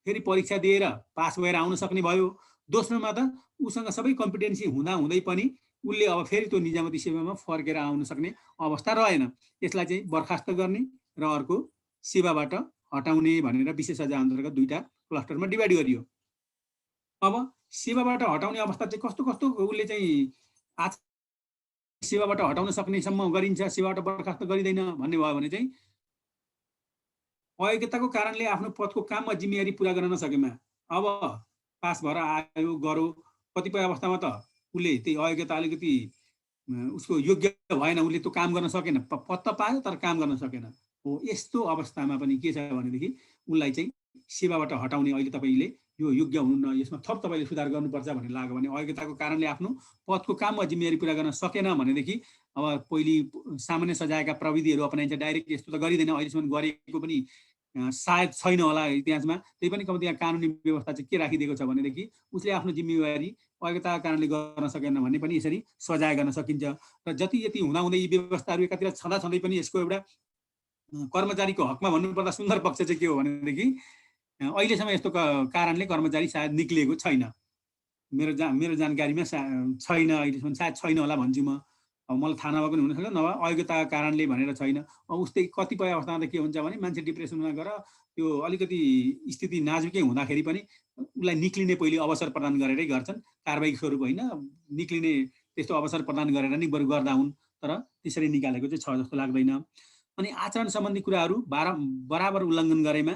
फेरि परीक्षा दिएर पास भएर आउन सक्ने भयो। दोस्रोमा त उसँग सबै कम्पिटेन्सी हुँदै पनि उसले अब फेरि त्यो निजामती सेवामा फर्केर आउन सक्ने अवस्था रहेन। यसलाई चाहिँ बर्खास्त गर्ने र अर्को सेवाबाट हटाउने भनेर विशेष सजाय अन्तर्गत 2टा क्लस्टरमा डिभाइड गरियो। अब सेवाबाट हटाउने अवस्था चाहिँ कस्तो कस्तो उसले चाहिँ आज सेवाबाट हटाउन सक्नेसम्म गरिन्छ, सेवाबाट बर्खास्त गरिँदैन भन्ने भयो भने चाहिँ अयोग्यताको कारणले आफ्नो पदको काम वा जिम्मेवारी पुरा गर्न नसकेमा, अब पास भएर आयो गरो, कतिपय अवस्थामा त उसले त्यही अयोग्यता अलिकति उसको योग्य भएन, उसले त्यो काम गर्न सकेन, पद त पायो तर काम गर्न सकेन। हो यस्तो अवस्थामा पनि के छ भनेदेखि उनलाई चाहिँ सेवाबाट हटाउने अहिले तपाईँले यो योग्य हुनुहुन्न, यसमा थप तपाईँले सुधार गर्नुपर्छ भन्ने लाग्यो भने अयोग्यताको कारणले आफ्नो पदको काम वा जिम्मेवारी पुरा गर्न सकेन भनेदेखि अब पहिले सामान्य सजायका प्रविधिहरू अपनाइन्छ, डाइरेक्ट यस्तो त गरिँदैन, अहिलेसम्म गरेको पनि सायद छैन होला इतिहासमा, त्यही पनि कम्ती यहाँ कानुनी व्यवस्था चाहिँ के राखिदिएको छ भनेदेखि उसले आफ्नो जिम्मेवारी अयोग्यताका कारणले गर्न सकेन भन्ने पनि यसरी सजाय गर्न सकिन्छ। र जति यति हुँदाहुँदै यी व्यवस्थाहरू एकातिर छँदै पनि यसको एउटा कर्मचारीको हकमा भन्नुपर्दा सुन्दर पक्ष चाहिँ के हो भनेदेखि अहिलेसम्म यस्तो कारणले कर्मचारी सायद निक्लिएको छैन, मेरो जानकारीमा छैन, अहिलेसम्म सायद छैन होला भन्छु म। अब मलाई थाहा नभएको पनि हुनसक्छ, नभए अयोग्यताका कारणले भनेर छैन। अब उस्तै कतिपय अवस्थामा त के हुन्छ भने मान्छे डिप्रेसनमा गएर त्यो अलिकति स्थिति नाजुकै हुँदाखेरि पनि उसलाई निक्लिने पहिले अवसर प्रदान गरेरै गर्छन्, कारबाही स्वरूप होइन, निक्लिने त्यस्तो अवसर प्रदान गरेर नि बरु गर्दा हुन्, तर त्यसरी निकालेको चाहिँ छ जस्तो लाग्दैन। अनि आचरण सम्बन्धी कुराहरू बराबर उल्लङ्घन गरेमा,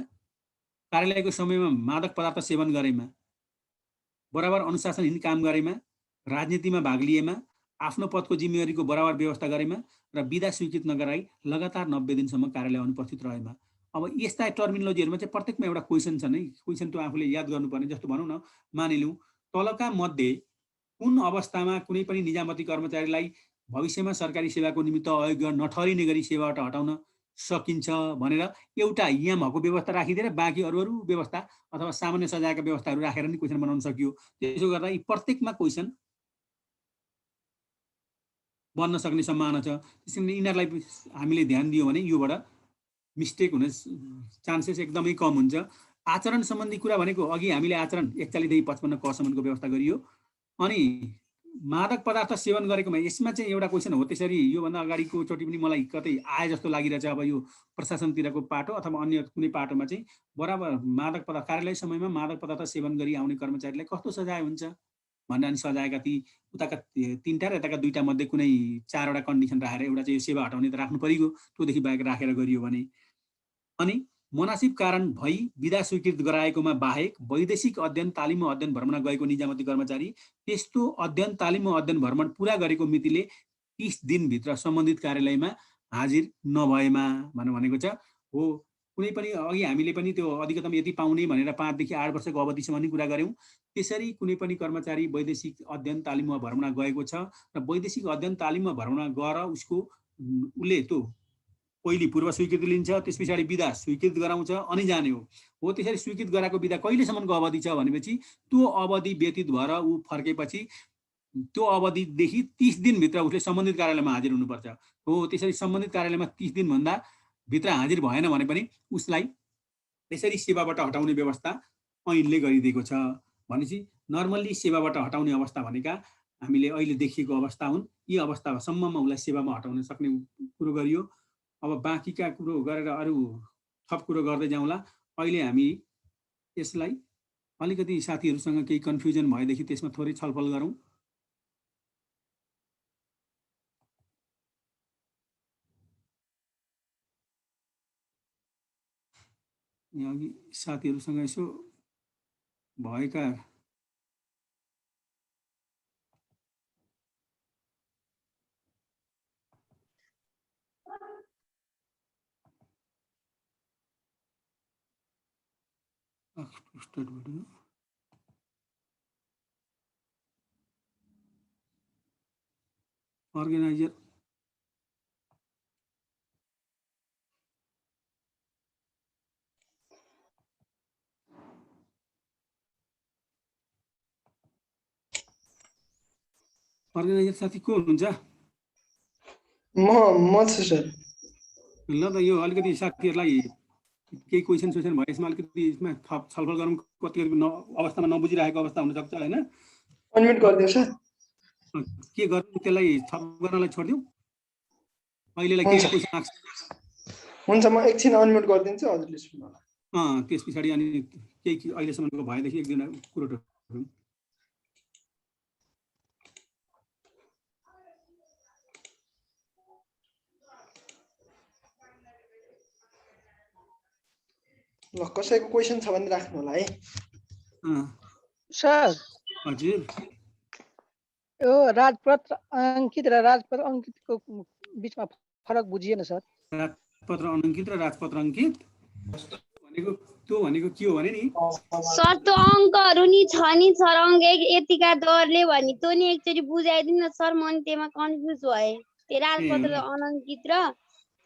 कार्यालयको समयमा मादक पदार्थ सेवन गरेमा, बराबर अनुशासनहीन काम गरेमा, राजनीतिमा भाग लिएमा, आफ्नो पदको जिम्मेवारीको बराबर व्यवस्था गरेमा र बिदा स्वीकृत नगराई लगातार 90 दिनसम्म कार्यालय अनुपस्थित रहेमा। अब यस्ता टर्मिनोलोजीहरूमा चाहिँ प्रत्येकमा एउटा क्वेसन छ नै, क्वेसन त्यो आफूले याद गर्नुपर्ने। जस्तो भनौँ न, मानिलिउँ तलका मध्ये कुन अवस्थामा कुनै पनि निजामती कर्मचारीलाई भविष्यमा सरकारी सेवाको निमित्त अयोग्य नठहरिने गरी सेवाबाट हटाउन सकिन्छ भनेर एउटा यहाँ भएको व्यवस्था राखिदिएर बाँकी अरू व्यवस्था अथवा सामान्य सजायका व्यवस्थाहरू राखेर नि क्वेसन बनाउन सकियो। त्यसो गर्दा यी प्रत्येकमा क्वेसन बन्न सक्ने सम्भावना छ। त्यसैले यिनीहरूलाई हामीले ध्यान दियो भने योबाट मिस्टेक हुने चान्सेस एकदमै कम हुन्छ। आचरण सम्बन्धी कुरा भनेको अघि हामीले आचरण 41 देखि 55 कसम्मको व्यवस्था गरियो। अनि मादक पदार्थ सेवन गरेकोमा यसमा चाहिँ एउटा क्वेसन हो, त्यसरी योभन्दा अगाडिको चोटि पनि मलाई कतै आए जस्तो लागिरहेछ। अब यो प्रशासनतिरको पाटो अथवा अन्य कुनै पाटोमा चाहिँ बराबर मादक पदार्थ कार्यालय समयमा मादक पदार्थ सेवन गरी आउने कर्मचारीलाई कस्तो सजाय हुन्छ भनेर अनि सजायका ती उताका 3टा र यताका 2टा मध्ये कुनै 4वटा कन्डिसन राखेर एउटा चाहिँ सेवा हटाउने त राख्नु परिगयो, त्योदेखि बाहेक राखेर गरियो भने। अनि मुनासिब कारण भई बिदा स्वीकृत गराएकोमा बाहेक वैदेशिक अध्ययन तालिम व अध्ययन भ्रमण गएको निजामती कर्मचारी त्यस्तो अध्ययन तालिम व अध्ययन भ्रमण पुरा गरेको मितिले 30 दिनभित्र सम्बन्धित कार्यालयमा हाजिर नभएमा भनेको छ। हो कुनै पनि अघि हामीले पनि त्यो अधिकतम यति पाउने भनेर 5 देखि 8 वर्षको अवधिसम्म नि कुरा गऱ्यौँ। त्यसरी कुनै पनि कर्मचारी वैदेशिक अध्ययन तालिम वा भ्रमण गएको छ र वैदेशिक अध्ययन तालिम वा भ्रमण गएर उसले त्यो पहिले पूर्व स्वीकृति लिन्छ, त्यस पछाडि बिदा स्वीकृत गराउँछ अनि जाने हो। त्यसरी स्वीकृत गराएको बिदा कहिलेसम्मको अवधि छ भनेपछि त्यो अवधि व्यतीत भएर ऊ फर्केपछि त्यो अवधिदेखि 30 दिनभित्र उसले सम्बन्धित कार्यालयमा हाजिर हुनुपर्छ। हो त्यसरी सम्बन्धित कार्यालयमा 30 दिनभन्दा भित्र हाजिर भएन भने पनि उसलाई त्यसरी सेवाबाट हटाउने व्यवस्था ऐनले गरिदिएको छ। भनेपछि नर्मल्ली सेवाबाट हटाउने अवस्था भनेका हामीले अहिले देखिएको अवस्था हुन्। यी अवस्थासम्ममा उसलाई सेवामा हटाउन सक्ने कुरो गरियो। अब बाँकीका कुरो गरेर अरू थप कुरो गर्दै जाउँला। अहिले हामी यसलाई अलिकति साथीहरूसँग केही कन्फ्युजन भएदेखि त्यसमा थोरै छलफल गरौँ। यहाँ अघि साथीहरूसँग यसो भएका अर्गेनाइजर साथी को हुनुहुन्छ? म छु सर। ल त यो अलिकति साथीहरूलाई केही क्वेसन सोसन भयो यसमा अलिकति यसमा थप छलफल गरौँ। कति अवस्थामा नबुझिरहेको अवस्था हुनसक्छ होइन? अनम्युट गरिदियो सर। के गर्नु त्यसलाई थप गर्नलाई छोडिदिउँ? अहिलेलाई के क्वेसन आएको छ? हुन्छ म एकछिन अनम्युट गरिदिन्छु हजुरले सुन्नु होला त्यस पछाडि अनि केही अहिलेसम्मको भएदेखि एक दुईवटा कुरोहरू ल कसैको क्वेसन छ भने राख्नु होला है सर हजुर यो राजपत्र अङ्कित र राजपत्र अङ्कितको बिचमा फरक बुझिएन सर राजपत्र अनङ्कित र राजपत्र अङ्कित भनेको त्यो भनेको के हो भने नि सर त्यो अङ्कहरू नि छ नि सर अङ्क यतिका दरले भने त्यो नि एकचोटि बुझाइदिनु न सर म नि त्यसमा कन्फ्युज भएँ त्यो राजपत्र अनङ्कित र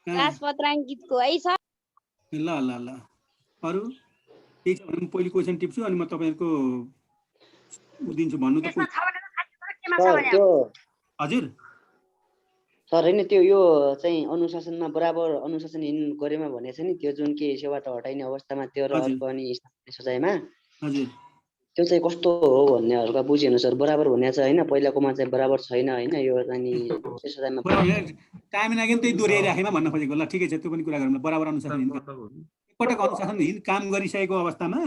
राजपत्र अङ्कितको है सर ल ल ल अरू केही छ भने पहिले क्वेसन टिप्छु अनि म तपाईँहरूको दिन्छु भन्नु त हजुर सर हैन त्यो यो चाहिँ अनुशासनमा बराबर अनुशासनहीन गरेमा भनेछ नि त्यो जुन के सेवाबाट हटाइने अवस्थामा त्यो र अर्को अनि सजायमा हजुर त्यो चाहिँ कस्तो हो भन्नेहरुका बुझेन सर बराबर भनेछ हैन पहिलाकोमा चाहिँ बराबर छैन हैन यो अनि सजायमा टाइम लाग्यो त्यही दोहोर्याइराखेमा भन्न खोजेको ल ठिकै छ त्यो पनि कुरा गरौँ ल बराबर अनुशासनहीन एकपटक अनुशासनहीन काम गरिसकेको अवस्थामा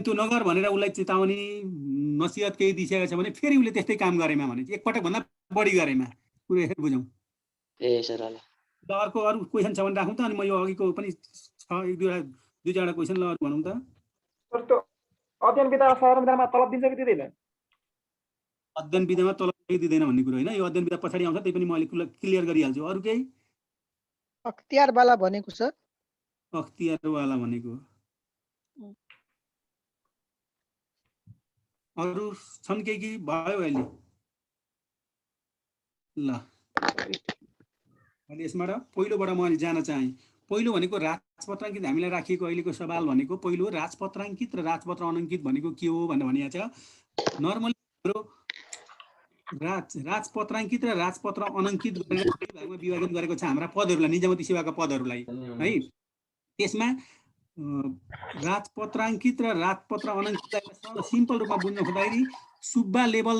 त्यो नगर भनेर उसलाई चेतावनी नसिहत केही दिइसकेको छ भने फेरि उसले त्यस्तै काम गरेमा भने एकपटक भन्दा बढी गरेमा कुरो यसरी बुझौँ ए सर ल अर्को अरू क्वेसन छ भने राखौँ त अनि म यो अघिको पनि छ एक दुई चारवटा क्वेसन ल अरू भनौँ त त्यो अध्ययन विधा संविधानमा तलब दिन्छ कि दिँदैन अध्ययन विधामा तलब दिँदैन भन्ने कुरो होइन यो अध्ययन विधा पछाडि आउँछ त्यही पनि म अलिक क्लियर गरिहाल्छु अरू केही अख्तियारवाला भनेको सर अख्तियारवाला भनेको अरू छन् केही कि भयो अहिले ल अहिले यसबाट पहिलोबाट म अहिले जान चाहेँ पहिलो भनेको राजपत्राङ्कित हामीलाई राखिएको अहिलेको सवाल भनेको पहिलो राजपत्राङ्कित र राजपत्र अनङ्कित भनेको के हो भनेर भनिएको छ नर्मली हाम्रो राजपत्राङ्कित र राजपत्र अनङ्कित गरेर भागमा विभाजन गरेको छ हाम्रा पदहरूलाई निजामती सेवाका पदहरूलाई है त्यसमा राजपत्राङ्कित र राजपत्र अनङ्कितलाई सिम्पल रूपमा बुझ्न खोज्दाखेरि सुब्बा लेभल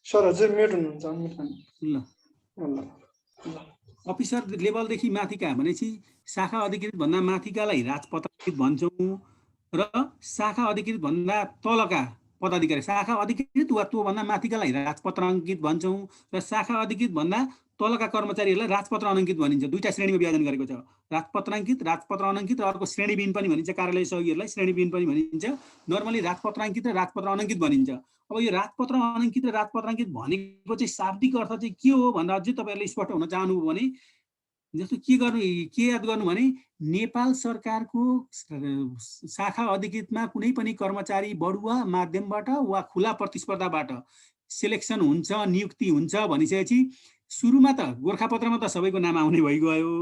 सर हजुर म्युट हुनुहुन्छ ल अफिसर लेभलदेखि माथिका भनेपछि शाखा अधिकृत भन्दा माथिकालाई राजपत्राङ्कित भन्छौँ र शाखा अधिकृत भन्दा तलका पदाधिकारी शाखा अधिकृत वा त्योभन्दा माथिकालाई राजपत्राङ्कित भन्छौँ र शाखा अधिकृत भन्दा तलका कर्मचारीहरूलाई राजपत्र अनङ्कित भनिन्छ दुईटा श्रेणीमा विभाजन गरेको छ राजपत्राङ्कित राजपत्र अनङ्कित र अर्को श्रेणीविहीन पनि भनिन्छ कार्यालय सहयोगीहरूलाई श्रेणीविहीन पनि भनिन्छ नर्मली राजपत्राङ्कित र राजपत्र अनङ्कित भनिन्छ अब यो राजपत्र अनङ्कित र राजपत्राङ्कित भनेको चाहिँ शाब्दिक अर्थ चाहिँ के हो भन्दा अझै तपाईँहरूले स्पष्ट हुन चाहनुभयो भने जस्तो के याद गर्नु भने नेपाल सरकारको शाखा अधिकृतमा कुनै पनि कर्मचारी बढुवा माध्यमबाट वा खुला प्रतिस्पर्धाबाट सिलेक्सन हुन्छ नियुक्ति हुन्छ भनिसकेपछि सुरुमा त गोरखापत्रमा त सबैको नाम आउने भइगयो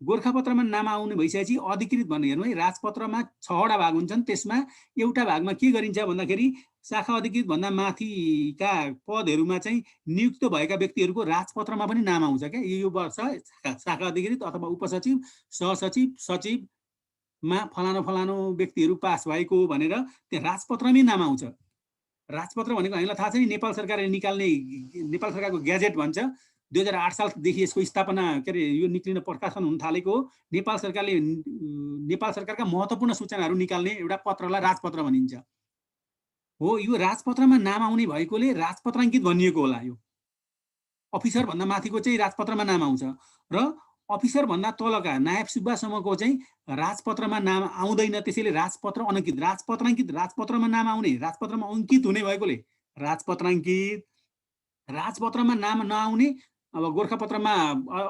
गोरखापत्रमा नाम आउने भइसकेपछि अधिकृत भन्ने हेर्नु है राजपत्रमा 6वटा भाग हुन्छन् त्यसमा एउटा भागमा के गरिन्छ भन्दाखेरि शाखा अधिकृत भन्दा माथिका पदहरूमा चाहिँ नियुक्त भएका व्यक्तिहरूको राजपत्रमा पनि नाम आउँछ क्या यो वर्ष शाखा अधिकृत अथवा उपसचिव सहसचिव सचिवमा फलानो व्यक्तिहरू पास भएको भनेर त्यो राजपत्रमै नाम आउँछ राजपत्र भनेको हामीलाई थाहा छ नि नेपाल सरकारले निकाल्ने नेपाल सरकारको ग्याजेट भन्छ 2008 सालदेखि यसको स्थापना के अरे यो निक्लिन प्रकाशन हुन थालेको नेपाल सरकारले नेपाल सरकारका महत्त्वपूर्ण सूचनाहरू निकाल्ने एउटा पत्रलाई राजपत्र भनिन्छ हो यो राजपत्रमा नाम आउने भएकोले राजपत्राङ्कित भनिएको होला यो अफिसर भन्दा माथिको चाहिँ राजपत्रमा नाम आउँछ र अफिसर भन्दा तलका नायब सुब्बासम्मको चाहिँ राजपत्रमा नाम आउँदैन त्यसैले राजपत्र अनङ्कित राजपत्राङ्कित राजपत्रमा नाम आउने राजपत्रमा अङ्कित हुने भएकोले राजपत्राङ्कित राजपत्रमा नाम नआउने अब गोरखापत्रमा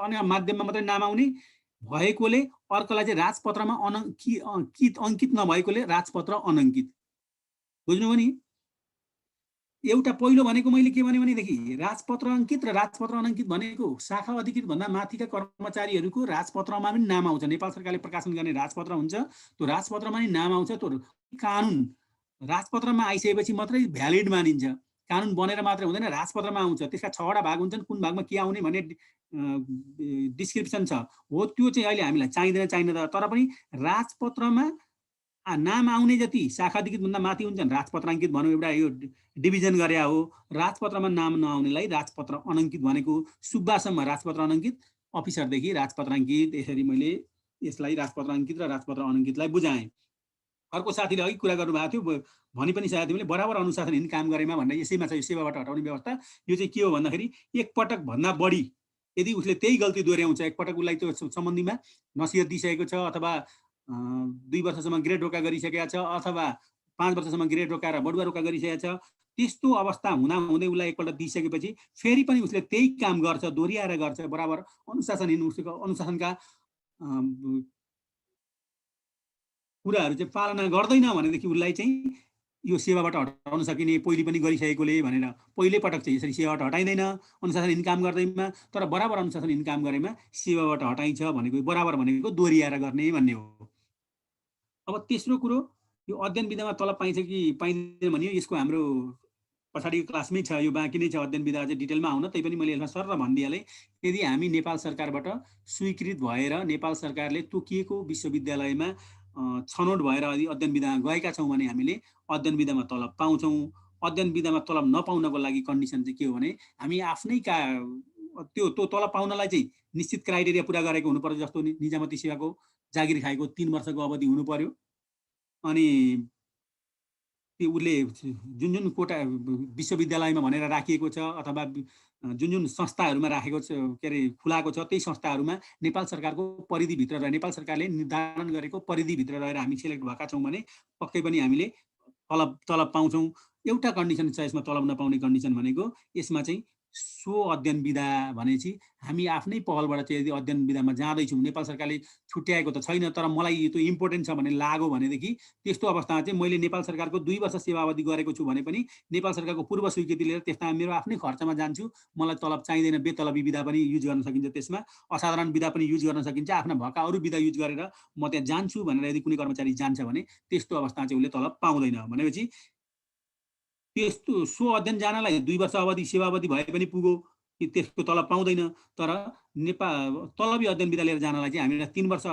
अन्य माध्यममा मात्रै नाम आउने भएकोले अर्कोलाई चाहिँ राजपत्रमा अङ्कित नभएकोले राजपत्र अनङ्कित बुझ्नुभयो नि एउटा पहिलो भनेको मैले के भने भनेदेखि राजपत्र अङ्कित र राजपत्र अनङ्कित भनेको शाखा अधिकृत भन्दा माथिका कर्मचारीहरूको राजपत्रमा पनि नाम आउँछ नेपाल सरकारले प्रकाशन गर्ने राजपत्र हुन्छ त्यो राजपत्रमा पनि नाम आउँछ त्यो कानुन राजपत्रमा आइसकेपछि मात्रै भ्यालिड मानिन्छ कानुन बनेर मात्रै हुँदैन राजपत्रमा आउँछ त्यसका 6वटा भाग हुन्छन् कुन भागमा के आउने भन्ने डिस्क्रिप्सन छ हो त्यो चाहिँ अहिले हामीलाई चाहिँदैन तर पनि राजपत्रमा नाम आउने जति शाखा अधिकृत भन्दा माथि हुन्छन् राजपत्राङ्कित भनौँ, एउटा यो डिभिजन गरे हो। राजपत्रमा नाम नआउनेलाई राजपत्र अनङ्कित भनेको सुब्बासम्म राजपत्र अनङ्कित, अफिसरदेखि राजपत्राङ्कित, यसरी मैले यसलाई राजपत्राङ्कित र राजपत्र अनङ्कितलाई बुझाएँ। अर्को साथीले अघि कुरा गर्नुभएको थियो, भनि पनि सकेको तिमीले बराबर अनुशासनहीन काम गरेमा भन्दा यसैमा चाहिँ सेवाबाट हटाउने व्यवस्था। यो चाहिँ के हो भन्दाखेरि एकपटक भन्दा बढी यदि उसले त्यही गल्ती दोहोऱ्याउँछ, एकपटक उसलाई त्यो सम्बन्धीमा नसिहत दिइसकेको छ अथवा 2 वर्षसम्म ग्रेड रोका गरिसकेका छ अथवा 5 वर्षसम्म ग्रेड रोकाएर बढुवा रोका गरिसकेका छ, त्यस्तो अवस्था हुँदै उसलाई एकपल्ट दिइसकेपछि फेरि पनि उसले त्यही काम गर्छ, दोहोऱ्याएर गर्छ, बराबर अनुशासनहीन उसको अनुशासनका कुराहरू चाहिँ पालना गर्दैन भनेदेखि उसलाई चाहिँ यो सेवाबाट हटाउन सकिने, पहिले पनि गरिसकेकोले भनेर पहिल्यै पटक चाहिँ यसरी सेवाबाट हटाइँदैन अनुशासनहीन काम गर्दैमा, तर बराबर अनुशासनहीन काम गरेमा सेवाबाट हटाइन्छ भनेको बराबर भनेको दोहोऱ्याएर गर्ने भन्ने हो। अब तेस्रो कुरो, यो अध्ययन विधामा तलब पाइन्छ कि पाइँदैन भन्यो, यसको हाम्रो पछाडिको क्लासमै छ, यो बाँकी नै छ अध्ययन विधा चाहिँ डिटेलमा आउन, तैपनि मैले यसमा सर भनिदिइहालेँ। यदि हामी नेपाल सरकारबाट स्वीकृत भएर नेपाल सरकारले तोकिएको विश्वविद्यालयमा छनौट भएर अध्ययन विधामा गएका छौँ भने हामीले अध्ययन विधामा तलब पाउँछौँ। अध्ययन विधामा तलब नपाउनको लागि कन्डिसन चाहिँ के हो भने हामी आफ्नै त्यो तलब पाउनलाई चाहिँ निश्चित क्राइटेरिया पुरा गरेको हुनु पर्यो। जस्तो निजामती सेवाको जागिर खाएको 3 वर्षको अवधि हुनु पर्यो, अनि त्यो उसले जुन कोटा विश्वविद्यालयमा भनेर राखिएको छ अथवा जुन संस्थाहरूमा राखेको छ, के अरे खुलाएको छ, त्यही संस्थाहरूमा नेपाल सरकारको परिधिभित्र रहेर नेपाल सरकारले निर्धारण गरेको परिधिभित्र रहेर हामी सेलेक्ट भएका छौँ भने पक्कै पनि हामीले तलब पाउँछौँ। एउटा कन्डिसन छ यसमा तलब नपाउने कन्डिसन भनेको, यसमा चाहिँ सो अध्ययन विधा भनेपछि हामी आफ्नै पहलबाट चाहिँ यदि अध्ययन विधामा जाँदैछौँ, नेपाल सरकारले छुट्याएको त छैन तर मलाई त्यो इम्पोर्टेन्ट छ भन्ने लाग्यो भनेदेखि त्यस्तो अवस्थामा चाहिँ मैले नेपाल सरकारको 2 वर्ष सेवा अवधि गरेको छु भने पनि नेपाल सरकारको पूर्व स्वीकृति लिएर त्यसमा मेरो आफ्नै खर्चमा जान्छु, मलाई तलब चाहिँदैन, बेतलबी विधा पनि युज गर्न सकिन्छ, त्यसमा असाधारण विधा पनि युज गर्न सकिन्छ, आफ्ना भएका अरू विधा युज गरेर म त्यहाँ जान्छु भनेर यदि कुनै कर्मचारी जान्छ भने त्यस्तो अवस्थामा चाहिँ उसले तलब पाउँदैन। भनेपछि त्यस्तो सो अध्ययन जानलाई 2 वर्ष अवधि सेवा अवधि भए पनि पुग्यो, त्यसको तलब पाउँदैन। तर नेपाल तलबी अध्ययन विधा लिएर जानलाई चाहिँ हामीलाई 3 वर्ष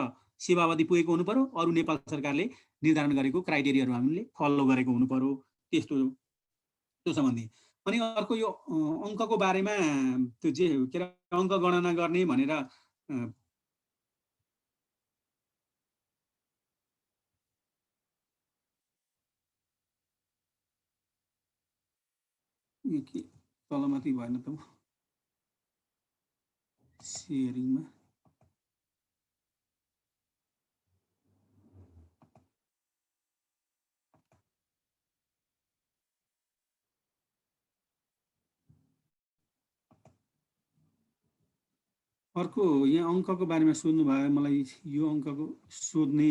सेवा अवधि पुगेको हुनु पर्यो, अरू नेपाल सरकारले निर्धारण गरेको क्राइटेरियाहरू हामीले फलो गरेको हुनु पर्यो, त्यस्तो त्यो सम्बन्धी। अनि अर्को यो अङ्कको बारेमा त्यो जे के अरे अङ्क गणना गर्ने भनेर के तलमाथि भएन त सेयरिङमा अर्को यहाँ अङ्कको बारेमा सोध्नु भयो, मलाई यो अङ्कको सोध्ने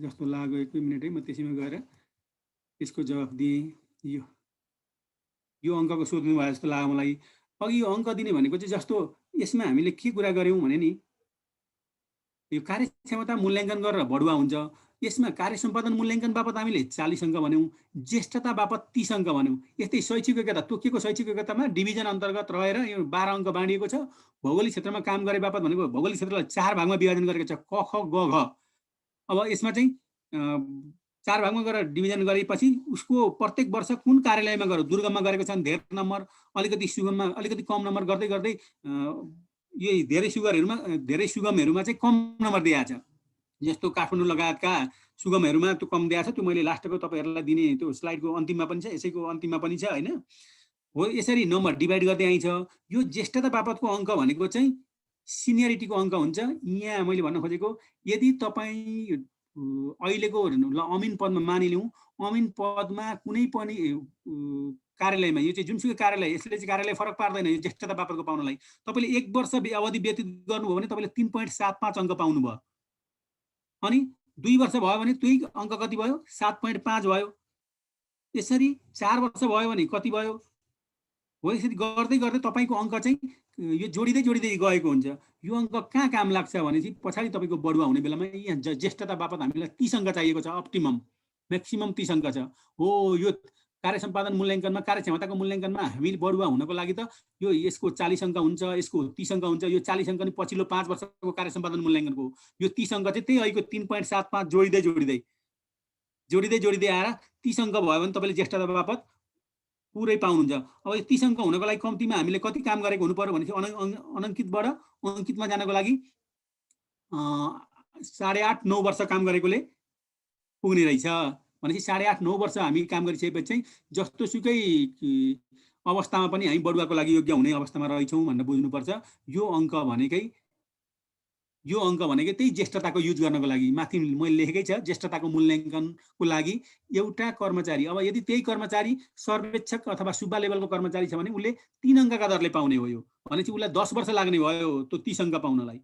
जस्तो लाग्यो। 1 मिनटै म त्यसैमा गएर त्यसको जवाफ दिएँ। यो अङ्कको सोध्नु भयो जस्तो लाग्यो मलाई। अघि यो अङ्क दिने भनेको चाहिँ जस्तो यसमा हामीले के कुरा गऱ्यौँ भने नि, यो कार्यक्षमता मूल्याङ्कन गरेर बढुवा हुन्छ, यसमा कार्य सम्पादन मूल्याङ्कन बापत हामीले 40 अङ्क भन्यौँ, ज्येष्ठता बापत 30 अङ्क भन्यौँ। यस्तै शैक्षिक योग्यता तोकिएको शैक्षिक योग्यतामा डिभिजन अन्तर्गत रहेर यो 12 अङ्क बाँडिएको छ। भौगोलिक क्षेत्रमा काम गरे बापत भनेको भौगोलिक क्षेत्रलाई 4 भागमा विभाजन गरेको छ, क ख ग घ। अब यसमा चाहिँ 4 भागमा गरेर डिभिजन गरेपछि उसको प्रत्येक वर्ष कुन कार्यालयमा गयो, दुर्गममा गरेको छ भने धेरै नम्बर, अलिकति सुगममा अलिकति कम नम्बर गर्दै गर्दै यही धेरै सुगमहरूमा चाहिँ कम नम्बर दिएको छ। जस्तो काठमाडौँ लगायतका सुगमहरूमा त्यो कम दिएको छ, त्यो मैले लास्टको तपाईँहरूलाई दिने त्यो स्लाइडको अन्तिममा पनि छ, यसैको अन्तिममा पनि छ होइन। हो यसरी नम्बर डिभाइड गर्दै आइन्छ। यो ज्येष्ठता बापतको अङ्क भनेको चाहिँ सिनियरिटीको अङ्क हुन्छ। यहाँ मैले भन्न खोजेको, यदि तपाईँ अहिलेको अमिन पदमा मानिलिउँ, अमिन पदमा कुनै पनि कार्यालयमा, यो चाहिँ जुनसुकै कार्यालय, यसले चाहिँ कार्यालय फरक पार्दैन यो ज्येष्ठता बापतको पाउनलाई। तपाईँले 1 वर्ष अवधि व्यतीत गर्नुभयो भने तपाईँले 3.75 अङ्क पाउनुभयो, अनि 2 वर्ष भयो भने त्यही अङ्क कति भयो, 7.5 भयो। यसरी 4 वर्ष भयो भने कति भयो हो, यसरी गर्दै गर्दै तपाईँको अङ्क चाहिँ यो जोडिँदै गएको हुन्छ। यो अङ्क कहाँ काम लाग्छ भनेपछि पछाडि तपाईँको बढुवा हुने बेलामा यहाँ ज्येष्ठता बापत हामीलाई 30 अङ्क चाहिएको छ, अप्टिमम म्याक्सिमम 30 अङ्क छ। हो यो कार्य सम्पादन मूल्याङ्कनमा कार्यक्षमताको मूल्याङ्कनमा हामी बढुवा हुनको लागि त यो यसको 40 अङ्क हुन्छ, यसको 30 अङ्क हुन्छ। यो 40 अङ्क नि पछिल्लो 5 वर्षको कार्य सम्पादन मूल्याङ्कनको, यो 30 अङ्क चाहिँ त्यही अहिलेको 3.75 जोडिँदै जोडिँदै आएर 30 अङ्क भयो भने तपाईँले ज्येष्ठता बापत पुरै पाउनुहुन्छ। अब 30 अङ्क हुनको लागि कम्तीमा हामीले कति काम गरेको हुनु पर्यो भनेपछि अनङ्कितबाट अङ्कितमा जानको लागि 8.5-9 वर्ष काम गरेकोले पुग्ने रहेछ। भनेपछि 8.5-9 वर्ष हामी काम गरिसकेपछि चाहिँ जस्तोसुकै अवस्थामा पनि हामी बढुवाको लागि योग्य हुने अवस्थामा रहेछौँ भनेर बुझ्नुपर्छ। यो अङ्क भनेकै त्यही ज्येष्ठताको युज गर्नको लागि माथि मैले लेखेकै छ, ज्येष्ठताको मूल्याङ्कनको लागि एउटा कर्मचारी, अब यदि त्यही कर्मचारी सर्वेक्षक अथवा सुब्बा लेभलको कर्मचारी छ भने उसले 3 अङ्कका दरले पाउने हो। यो भनेपछि उसलाई 10 वर्ष लाग्ने भयो त्यो 30 अङ्क पाउनलाई।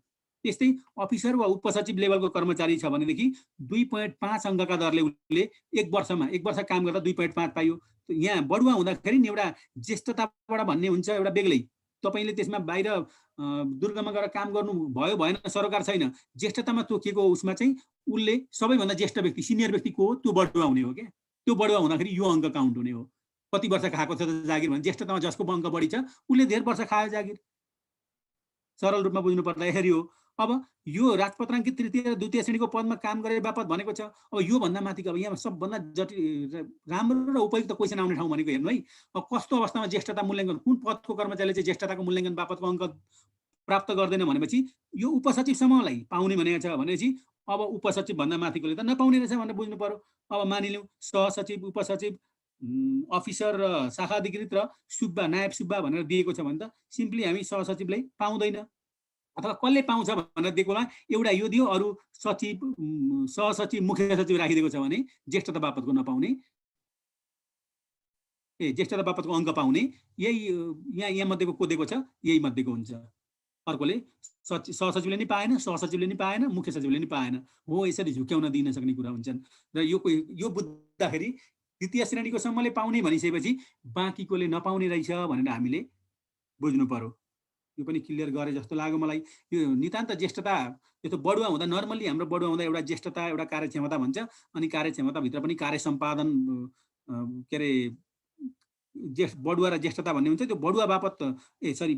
त्यस्तै अफिसर वा उपसचिव लेभलको कर्मचारी छ भनेदेखि 2.5 अङ्कका दरले उसले 1 वर्ष काम गर्दा 2.5 पाइयो। यहाँ बढुवा हुँदाखेरि नि एउटा ज्येष्ठताबाट भन्ने हुन्छ एउटा बेग्लै। तपाईले त्यसमा बाहिर दुर्गमा गएर काम गर्नु भयो भएन सरकार छैन, ज्येष्ठतामा तोकिएको उसमा चाहिँ उसले सबैभन्दा ज्येष्ठ व्यक्ति सिनियर व्यक्ति को हो त्यो बढुवा हुने हो क्या। त्यो बढुवा हुँदाखेरि यो अङ्क काउन्ट हुने हो। कति वर्ष खाएको छ त जागिर भने ज्येष्ठतामा जसको अङ्क बढी छ उसले धेरै वर्ष खायो जागिर। सरल रूपमा बुझ्नु पर्दा यसरी हो। अब यो राजपत्राङ्कित तृतीय र द्वितीय श्रेणीको पदमा काम गरे बापत भनेको छ। अब यो भन्दा माथिको अब यहाँ सबभन्दा जटिल राम्रो र उपयुक्त क्वेसन आउने ठाउँ भनेको हेर्नु है। अब कस्तो अवस्थामा ज्येष्ठता मूल्याङ्कन, कुन पदको कर्मचारीले चाहिँ ज्येष्ठताको मूल्याङ्कन बापतको अङ्क प्राप्त गर्दैन भनेपछि यो उपसचिवसम्मलाई पाउने भनेको छ। भनेपछि अब उपसचिव भन्दा माथिकोले त नपाउने रहेछ भनेर बुझ्नु पर्यो। अब मानिलिउँ सहसचिव, उपसचिव, अफिसर र शाखा अधिकृत र सुब्बा, नायब सुब्बा भनेर दिएको छ भने त सिम्पली हामी सहसचिवलाई पाउँदैन। अथवा कसले पाउँछ भनेर दिएकोमा एउटा यो दियो, अरू सचिव, सहसचिव, मुख्य सचिव राखिदिएको छ भने ज्येष्ठता बापतको नपाउने, ज्येष्ठता बापतको अङ्क पाउने यही यहाँ मध्येको कोदेको छ, यही मध्येको हुन्छ। अर्कोले सहसचिवले नि पाएन, सहसचिवले नि पाएन, मुख्य सचिवले नि पाएन। हो यसरी झुक्याउन दिन सक्ने कुरा हुन्छन्। र यो बुझ्दाखेरि द्वितीय श्रेणीको सम्मले पाउने भनिसकेपछि बाँकीकोले नपाउने रहेछ भनेर हामीले बुझ्नु पर्यो। यो पनि क्लियर गरे जस्तो लाग्यो मलाई। यो नितान्त ज्येष्ठता यस्तो बढुवा हुँदा नर्मल्ली हाम्रो बढुवा हुँदा एउटा ज्येष्ठता एउटा कार्यक्षमता भन्छ, अनि कार्यक्षमताभित्र पनि कार्य सम्पादन के अरे बढुवा र ज्येष्ठता भन्ने हुन्छ। त्यो बढुवा बापत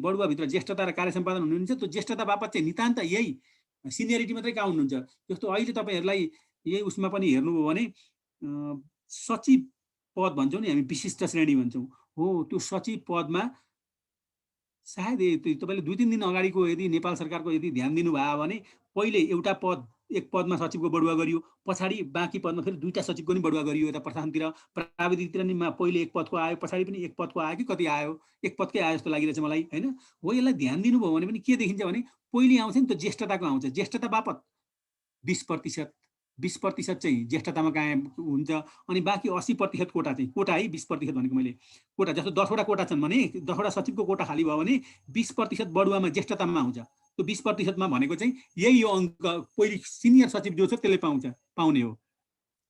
बढुवाभित्र ज्येष्ठता र कार्य सम्पादन हुने हुन्छ। त्यो ज्येष्ठता बापत चाहिँ नितान्त यही सिनियरिटी मात्रै काउन्ट हुन्छ। जस्तो अहिले तपाईँहरूलाई यही उसमा पनि हेर्नुभयो भने सचिव पद भन्छौँ नि हामी, विशिष्ट श्रेणी भन्छौँ। हो त्यो सचिव पदमा सायद तपाईँले 2-3 दिन अगाडिको यदि नेपाल सरकारको यदि ध्यान दिनुभयो भने पहिले एक पदमा सचिवको बढुवा गरियो, पछाडि बाँकी पदमा फेरि 2टा सचिवको पनि बढुवा गरियो। यता प्रशासनतिर प्राविधिकतिर नि पहिले एक पदको आयो, पछाडि पनि एक पदको आयो कि कति आयो, एक पदकै आयो जस्तो लागिरहेछ मलाई होइन। हो यसलाई ध्यान दिनुभयो भने पनि के देखिन्छ भने पहिले आउँछ नि त ज्येष्ठताको आउँछ, ज्येष्ठता बापत 20% चाहिँ ज्येष्ठतामा कायम हुन्छ। अनि बाँकी 80% कोटा चाहिँ कोटा है 20% भनेको मैले कोटा, जस्तो 10वटा कोटा छन् भने 10वटा सचिवको कोटा खाली भयो भने 20% बढुवामा ज्येष्ठतामा आउँछ। त्यो 20%मा भनेको चाहिँ यही यो अङ्क पहिले सिनियर सचिव जो छ त्यसले पाउने हो।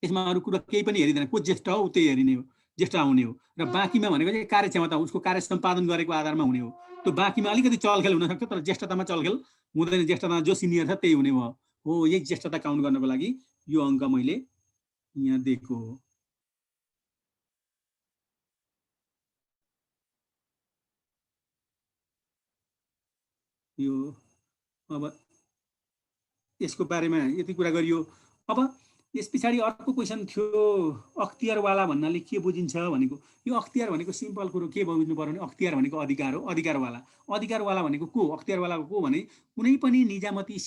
यसमा अरू कुरा केही पनि हेरिँदैन, को ज्येष्ठ हो त्यही हेरिने हो, ज्येष्ठ आउने हो। र बाँकीमा भनेको चाहिँ कार्यक्षमता उसको कार्य सम्पादन गरेको आधारमा हुने हो। त्यो बाँकीमा अलिकति चलखेल हुनसक्छ तर ज्येष्ठतामा चलखेल हुँदैन। ज्येष्ठतामा जो सिनियर छ त्यही हुने भयो। हो यही ज्येष्ठता काउन्ट गर्नको लागि यो अङ्क मैले यहाँ दिएको हो। यो अब यसको बारेमा यति कुरा गरियो। अब यस पछाडि अर्को क्वेसन थियो अख्तियारवाला भन्नाले के बुझिन्छ भनेको। यो अख्तियार भनेको सिम्पल कुरो के बुझ्नु पर्यो भने अख्तियार भनेको अधिकार हो। अधिकारवाला भनेको को? अख्तियारवाला को भने कुनै पनि निजामती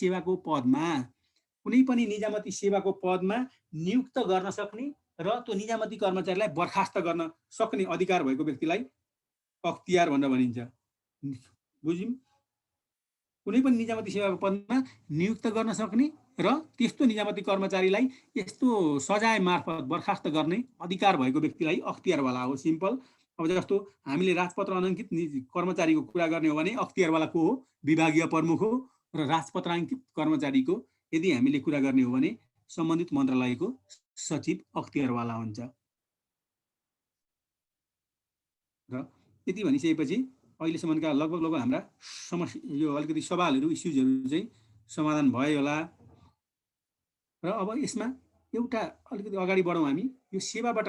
सेवाको पदमा नियुक्त गर्न सक्ने र त्यो निजामती कर्मचारीलाई बर्खास्त गर्न सक्ने अधिकार भएको व्यक्तिलाई अख्तियार भनेर भनिन्छ। बुझ्यौं? कुनै पनि निजामती सेवाको पदमा नियुक्त गर्न सक्ने र त्यस्तो निजामती कर्मचारीलाई यस्तो सजाय मार्फत बर्खास्त गर्ने अधिकार भएको व्यक्तिलाई अख्तियारवाला हो। सिम्पल। अब जस्तो हामीले राजपत्र अनङ्कित कर्मचारीको कुरा गर्ने हो भने अख्तियारवाला को हो? विभागीय प्रमुख हो। र राजपत्राङ्कित कर्मचारीको यदि हामीले कुरा गर्ने हो भने सम्बन्धित मन्त्रालयको सचिव अख्तियारवाला हुन्छ। र यति भनिसकेपछि अहिलेसम्मका लगभग हाम्रा समस्या यो अलिकति सवालहरू इस्युजहरू चाहिँ समाधान भयो होला। र अब यसमा एउटा अलिकति अगाडि बढौँ हामी। यो सेवाबाट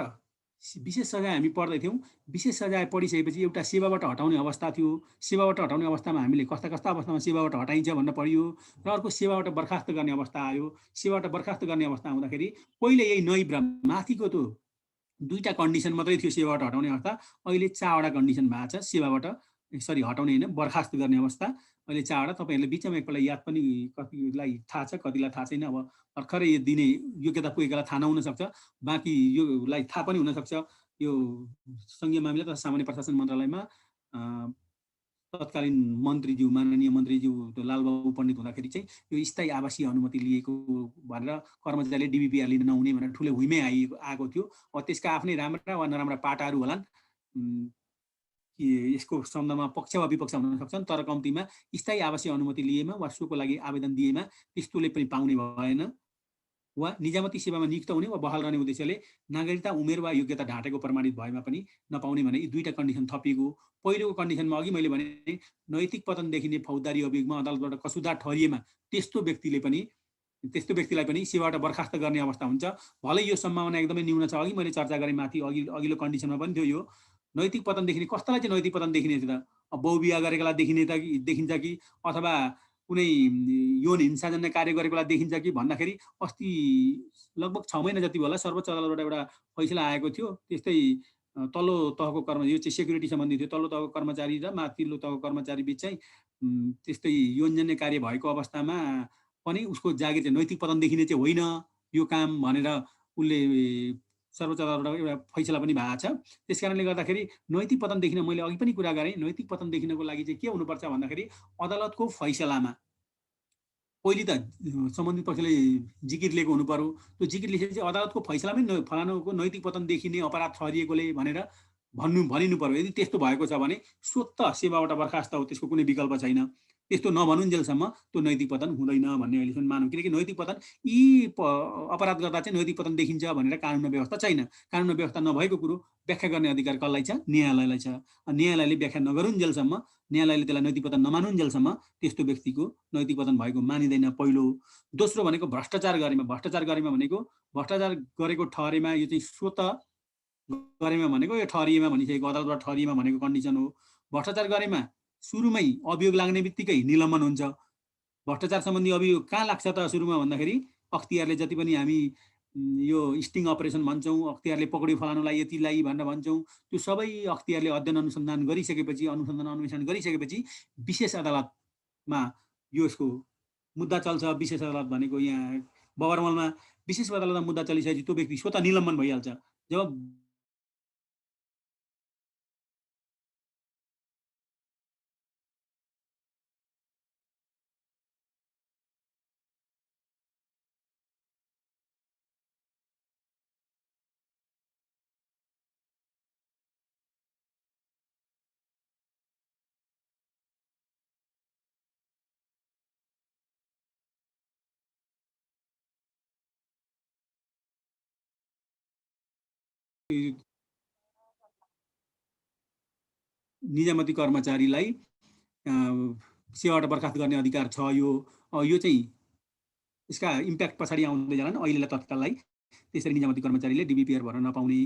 विशेष सजाय हामी पढ्दै थियौँ। विशेष सजाय पढिसकेपछि एउटा सेवाबाट हटाउने अवस्था थियो। सेवाबाट हटाउने अवस्थामा हामीले कस्ता कस्ता अवस्थामा सेवाबाट हटाइन्छ भन्न पढियो र अर्को सेवाबाट बर्खास्त गर्ने अवस्था आयो। सेवाबाट बर्खास्त गर्ने अवस्था आउँदाखेरि पहिले यही नैब र माथिको त्यो 2टा कन्डिसन मात्रै थियो सेवाबाट हटाउने अवस्था। अहिले 4वटा कन्डिसन भएको छ सेवाबाट हटाउने होइन, बर्खास्त गर्ने अवस्था। अहिले 4वटा तपाईँहरूले बिचमा एकपल्ट याद पनि कतिलाई थाहा छ, कतिलाई थाहा छैन। अब भर्खरै यो दिने योग्यता पुगेकालाई थाहा नहुनसक्छ, बाँकी योलाई थाहा पनि हुनसक्छ। यो सङ्घीय मामिला तथा सामान्य प्रशासन मन्त्रालयमा तत्कालीन मन्त्रीज्यू, माननीय मन्त्रीज्यू त्यो लालबाबु पण्डित हुँदाखेरि चाहिँ यो स्थायी आवासीय अनुमति लिएको भनेर कर्मचारीले डिबिपिआर लिन नहुने भनेर ठुलो हुइमै आएको थियो। अब त्यसका आफ्नै राम्रा वा नराम्रा पाटाहरू होलान्, यसको सम्बन्धमा पक्ष वा विपक्ष हुन सक्छन्, तर कम्तीमा स्थायी आवासीय अनुमति लिएमा वा सोको लागि आवेदन दिएमा त्यस्तोले पनि पाउने भएन वा निजामती सेवामा नियुक्त हुने वा बहाल रहने उद्देश्यले नागरिकता, उमेर वा योग्यता ढाँटेको प्रमाणित भएमा पनि नपाउने भने यी 2टा कन्डिसन थपिएको। पहिलोको कन्डिसनमा अघि मैले भने नैतिक पतन देखिने फौजदारी अभियोगमा अदालतबाट कसुरदार ठहरिएमा त्यस्तो व्यक्तिलाई पनि सेवाबाट बर्खास्त गर्ने अवस्था हुन्छ। भलै यो सम्भावना एकदमै न्यून छ। अघि मैले चर्चा गरेँ माथि अघिल्लो कन्डिसनमा पनि थियो यो नैतिक पतन देखिने। कस्तालाई चाहिँ नैतिक पतन देखिने थियो त? अब बहुविवाह गरेकोलाई देखिन्छ कि अथवा कुनै यौन हिंसाजन्य कार्य गरेकोलाई देखिन्छ कि भन्दाखेरि अस्ति लगभग 6 महिना जति होला सर्वोच्च अदालतबाट एउटा फैसला आएको थियो। त्यस्तै तल्लो तहको यो चाहिँ सेक्युरिटी सम्बन्धी थियो। तल्लो तहको कर्मचारी र माथिल्लो तहको कर्मचारी बिच चाहिँ त्यस्तै यौनजन्य कार्य भएको अवस्थामा पनि उसको जागिर चाहिँ नैतिक पतन देखिने चाहिँ होइन यो काम भनेर उसले सर्वोच्च अदालतबाट एउटा फैसला पनि भएको छ। त्यस कारणले गर्दाखेरि नैतिक पतन देखिन मैले अघि पनि कुरा गरेँ, नैतिक पतन देखिनको लागि चाहिँ के हुनुपर्छ भन्दाखेरि अदालतको फैसलामा पहिले त सम्बन्धित पक्षले जिकिर लिएको हुनु पर्यो। त्यो जिकिर लेखेपछि अदालतको फैसलामै फलानुको नैतिक पतन देखिने अपराध ठहरिएकोले भनेर भनिनु पर्यो। यदि त्यस्तो भएको छ भने स्वतः सेवाबाट बर्खास्त हो, त्यसको कुनै विकल्प छैन। त्यस्तो नभनुन्जेलसम्म त्यो नैतिक पतन हुँदैन भन्ने अहिलेसम्म मानौँ। किनकि नैतिक पतन यी अपराध गर्दा चाहिँ नैतिक पतन देखिन्छ भनेर कानुनमा व्यवस्था छैन। कानुनमा व्यवस्था नभएको कुरो व्याख्या गर्ने अधिकार कसलाई छ? न्यायालयलाई छ। न्यायालयले व्याख्या नगरुन्जेलसम्म, न्यायालयले त्यसलाई नैतिक पतन नमानुन्जेलसम्म त्यस्तो व्यक्तिको नैतिक पतन भएको मानिँदैन। पहिलो। दोस्रो भनेको भ्रष्टाचार गरेमा। भ्रष्टाचार गरेमा भनेको भ्रष्टाचार गरेको ठहरेमा यो चाहिँ स्वतः गरेमा भनेको यो ठहरिएमा भनिसकेको, अदालतबाट ठहरिएमा भनेको कन्डिसन हो। भ्रष्टाचार गरेमा सुरुमै अभियोग लाग्ने बित्तिकै निलम्बन हुन्छ। भ्रष्टाचार सम्बन्धी अभियोग कहाँ लाग्छ त सुरुमा भन्दाखेरि अख्तियारले जति पनि हामी यो स्टिङ अपरेसन भन्छौँ, अख्तियारले पक्रियो फलानुलाई यतिलाई भनेर भन्छौँ, त्यो सबै अख्तियारले अध्ययन अनुसन्धान गरिसकेपछि, अनुसन्धान अन्वेषण गरिसकेपछि विशेष अदालतमा यसको मुद्दा चल्छ। विशेष अदालत भनेको यहाँ बबरमलमा विशेष अदालतमा मुद्दा चलिसकेपछि त्यो व्यक्ति स्वतः निलम्बन भइहाल्छ। जब निजामती कर्मचारीलाई सेवाबाट बर्खास्त गर्ने अधिकार छ। यो चाहिँ यसका इम्प्याक्ट पछाडि आउँदै जालान्। अहिलेलाई तत्काललाई त्यसरी निजामती कर्मचारीले डिबिपिआर भर्न नपाउने,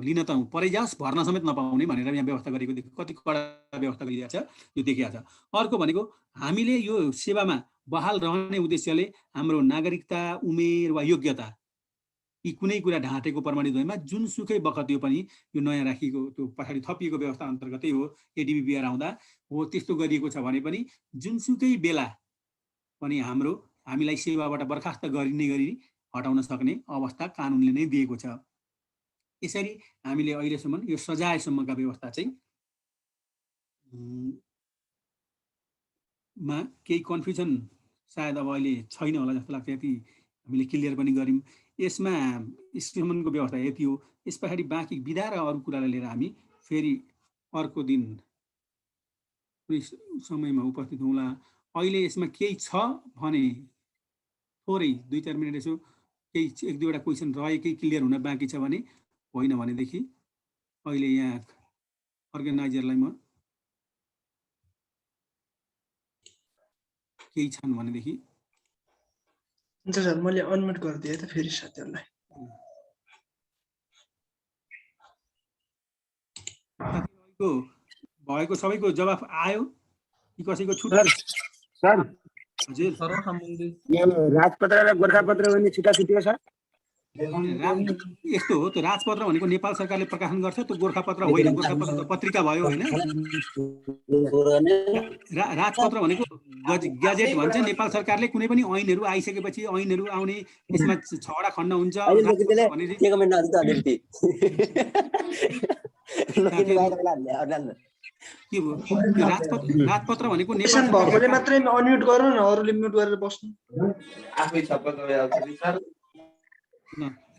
लिन त परै जाओस् भर्न समेत नपाउने भनेर यहाँ व्यवस्था गरेको कति कडा व्यवस्था गरिरहेको छ, यो देखिएको छ। अर्को भनेको हामीले यो सेवामा बहाल रहने उद्देश्यले हाम्रो नागरिकता, उमेर वा योग्यता यी कुनै कुरा ढाँटेको प्रमाणित भएमा जुनसुकै बखत यो पनि यो नयाँ राखिएको त्यो पछाडि थपिएको व्यवस्था अन्तर्गतै हो। एडिबिपिआर आउँदा हो त्यस्तो गरिएको छ भने पनि जुनसुकै बेला पनि हामीलाई सेवाबाट बर्खास्त गरिने गरी हटाउन सक्ने अवस्था कानुनले नै दिएको छ। यसरी हामीले अहिलेसम्म यो सजायसम्मका व्यवस्था चाहिँ मा केही कन्फ्युजन सायद अब अहिले छैन होला जस्तो लाग्छ। यति हामीले क्लियर पनि गऱ्यौँ। यसमा सम्बन्धको व्यवस्था यति हो। यस पछाडि बाँकी विधा र अरू कुरालाई लिएर हामी फेरि अर्को दिन कुनै समयमा उपस्थित हौँला। अहिले यसमा केही छ भने थोरै 2-4 मिनट यसो केही 1-2वटा क्वेसन रह्यो, केही क्लियर हुन बाँकी छ भने, होइन भनेदेखि अहिले यहाँ अर्गनाइजरलाई म केही छन् भनेदेखि हुन्छ सर, मैले अनम्युट गरिदिएँ त फेरि साथीहरूलाई। त्यो भएको सबैको जवाफ आयो कि कसैको छुट? सर हजुर यो राजपत्र र गोर्खापत्र भन्ने छुट्टा छुट्टी हो सर? यस्तो हो, त्यो राजपत्र भनेको नेपाल सरकारले प्रकाशन गर्छ, त्यो गोर्खापत्र होइन। गोर्खापत्र त पत्रिका भयो होइन। राजपत्र भनेको ग्याजेट भन्छ। नेपाल सरकारले कुनै पनि ऐनहरू आइसकेपछि ऐनहरू आउने त्यसमा 6 वटा खण्ड हुन्छ। के भयो? राजपत्र भनेको किसान भएकोले मात्रै अनम्युट गर्नु न, अरूले म्युट गरेर बस्नु।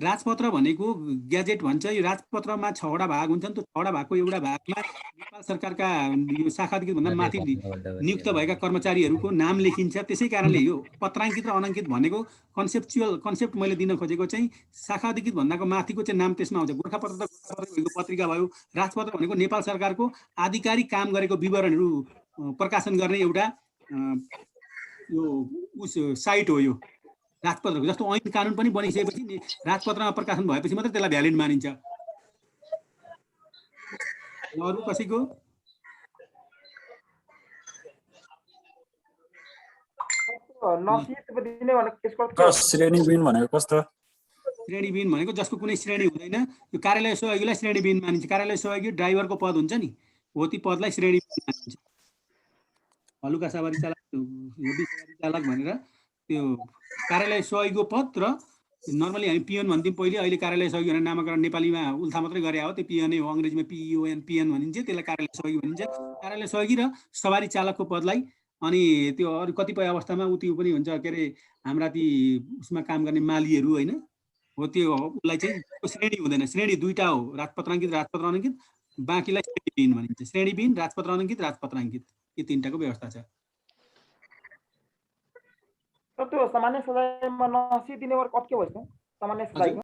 राजपत्र भनेको ग्याजेट भन्छ। यो राजपत्रमा 6 वटा भाग हुन्छन्। त्यो 6 वटा भागको एउटा भागमा नेपाल सरकारका यो शाखा अधिकृत भन्दा माथि नियुक्त भएका कर्मचारीहरूको नाम लेखिन्छ। त्यसै कारणले यो पत्राङ्कित र अनङ्कित भनेको कन्सेप्ट मैले दिन खोजेको चाहिँ शाखा अधिकृत भन्दाको माथिको चाहिँ नाम त्यसमा आउँछ। गोर्खापत्र त गोर्खापत्रको पत्रिका भयो। राजपत्र भनेको नेपाल सरकारको आधिकारिक काम गरेको विवरणहरू प्रकाशन गर्ने एउटा यो साइट हो। यो राजपत्रको जस्तो ऐन कानुन पनि बनिसकेपछि राजपत्रमा प्रकाशन भएपछि मात्रै त्यसलाई भ्यालिड मानिन्छ। अरू कसैको? श्रेणीबिन भनेको कस्तो? श्रेणीबिन भनेको जसको कुनै श्रेणी हुँदैन। यो कार्यालय सहयोगीलाई श्रेणीबिन मानिन्छ। कार्यालय सहयोगी ड्राइभरको पद हुन्छ नि, हो ती पदलाई श्रेणीबिन मानिन्छ। हलुका सवारी चालक, सवारी चालक भनेर त्यो कार्यालय सहयोगीको पद र नर्मली हामी पिएन भन्थ्यौँ पहिले। अहिले कार्यालय सहयोगी भनेर नामाकरण नेपालीमा उल्था मात्रै गरे हो। त्यो पिएन हो, अङ्ग्रेजीमा पिइओएन पिएन भनिन्छ। त्यसलाई कार्यालय सहयोगी भनिन्छ। कार्यालय सहयोगी र सवारी चालकको पदलाई अनि त्यो अरू कतिपय अवस्थामा त्यो पनि हुन्छ। के अरे हाम्रा ती उसमा काम गर्ने मालीहरू होइन, हो त्यो उसलाई चाहिँ श्रेणी हुँदैन। श्रेणी दुईटा हो, राजपत्राङ्कित राजपत्र अनङ्कित। बाँकीलाई श्रेणीबिन भनिन्छ। श्रेणीबिन, राजपत्र अनङ्कित, राजपत्राङ्कित, यो तीनटाको व्यवस्था छ। त्यो सामान्य सजायमा नसिदिने वर्ग के भन्छ? सामान्य सजाय